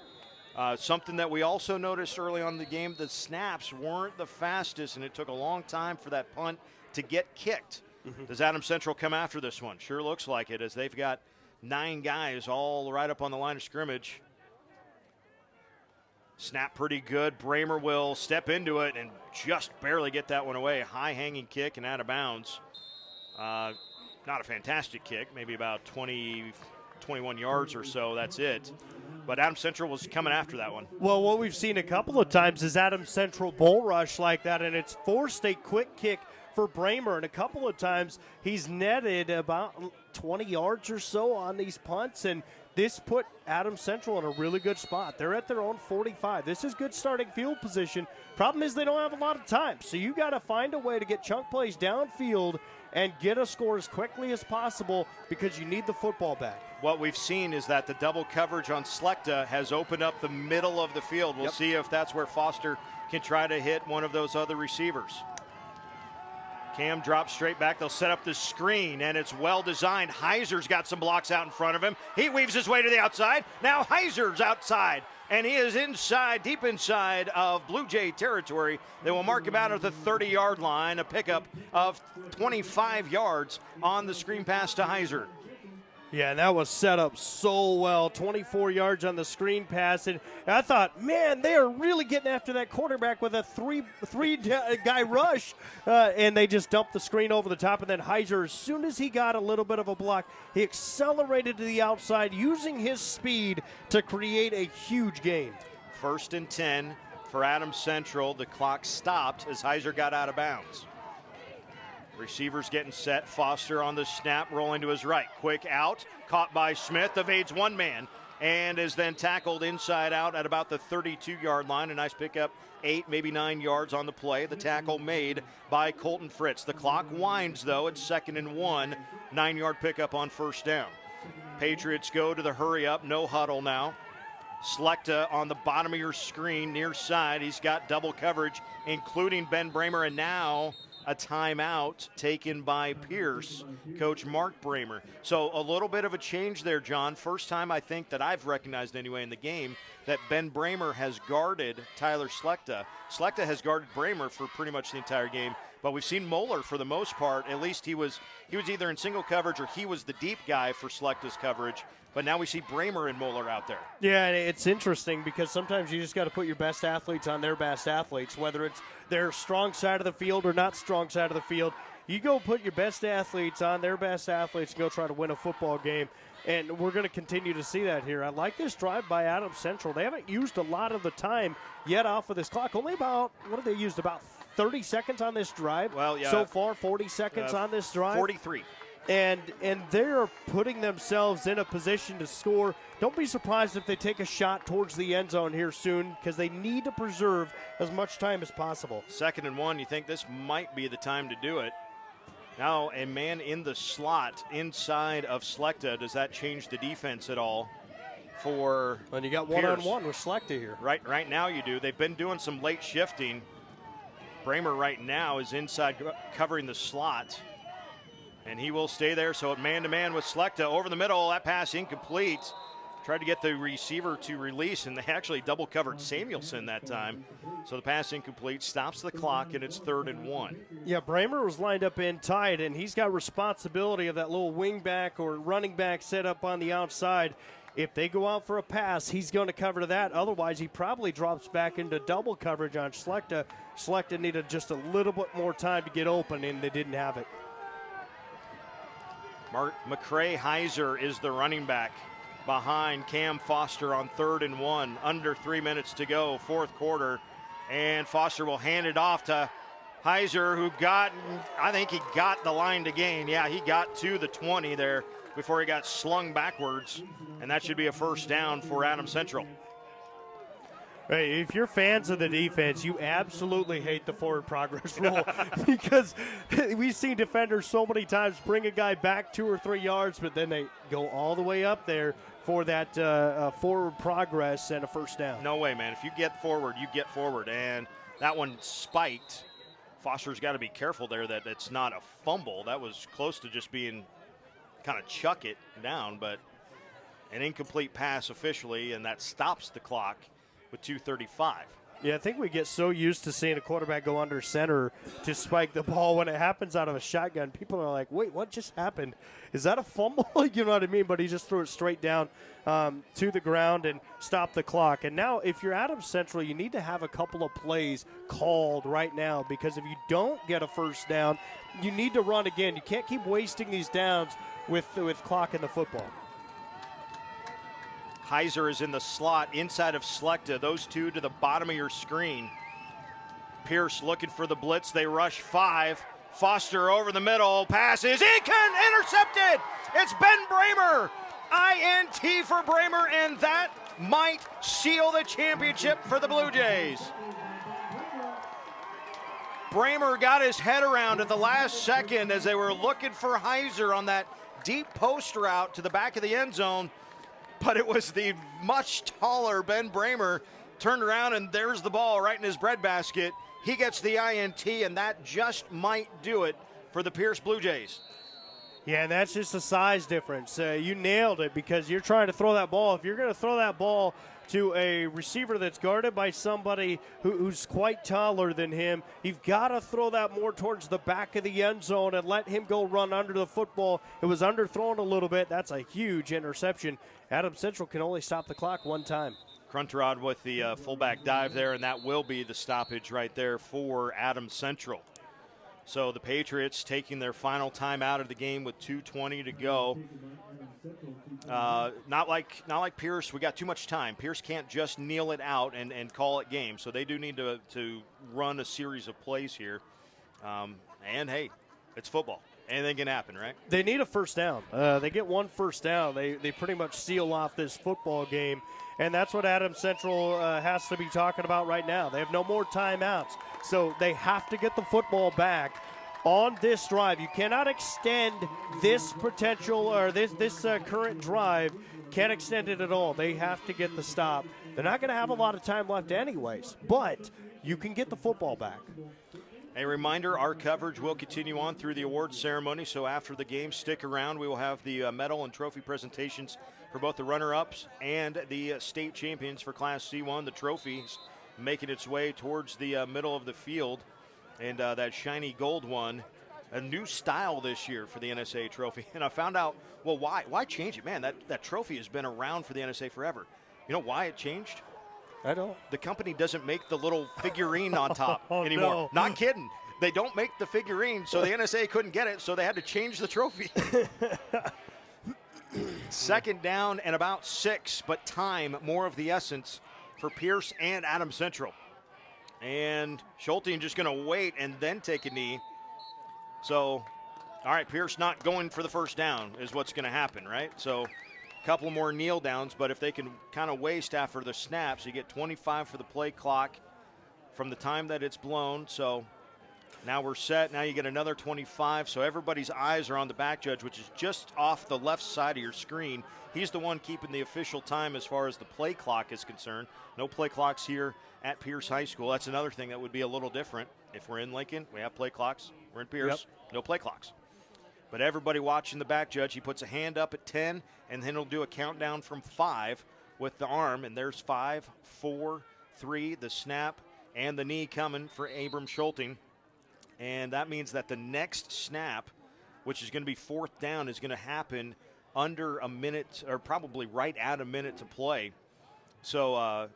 Something that we also noticed early on in the game, the snaps weren't the fastest, and it took a long time for that punt to get kicked. Does Adams Central come after this one? Sure looks like it, as they've got 9 guys all right up on the line of scrimmage. Snap pretty good. Bramer will step into it and just barely get that one away. High hanging kick and out of bounds. Not a fantastic kick, maybe about 20, 21 yards or so. That's it. But Adams Central was coming after that one. Well, what we've seen a couple of times is Adams Central bull rush like that, and it's forced a quick kick for Bramer, and a couple of times he's netted about 20 yards or so on these punts, and this put Adams Central in a really good spot. They're at their own 45. This is good starting field position. Problem is they don't have a lot of time, so you got to find a way to get chunk plays downfield and get a score as quickly as possible because you need the football back. What we've seen is that the double coverage on Slechta has opened up the middle of the field. We'll see if that's where Foster can try to hit one of those other receivers. Cam drops straight back. They'll set up the screen, and it's well designed. Heiser's got some blocks out in front of him. He weaves his way to the outside. Now Heiser's outside, and he is inside, deep inside of Blue Jay territory. They will mark him out at the 30-yard line, a pickup of 25 yards on the screen pass to Heiser. Yeah, and that was set up so well. 24 yards on the screen pass. And I thought, man, they are really getting after that quarterback with a three-guy rush. And they just dumped the screen over the top. And then Heiser, as soon as he got a little bit of a block, he accelerated to the outside, using his speed to create a huge gain. 1st and 10 for Adams Central. The clock stopped as Heiser got out of bounds. Receivers getting set. Foster on the snap, rolling to his right. Quick out, caught by Smith, evades one man, and is then tackled inside out at about the 32-yard line. A nice pickup, 8, maybe 9 yards on the play. The tackle made by Colton Fritz. The clock winds, though. It's 2nd and 1, 9-yard pickup on 1st down. Patriots go to the hurry up, no huddle now. Slechta on the bottom of your screen, near side. He's got double coverage, including Ben Bramer, and now a timeout taken by Pierce, Coach Mark Bramer. So a little bit of a change there, John. First time I think that I've recognized anyway in the game that Ben Bramer has guarded Tyler Slechta. Slechta has guarded Bramer for pretty much the entire game, but we've seen Moeller for the most part. At least he was either in single coverage or he was the deep guy for Slechta's coverage. But now we see Bramer and Moeller out there. Yeah, and it's interesting because sometimes you just got to put your best athletes on their best athletes, whether it's their strong side of the field or not strong side of the field. You go put your best athletes on their best athletes and go try to win a football game. And we're going to continue to see that here. I like this drive by Adams Central. They haven't used a lot of the time yet off of this clock. Only about, what have they used, about 30 seconds on this drive? Well, yeah. So far, 40 seconds on this drive? 43. And they're putting themselves in a position to score. Don't be surprised if they take a shot towards the end zone here soon because they need to preserve as much time as possible. 2nd and 1, you think this might be the time to do it. Now a man in the slot inside of Slechta. Does that change the defense at all for And you got Pierce? one-on-one with Slechta here. Right now you do. They've been doing some late shifting. Bramer right now is inside covering the slot. And he will stay there, so man-to-man with Slechta over the middle. That pass incomplete. Tried to get the receiver to release, and they actually double-covered Samuelson that time. So the pass incomplete, stops the clock, and it's 3rd and 1. Yeah, Bramer was lined up in tight, and he's got responsibility of that little wing back or running back set up on the outside. If they go out for a pass, he's going to cover to that. Otherwise, he probably drops back into double coverage on Slechta. Slechta needed just a little bit more time to get open, and they didn't have it. McCray Heiser is the running back behind Cam Foster on 3rd and 1. Under 3 minutes to go, 4th quarter. And Foster will hand it off to Heiser, who I think he got the line to gain. Yeah, he got to the 20 there before he got slung backwards. And that should be a 1st down for Adams Central. Hey, if you're fans of the defense, you absolutely hate the forward progress rule because we've seen defenders so many times bring a guy back 2 or 3 yards, but then they go all the way up there for that forward progress and a 1st down. No way, man. If you get forward, you get forward. And that one spiked Foster's got to be careful there that it's not a fumble. That was close to just being kind of chuck it down, but an incomplete pass officially, and that stops the clock with 2:35. Yeah, I think we get so used to seeing a quarterback go under center to spike the ball. When it happens out of a shotgun, people are like, wait, what just happened? Is that a fumble? You know what I mean? But he just threw it straight down to the ground and stopped the clock. And now if you're Adams Central, you need to have a couple of plays called right now, because if you don't get a first down, you need to run again. You can't keep wasting these downs with clock in the football. Heiser is in the slot inside of Slechta. Those two to the bottom of your screen. Pierce looking for the blitz. They rush 5. Foster over the middle. Pass is intercepted. It's Ben Bramer. INT for Bramer, and that might seal the championship for the Blue Jays. Bramer got his head around at the last second as they were looking for Heiser on that deep post route to the back of the end zone. But it was the much taller Ben Bramer turned around, and there's the ball right in his breadbasket. He gets the INT, and that just might do it for the Pierce Blue Jays. Yeah, and that's just a size difference. You nailed it, because you're trying to throw that ball. If you're going to throw that ball to a receiver that's guarded by somebody who's quite taller than him, you've got to throw that more towards the back of the end zone and let him go run under the football. It was underthrown a little bit. That's a huge interception. Adams Central can only stop the clock one time. Cruntrod with the fullback dive there, and that will be the stoppage right there for Adams Central. So the Patriots taking their final time out of the game with 2:20 to go. Not like Pierce. We got too much time. Pierce can't just kneel it out and call it game. So they do need to run a series of plays here. And, hey, it's football. Anything can happen, right? They need a first down. They get one first down. They pretty much seal off this football game. And that's what Adams Central has to be talking about right now. They have no more timeouts. So they have to get the football back on this drive. You cannot extend this potential or this current drive. Can't extend it at all. They have to get the stop. They're not going to have a lot of time left anyways, but you can get the football back. A reminder, our coverage will continue on through the awards ceremony, so after the game, stick around. We will have the medal and trophy presentations for both the runner-ups and the state champions for Class C1. The trophies making its way towards the middle of the field, and that shiny gold one, a new style this year for the NSAA trophy. And I found out, well, why change it? Man, that trophy has been around for the NSAA forever. You know why it changed? I don't. The company doesn't make the little figurine on top anymore. No. Not kidding. They don't make the figurine, so the NSAA couldn't get it, so they had to change the trophy. Second down and about 6, but time more of the essence for Pierce and Adams Central. And Schulte just going to wait and then take a knee. So, all right, Pierce not going for the first down is what's going to happen, right? So, a couple more kneel downs, but if they can kind of waste after the snaps, you get 25 for the play clock from the time that it's blown. So now we're set. Now you get another 25. So everybody's eyes are on the back judge, which is just off the left side of your screen. He's the one keeping the official time as far as the play clock is concerned. No play clocks here at Pierce High School. That's another thing that would be a little different. If we're in Lincoln, we have play clocks. We're in Pierce, no play clocks. But everybody watching the back judge, he puts a hand up at 10, and then he'll do a countdown from 5 with the arm. And there's 5, 4, 3, the snap, and the knee coming for Abram Schulte. And that means that the next snap, which is going to be fourth down, is going to happen under a minute, or probably right at a minute to play. So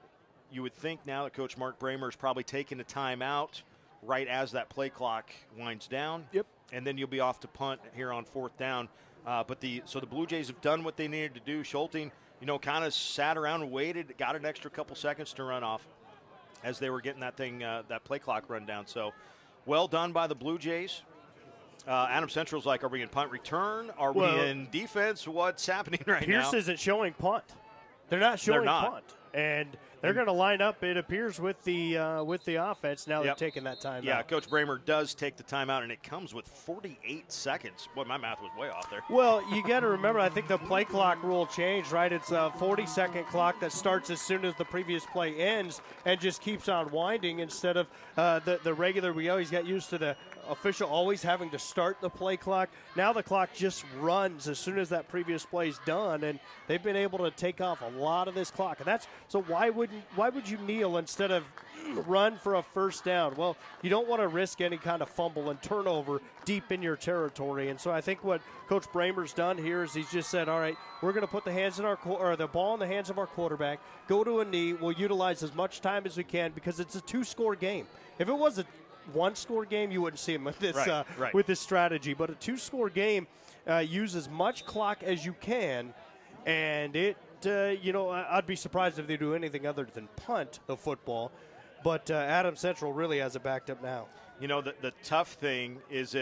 you would think now that Coach Mark Bramer is probably taking a timeout right as that play clock winds down. Yep. And then you'll be off to punt here on fourth down. So the Blue Jays have done what they needed to do. Schulte, kind of sat around and waited, got an extra couple seconds to run off as they were getting that thing, that play clock run down. So well done by the Blue Jays. Adams Central's like, are we in punt return? Are we in defense? What's happening right now? Pierce isn't showing punt. They're not showing punt. And they're going to line up, it appears, with the offense. Now they're taking that time Yeah, out. Coach Bramer does take the timeout, and it comes with 48 seconds. Boy, my math was way off there. Well, you got to remember, I think the play clock rule changed, right? It's a 40-second clock that starts as soon as the previous play ends and just keeps on winding instead of the regular. We always got used to the official always having to start the play clock. Now the clock just runs as soon as that previous play is done, and they've been able to take off a lot of this clock. And that's so why would you kneel instead of run for a first down? Well, you don't want to risk any kind of fumble and turnover deep in your territory. And so I think what Coach Bramer's done here is he's just said, all right, we're going to put the ball in the hands of our quarterback, go to a knee, we'll utilize as much time as we can because it's a 2-score game. If it was a 1-score game, you wouldn't see him with this with this strategy. But a 2-score game, use as much clock as you can, and it. I'd be surprised if they do anything other than punt the football. But Adams Central really has it backed up now. You know, the tough thing is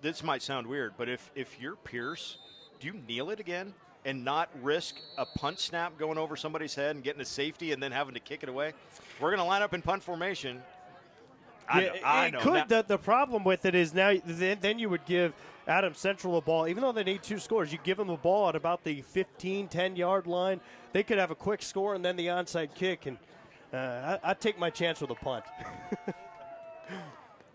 this might sound weird, but if you're Pierce, do you kneel it again and not risk a punt snap going over somebody's head and getting a safety and then having to kick it away? We're going to line up in punt formation. I know. The problem with it is now then you would give Adams Central a ball. Even though they need 2 scores, you give them the ball at about the 15, 10-yard line. They could have a quick score and then the onside kick. And I'd take my chance with a punt.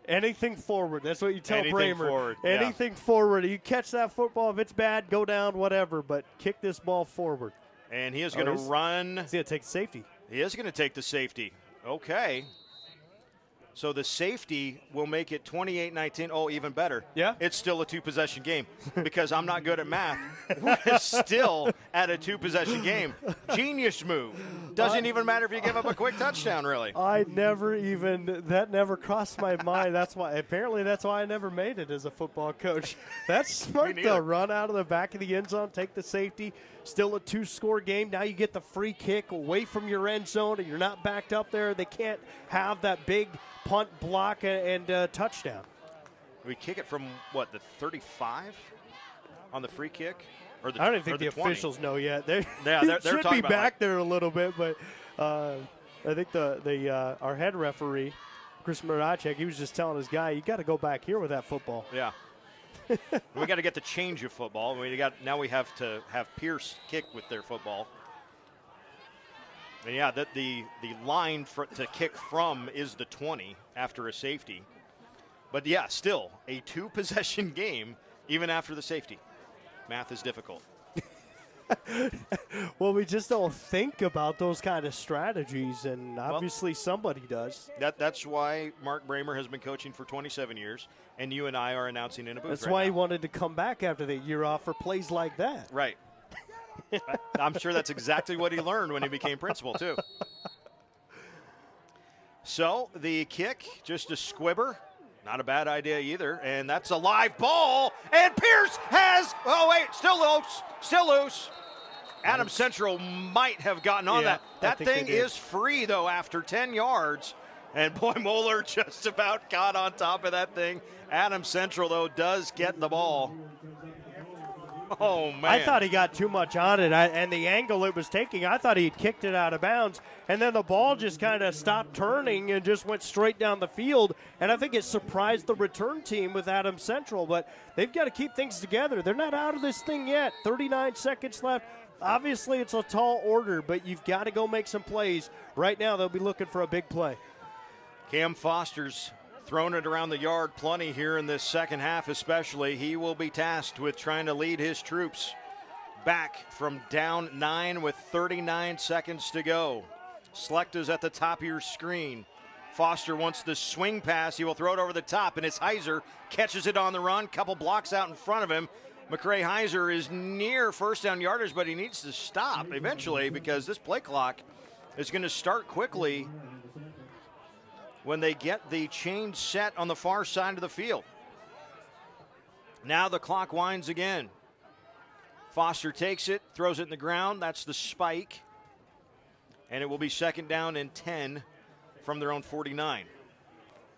Anything forward. That's what you tell Bramer. Forward, Anything forward. You catch that football. If it's bad, go down, whatever. But kick this ball forward. And he is going to run. He's going to take the safety. He is going to take the safety. Okay. So the safety will make it 28-19. Oh, even better. Yeah? It's still a 2-possession game because I'm not good at math. We're still at a 2-possession game. Genius move. Doesn't even matter if you give up a quick touchdown, really. That never crossed my mind. That's why I never made it as a football coach. That's smart to run out of the back of the end zone, take the safety. Still a 2-score game. Now you get the free kick away from your end zone and you're not backed up there. They can't have that big punt, block, and touchdown. We kick it from, the 35 on the free kick? I don't even think the 20. officials know yet. They're should be back there a little bit, but I think our head referee, Chris Murachek, he was just telling his guy, you got to go back here with that football. Yeah. We got to get the change of football. Now we have to have Pierce kick with their football. And the line to kick from is the 20 after a safety. But still a 2-possession game even after the safety. Math is difficult. Well, we just don't think about those kind of strategies, and obviously somebody does. That's why Mark Bramer has been coaching for 27 years, and you and I are announcing in a booth. That's right why now. he wanted to come back after the year off for plays like that. Right. I'm sure that's exactly what he learned when he became principal, too. So the kick, just a squibber. Not a bad idea either. And that's a live ball. And Pierce has, still loose. Adams Central might have gotten on that. That thing is free, though, after 10 yards. And boy, Moeller just about got on top of that thing. Adams Central, though, does get the ball. Oh, man. I thought he got too much on it, and the angle it was taking, I thought he had kicked it out of bounds, and then the ball just kind of stopped turning and just went straight down the field, and I think it surprised the return team with Adams Central, but they've got to keep things together. They're not out of this thing yet. 39 seconds left. Obviously, it's a tall order, but you've got to go make some plays. Right now, they'll be looking for a big play. Cam Foster's thrown it around the yard plenty here in this second half especially. He will be tasked with trying to lead his troops back from down 9 with 39 seconds to go. Select is at the top of your screen. Foster wants the swing pass. He will throw it over the top, and it's Heiser. Catches it on the run. Couple blocks out in front of him. McCray Heiser is near first down yardage, but he needs to stop eventually because this play clock is going to start quickly when they get the change set on the far side of the field. Now the clock winds again. Foster takes it, throws it in the ground. That's the spike. And it will be second down and 10 from their own 49.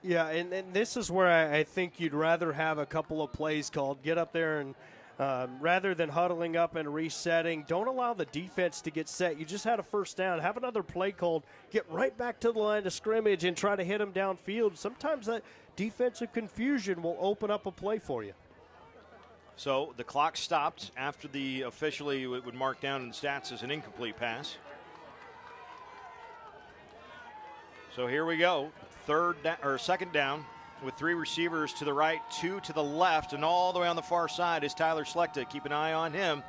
Yeah, and this is where I think you'd rather have a couple of plays called. Get up there and Rather than huddling up and resetting, don't allow the defense to get set. You just had a first down. Have another play called. Get right back to the line of scrimmage and try to hit them downfield. Sometimes that defensive confusion will open up a play for you. So the clock stopped after the officially it would mark down in the stats as an incomplete pass. So here we go. Second down with 3 receivers to the right, 2 to the left, and all the way on the far side is Tyler Slechta. Keep an eye on him.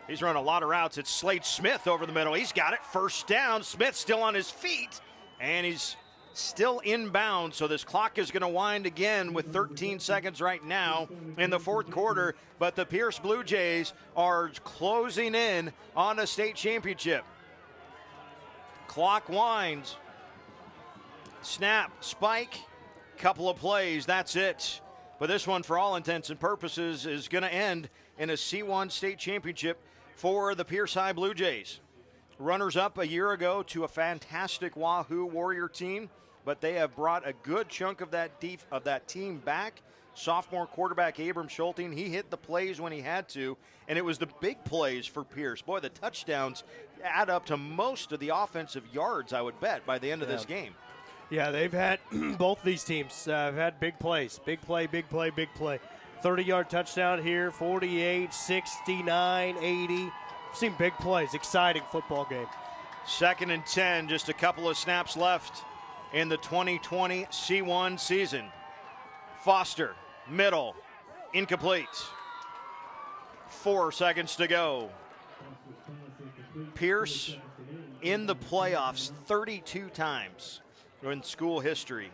He's run a lot of routes. It's Slade Smith over the middle. He's got it. First down. Smith still on his feet, and he's still inbound. So this clock is going to wind again with 13 seconds right now in the fourth quarter. But the Pierce Blue Jays are closing in on a state championship. Clock winds. Snap, spike, couple of plays, that's it. But this one, for all intents and purposes, is going to end in a C1 state championship for the Pierce High Blue Jays. Runners up a year ago to a fantastic Wahoo Warrior team, but they have brought a good chunk of that team back. Sophomore quarterback Abram Schulting, he hit the plays when he had to, and it was the big plays for Pierce. Boy, the touchdowns add up to most of the offensive yards, I would bet, by the end of this game. Yeah, they've had both these teams have had big plays. Big play, big play, big play. 30-yard touchdown here, 48, 69, 80. Seen big plays. Exciting football game. 2nd and 10, just a couple of snaps left in the 2020 C1 season. Foster, middle, incomplete. 4 seconds to go. Pierce in the playoffs 32 times in school history.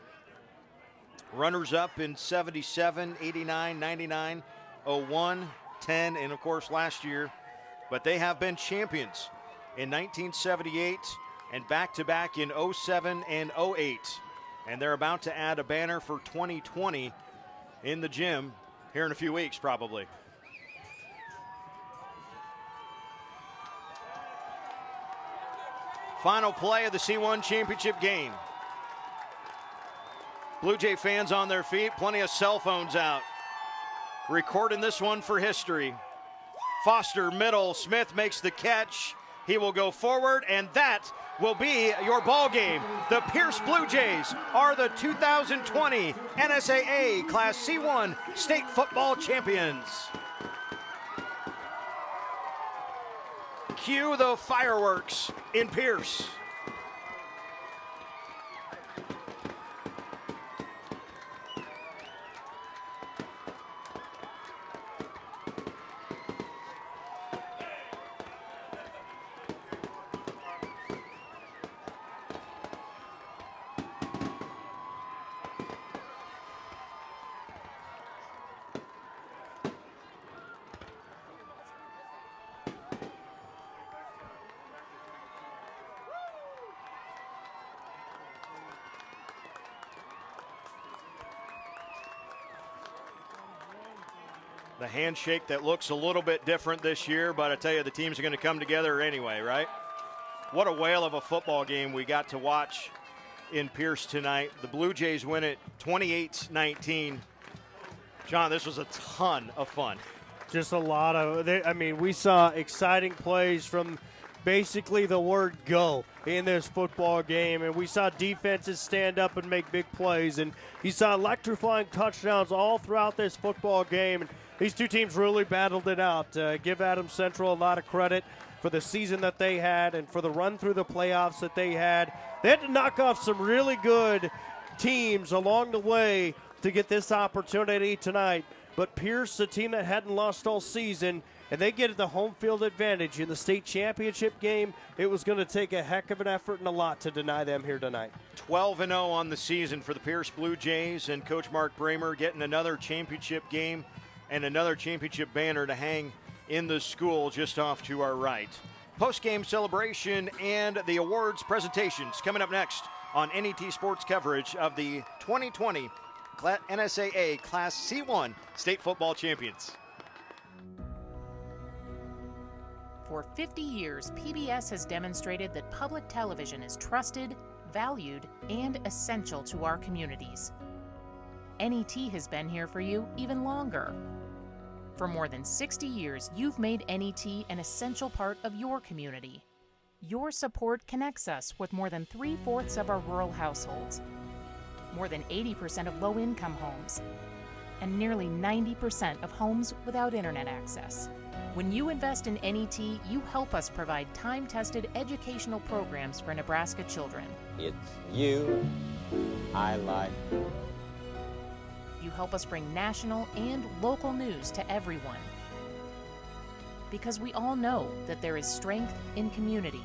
Runners up in 77, 89, 99, 01, 10, and of course last year. But they have been champions in 1978 and back-to-back in 07 and 08. And they're about to add a banner for 2020 in the gym here in a few weeks probably. Final play of the C1 championship game. Blue Jay fans on their feet, plenty of cell phones out. Recording this one for history. Foster, middle, Smith makes the catch. He will go forward, and that will be your ball game. The Pierce Blue Jays are the 2020 NSAA Class C1 State Football Champions. Cue the fireworks in Pierce. The handshake that looks a little bit different this year, but I tell you, the teams are going to come together anyway, right? What a whale of a football game we got to watch in Pierce tonight. The Blue Jays win it 28-19. John, this was a ton of fun. Just a lot of, we saw exciting plays from basically the word go in this football game, and we saw defenses stand up and make big plays, and you saw electrifying touchdowns all throughout this football game. And these two teams really battled it out. Give Adams Central a lot of credit for the season that they had and for the run through the playoffs that they had. They had to knock off some really good teams along the way to get this opportunity tonight. But Pierce, a team that hadn't lost all season, and they get the home field advantage in the state championship game. It was going to take a heck of an effort and a lot to deny them here tonight. 12-0 on the season for the Pierce Blue Jays, and Coach Mark Bramer getting another championship game and another championship banner to hang in the school just off to our right. Post-game celebration and the awards presentations coming up next on NET Sports coverage of the 2020 NSAA Class C1 State Football Champions. For 50 years, PBS has demonstrated that public television is trusted, valued, and essential to our communities. NET has been here for you even longer. For more than 60 years, you've made NET an essential part of your community. Your support connects us with more than 3/4 of our rural households, more than 80% of low-income homes, and nearly 90% of homes without internet access. When you invest in NET, you help us provide time-tested educational programs for Nebraska children. It's you I like. You help us bring national and local news to everyone. Because we all know that there is strength in community.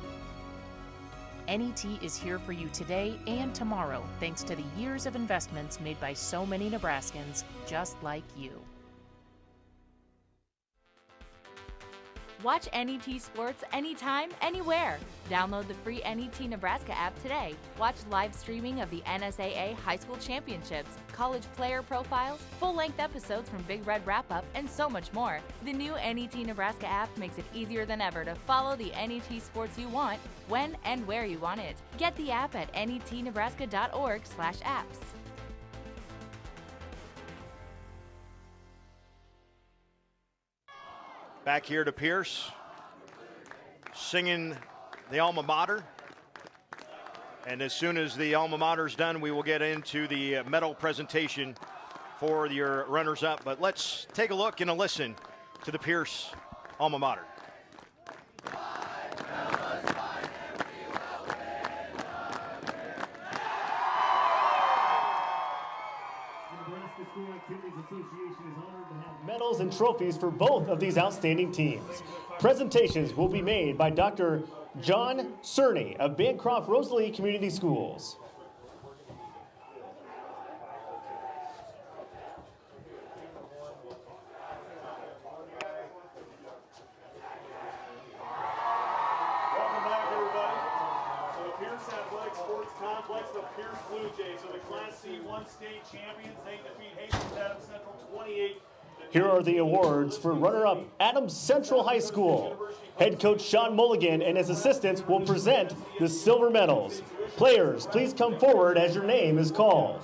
NET is here for you today and tomorrow, thanks to the years of investments made by so many Nebraskans just like you. Watch NET Sports anytime, anywhere. Download the free NET Nebraska app today. Watch live streaming of the NSAA High School Championships, college player profiles, full-length episodes from Big Red Wrap-Up, and so much more. The new NET Nebraska app makes it easier than ever to follow the NET sports you want, when and where you want it. Get the app at netnebraska.org/apps. Back here to Pierce, singing the alma mater. And as soon as the alma mater's done, we will get into the medal presentation for your runners-up. But let's take a look and a listen to the Pierce alma mater. Medals and trophies for both of these outstanding teams. Presentations will be made by Dr. John Cerny of Bancroft Rosalie Community Schools. Welcome back, everybody. So the Pierce Athletic Sports Complex, the Pierce Bluejays are the Class C1 state champions. They defeat Hastings Adams Central 28. Here are the awards for runner-up Adams Central High School. Head coach Sean Mulligan and his assistants will present the silver medals. Players, please come forward as your name is called.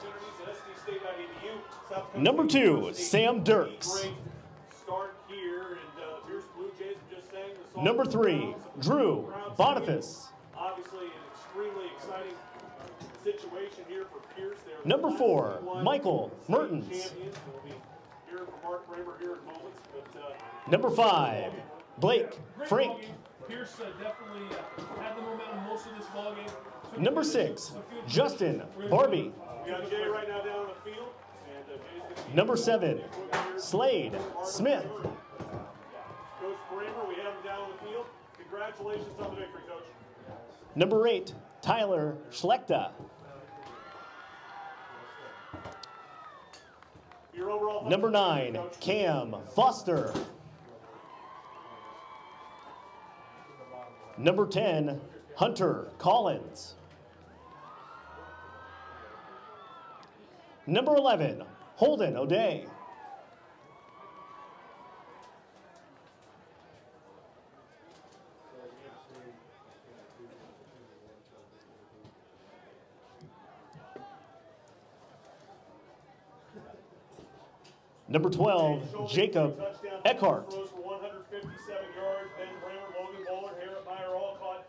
Number 2, Sam Dirks. Number 3, Drew Boniface. Obviously an extremely exciting situation here for Pierce. Number 4, Michael Mertens. Number 5, Blake Frank. Pierce definitely had the momentum most of this ballgame. Number 6, Justin Barbie. We got Jay right now down on the field. Number 7, Slade Smith. Coach Bramer, we have him down on the field. Congratulations on the victory, Coach. Number 8, Tyler Schlechter. Number 9, Cam Foster. Number 10, Hunter Collins. Number 11, Holden O'Day. Number 12, Jacob Eckhart. Throws for 157 yards. Ben Bramer, Logan Waller, Harrop Meyer all caught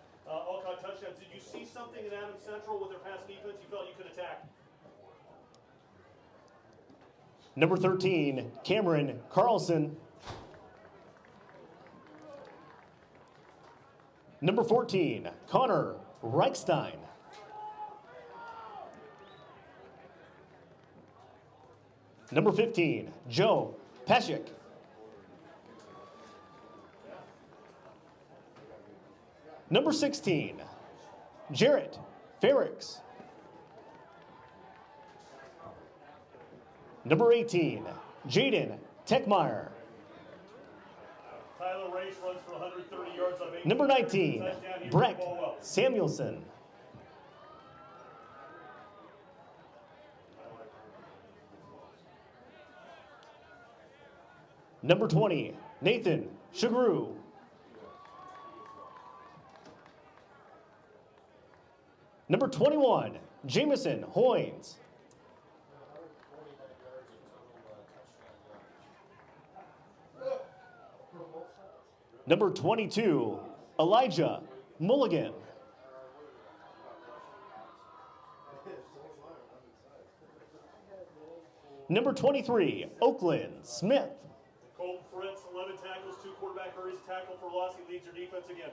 touchdowns. Did you see something in Adams Central with their pass defense you felt you could attack? Number 13, Cameron Carlson. Number 14, Connor Reichstein. Number 15, Joe Peshik. Number 16, Jarrett Ferrix. Number 18, Jaden Techmeyer. Tyler Race runs for 130 yards on 8. Number 19, Breck Samuelson. Number 20, Nathan Shagru. Number 21, Jameson Hoynes. Number 22, Elijah Mulligan. Number 23, Oakland Smith. Colton Fritz, 11 tackles, 2 quarterback hurries, tackle for loss. He leads your defense again.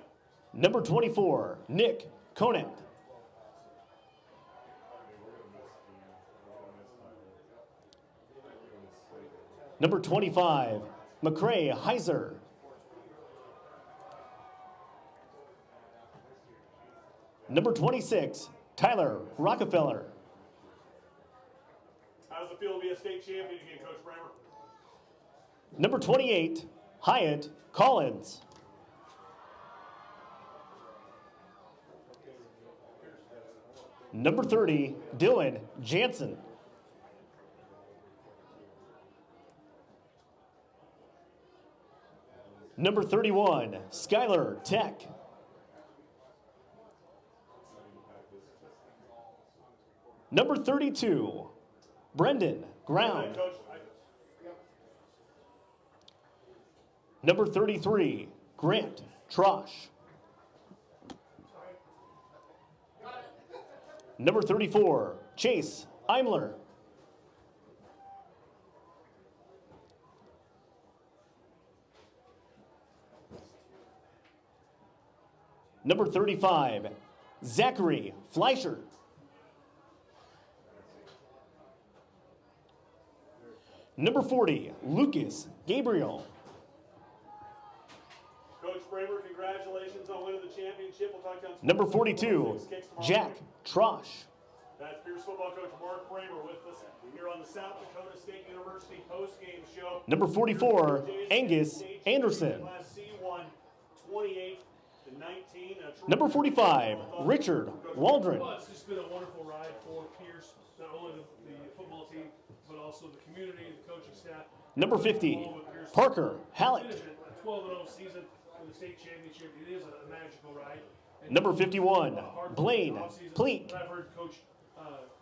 Number 24, Nick Conant. Number 25, McCray Heiser. Number 26, Tyler Rockefeller. How does it feel to be a state champion again, Coach Bramer? Number 28, Hyatt Collins. Number 30, Dylan Jansen. Number 31, Skylar Tech. Number 32, Brendan Ground. Number 33, Grant Trosh. Number 34, Chase Imler. Number 35, Zachary Fleischer. Number 40, Lucas Gabriel. Coach Bramer, congratulations on winning the championship. We'll talk to you on Number 42, Jack Trosh. That's Pierce football coach Mark Bramer with us here on the South Dakota State University post-game show. Number 44, Angus Anderson. Class C1, 28 to 19. Number 45, Richard Waldron. Well, it's just been a wonderful ride for Pierce, not only the football team, but also the community, the coaching staff. Number 50, Parker Hallett. A 12-0 season for the state championship. It is a magical ride. And Number 51, Blaine Pleak. I've heard Coach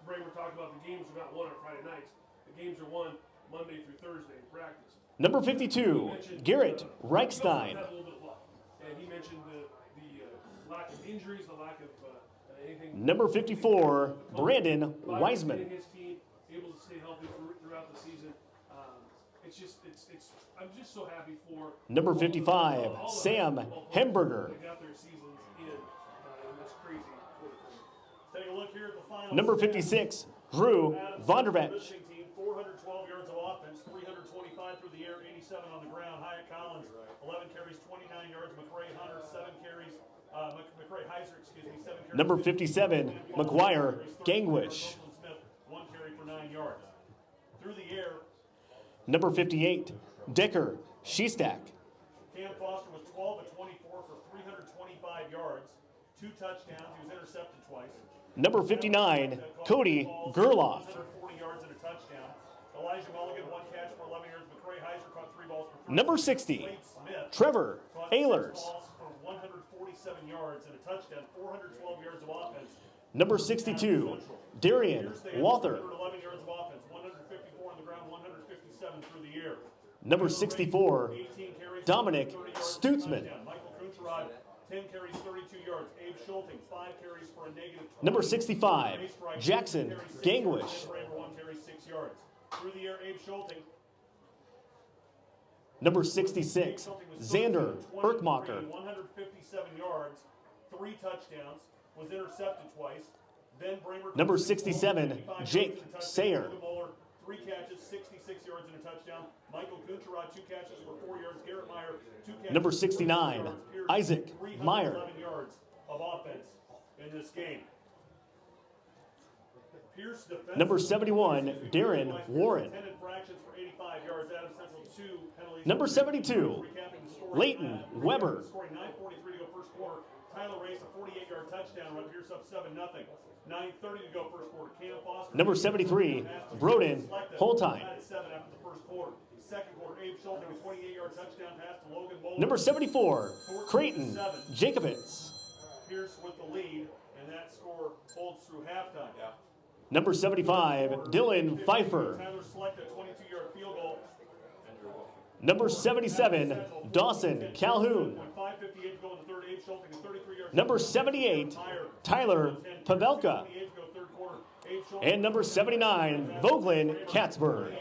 Bramer talk about the games are not won on Friday nights. The games are won Monday through Thursday in practice. Number 52, Garrett Reichstein. And he mentioned the lack of injuries, the lack of anything. Number 54, Brandon Wiseman. His team able to stay healthy throughout the season. I'm just so happy for Number 55, Sam Hemberger. They got their seasons in this crazy quarter. Take a look here at the final. Number 56, Drew Vondervetch. 412 yards of offense, 325 through the air, 87 on the ground. Hyatt Collins, 11 carries, 29 yards. McCray Hunter, 7 carries. McCray Heiser, 7 carries. Number 57, McGuire Gangwish. Smith, 1 carry for 9 yards. Through the air, Number 58, Decker Shestak. Cam Foster was 12 of 24 for 325 yards, 2 touchdowns. He was intercepted twice. Number 59, Cody Gerloff. 140 yards and a touchdown. Elijah Mulligan, 1 catch for 11 yards. McCray Heiser caught 3 balls for 3. Number 60, Trevor Ehlers. For 147 yards and a touchdown, 412 yards of offense. Number 62, Darian Walther. 11 yards of offense, 154 on the ground, 157 through the air. Number 64, Dominic Stutzman. Michael Kucherod, 10 carries, 32 yards. Abe Schulting, 5 carries for a negative 20. Number 65, Jackson Gangwish. 1 carry, 6 yards. Through the air, Abe Schulting. Number 66, Xander Erkmacher. 157 yards, 3 touchdowns, was intercepted twice. Then Bramer. Number 67, Jake Sayer. 3 catches, 66 yards and a touchdown. Michael Kucherod, 2 catches for 4 yards. Garrett Meyer, 2 catches. Number 69, Isaac Meyer. 311 yards of offense in this game. Pierce defense. Number 71, Darren Warren. 10 infractions for 85 yards. Adam Central 2 penalties. Number 72, Leighton Weber. Scoring 9:43 to go first quarter. Tyler Race, a 48-yard touchdown run. Pierce up 7-0. 9:30 to go first quarter. Cam Foster. Number 73, Broden Holtine. 7 after the first quarter. Second quarter, Abe Schulting, a 28-yard touchdown pass to Logan Bowler. Number 74, Creighton Jacobitz. Pierce with the lead, and that score holds through halftime. Number 75, Dylan Pfeiffer. Tyler selected a 22-yard field goal. Number 77, Dawson Calhoun. Number 78, Tyler Pavelka. And number 79, Voglin Katzberg.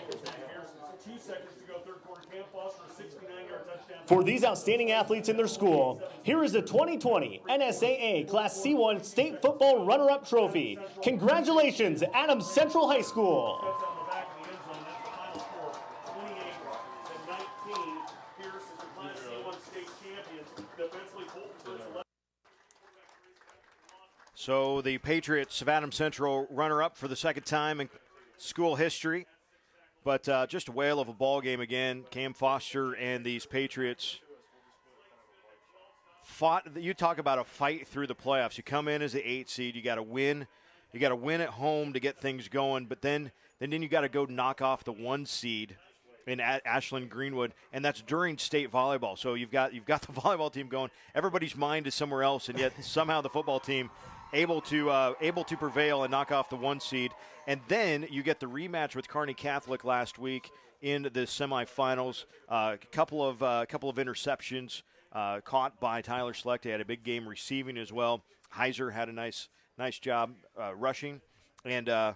For these outstanding athletes in their school, here is the 2020 NSAA Class C1 State Football Runner-Up Trophy. Congratulations, Adams Central High School. So the Patriots of Adams Central runner-up for the second time in school history. But just a whale of a ball game again. Cam Foster and these Patriots fought. You talk about a fight through the playoffs. You come in as the 8 seed. You got to win. You got to win at home to get things going. But then you got to go knock off the 1 seed in Ashland Greenwood, and that's during state volleyball. So you've got the volleyball team going. Everybody's mind is somewhere else, and yet somehow the football team able to prevail and knock off the 1 seed. And then you get the rematch with Kearney Catholic last week in the semifinals. A couple of interceptions caught by Tyler Schlecht. He had a big game receiving as well. Heiser had a nice job rushing, and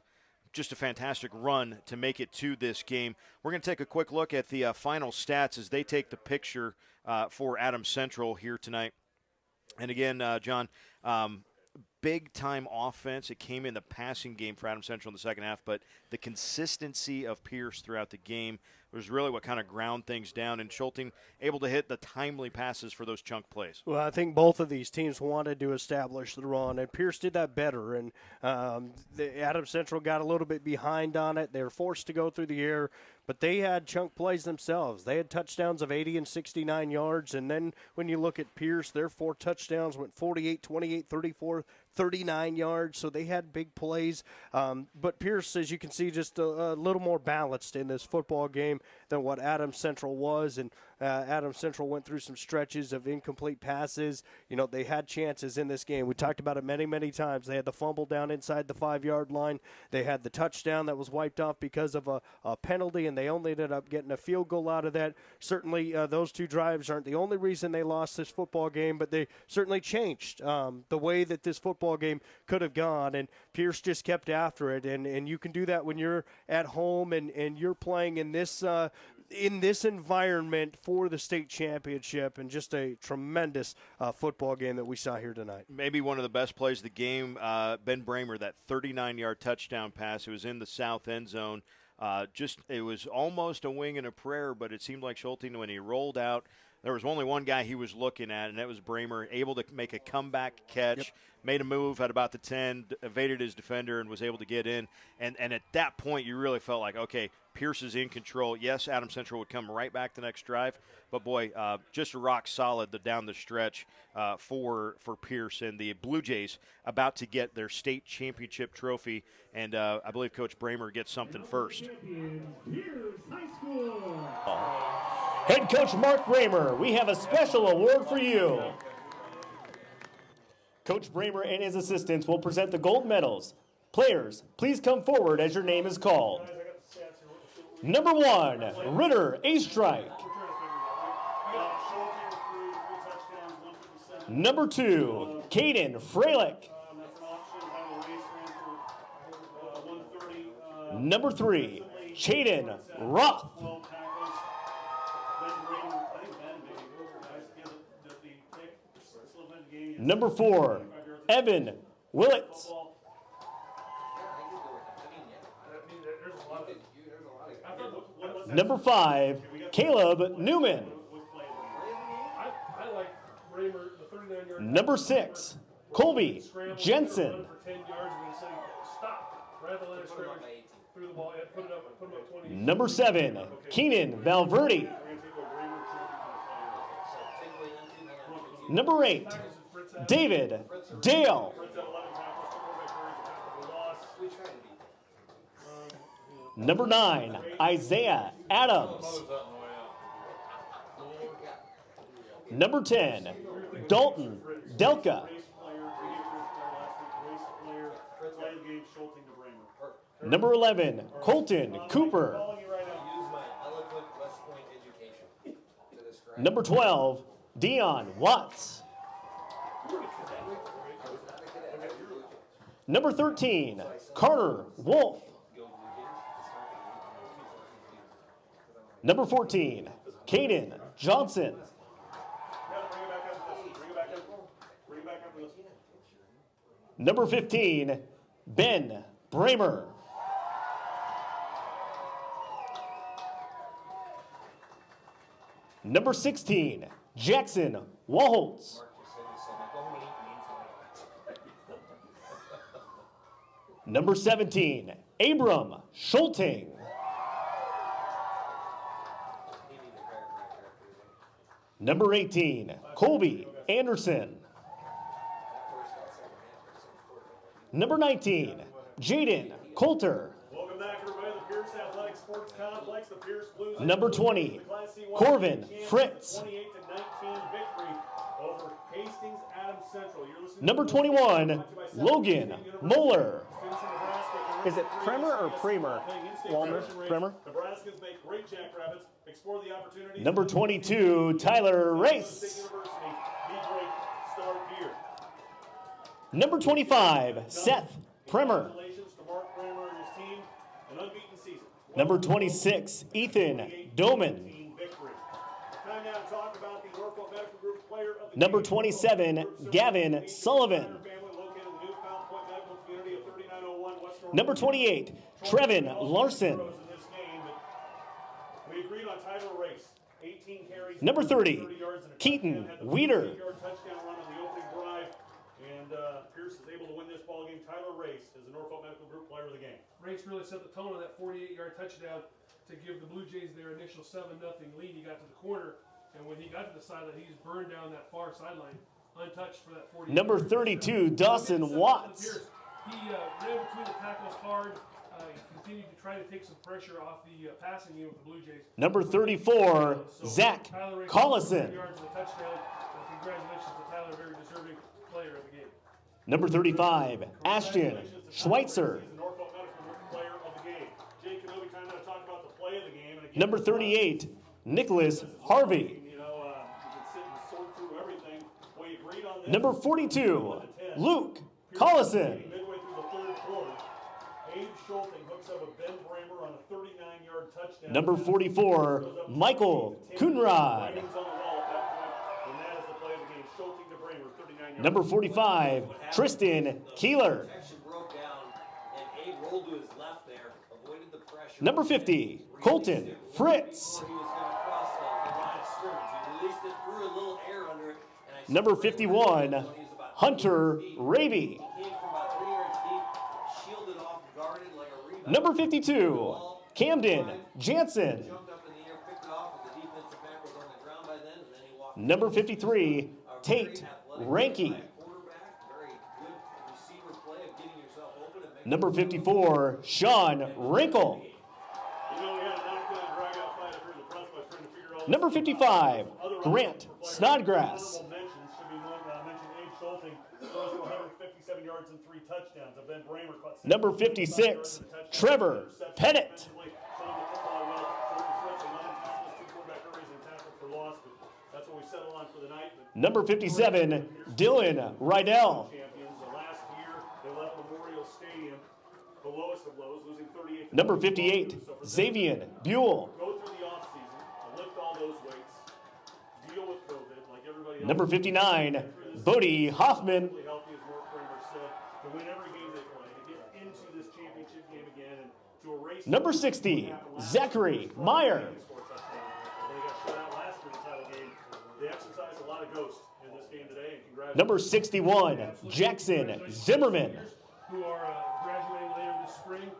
just a fantastic run to make it to this game. We're going to take a quick look at the final stats as they take the picture for Adams Central here tonight. And again, John, big-time offense. It came in the passing game for Adams Central in the second half, but the consistency of Pierce throughout the game was really what kind of ground things down, and Schulting able to hit the timely passes for those chunk plays. Well, I think both of these teams wanted to establish the run, and Pierce did that better, and the Adams Central got a little bit behind on it. They were forced to go through the air, but they had chunk plays themselves. They had touchdowns of 80 and 69 yards, and then when you look at Pierce, their 4 touchdowns went 48, 28, 34, 39 yards, so they had big plays. But Pierce, as you can see, just a little more balanced in this football game than what Adams Central was, and Adams Central went through some stretches of incomplete passes. You know, they had chances in this game. We talked about it many, many times. They had the fumble down inside the 5-yard line. They had the touchdown that was wiped off because of a penalty, and they only ended up getting a field goal out of that. Certainly, those 2 drives aren't the only reason they lost this football game, but they certainly changed the way that this football game could have gone, and Pierce just kept after it, and you can do that when you're at home and you're playing in this environment for the state championship, and just a tremendous football game that we saw here tonight. Maybe one of the best plays of the game, Ben Bramer, that 39-yard touchdown pass. It was in the south end zone. It was almost a wing and a prayer, but it seemed like Schulting, when he rolled out, there was only one guy he was looking at, and that was Bramer, able to make a comeback catch, made a move at about the 10, evaded his defender, and was able to get in. And at that point, you really felt like, okay, Pierce is in control. Yes, Adams Central would come right back the next drive, but boy, just a rock solid down the stretch for Pierce, and the Bluejays about to get their state championship trophy, and I believe Coach Bramer gets something first. Head coach Mark Bramer, we have a special award for you. Coach Bramer and his assistants will present the gold medals. Players, please come forward as your name is called. Number 1, Ritter A-Strike. Number 2, Caden Freilich. Number 3, Chaden Roth. Number 4, Evan Willett. Number 5, Caleb Newman. Number 6, Colby Jensen. Number 7, Keenan Valverde. Number 8, David Dale. Number 9, Isaiah Adams. Number 10, Dalton Delka. Number 11, Colton Cooper. Number 12, Dion Watts. Number 13, Carter Wolf. Number 14, Caden Johnson. Number 15, Ben Bramer. Number 16, Jackson Walholtz. Number 17, Abram Schulting. Number 18, Colby Anderson. Number 19, Jaden Coulter. Welcome back, everybody, to the Pierce Athletic Sports Complex. The Pierce Blues. Number 20, Corvin Fritz. 28-19 victory over Hastings Adams Central. You're listening Number 21, Logan Moeller. Is it Primer or Premer? Walmer? Primer? Nebraskans make great jackrabbits. Explore the opportunities. Number 22, Tyler Race. Number 25, Seth Primer. Congratulations to Mark Primer and his team. An unbeaten season. Number 26, Ethan Doman. Time now to talk about the Norfolk Medical Group player of the Number 27, Gavin Sullivan. Number 28, Trevin Larson. We agreed on Tyler Race. 18 carries. Number 30, Keaton Weeder. Touchdown run on the opening drive. And Pierce is able to win this ball game. Tyler Race is the Norfolk Medical Group player of the game. Race really set the tone on that 48-yard touchdown to give the Bluejays their initial 7-0 lead. He got to the corner, and when he got to the sideline, he just burned down that far sideline, untouched for that 40. Number 32, Dawson Watts. He ran between the tackles hard. He continued to try to take some pressure off the passing game of the Blue Jays. Number 34, Zach Collison. Yards and a touchdown. Congratulations to Tyler, very deserving player of the game. Number 35, Ashton Schweitzer. Norfolk Medical Group player of the game. Jay Kenobi, time now to talk about the play of the game. And again, Number 38, Nicholas Harvey. you can sit and sort through everything. We agreed on this. Number 42, Luke Collison. Midway through the third quarter, Abe Schulting hooks up with Ben Bramer on a 39-yard touchdown. Number 44, Michael Coonrod. Writings on the wall at that point, and that is the play of the game. Schulting to Bramer, 39 yards. Number 45, Tristan Keeler. Broke down, and Abe rolled to his left there, avoided the pressure. Number 50, Colton Fritz. He was going to cross the line of scrimmage. He released it, threw a little air under it, and I Number 51, Hunter Raby. came from about 3 yards deep, shielded off, guarded like a rebound. Number 52, Camden Jansen. Jumped up in the air, picked it off, but the defensive back was on the ground by then, and then he walked. Number 53, Tate Ranky. Number 54, Sean Wrinkle. Number 55, Grant Snodgrass. Number 56, Trevor Pettit. Number 57, Dylan Rydell. Number 58, Xavier Buell. Number 59, Bodie Hoffman. Number 60, Zachary Meyer. Number 61, Jackson Zimmerman. Who are graduating later this spring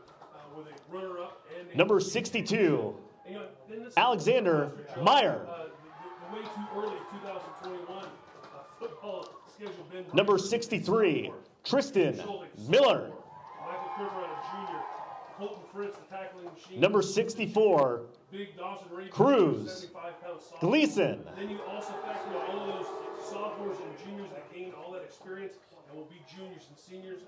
with a runner-up and Number 62, Alexander Meyer. the way too early 2021 football schedule been. Number 63, Tristan Miller. Michael Crooker, junior. Colton Fritz, the tackling machine. Number 64, Big Dawson Ray, Cruz 75-pound sophomore. Gleason. Then you also factor in all of those sophomores and juniors that gained all that experience and will be juniors and seniors.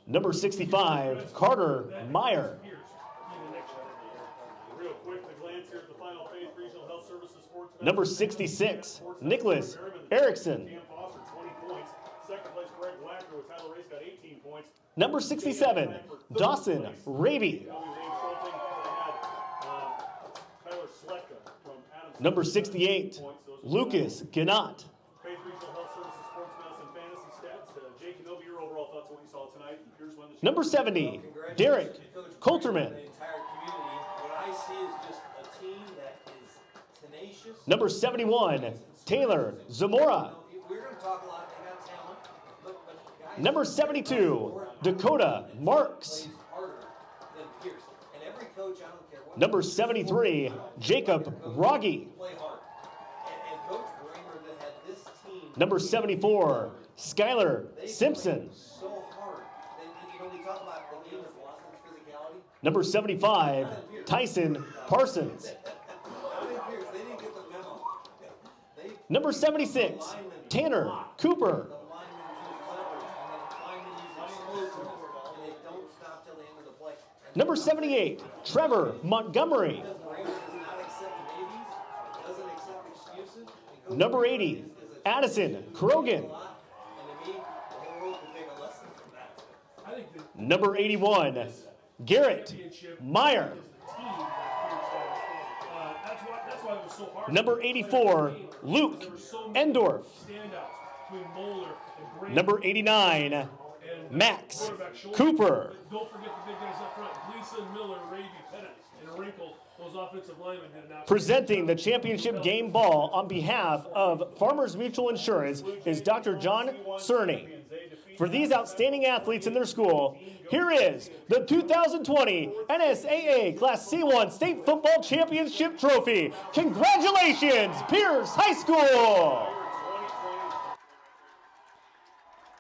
Number 65, Carter Meyer. Real quick, the glance here at the final Faith Regional Health Services Sports. Number 66, Nicholas Erickson. Cam Foster, 20 points. Second place, Greg Wacker with Tyler Race got 18 points. Number 67, Dawson Raby. Number 68, Lucas Ganott. Faith Regional Health Services Sports Medicine Fantasy Stats. Jake Kenobi, your overall thoughts on what you saw tonight. Number 70, Derek Coulterman. The entire community. What I see is just a team that is tenacious. Number 71, Taylor Zamora. We're going to talk a lot. They got talent. But guys, Number 72, Dakota Marks. harder than Pierce. And every coach, I don't care what. Number 73, Jacob Rogge. Play hard. And Coach Bramer that had this team. Number 74, Skylar Simpson. So hard. We talk about the game has lost its physicality. Number 75, Tyson Parsons. They didn't get the memo. Number 76, Tanner Cooper. Number 78, Trevor Montgomery. Number 80, Addison Krogan. Number 81, Garrett Meyer. Number 84, Luke Endorf. Number 89, Max Cooper. Don't forget the big guys up front. Gleason, Miller, Raby, Pettit, and Wrinkle. Those offensive linemen did not. Presenting the championship game ball on behalf of Farmers Mutual Insurance is Dr. John Cerny. For these outstanding athletes in their school, here is the 2020 NSAA Class C1 State Football Championship Trophy. Congratulations, Pierce High School!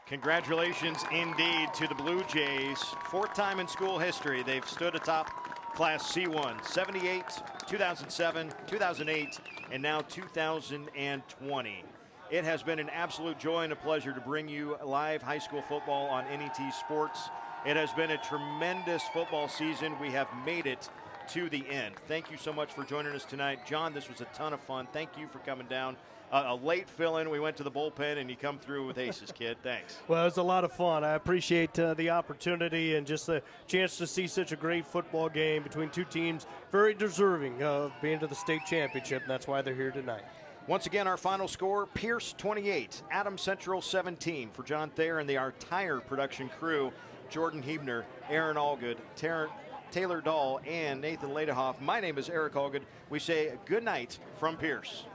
Congratulations indeed to the Blue Jays. Fourth time in school history they've stood atop Class C1, 78, 2007, 2008, and now 2020. It has been an absolute joy and a pleasure to bring you live high school football on NET Sports. It has been a tremendous football season. We have made it to the end. Thank you so much for joining us tonight. John, this was a ton of fun. Thank you for coming down. A late fill-in. We went to the bullpen, and you come through with aces, kid. Thanks. Well, it was a lot of fun. I appreciate the opportunity and just the chance to see such a great football game between two teams very deserving of being to the state championship, and that's why they're here tonight. Once again, our final score, Pierce 28, Adams Central 17. For John Thayer and the entire production crew, Jordan Hebner, Aaron Allgood, Taylor Dahl, and Nathan Ladehoff. My name is Eric Allgood. We say good night from Pierce.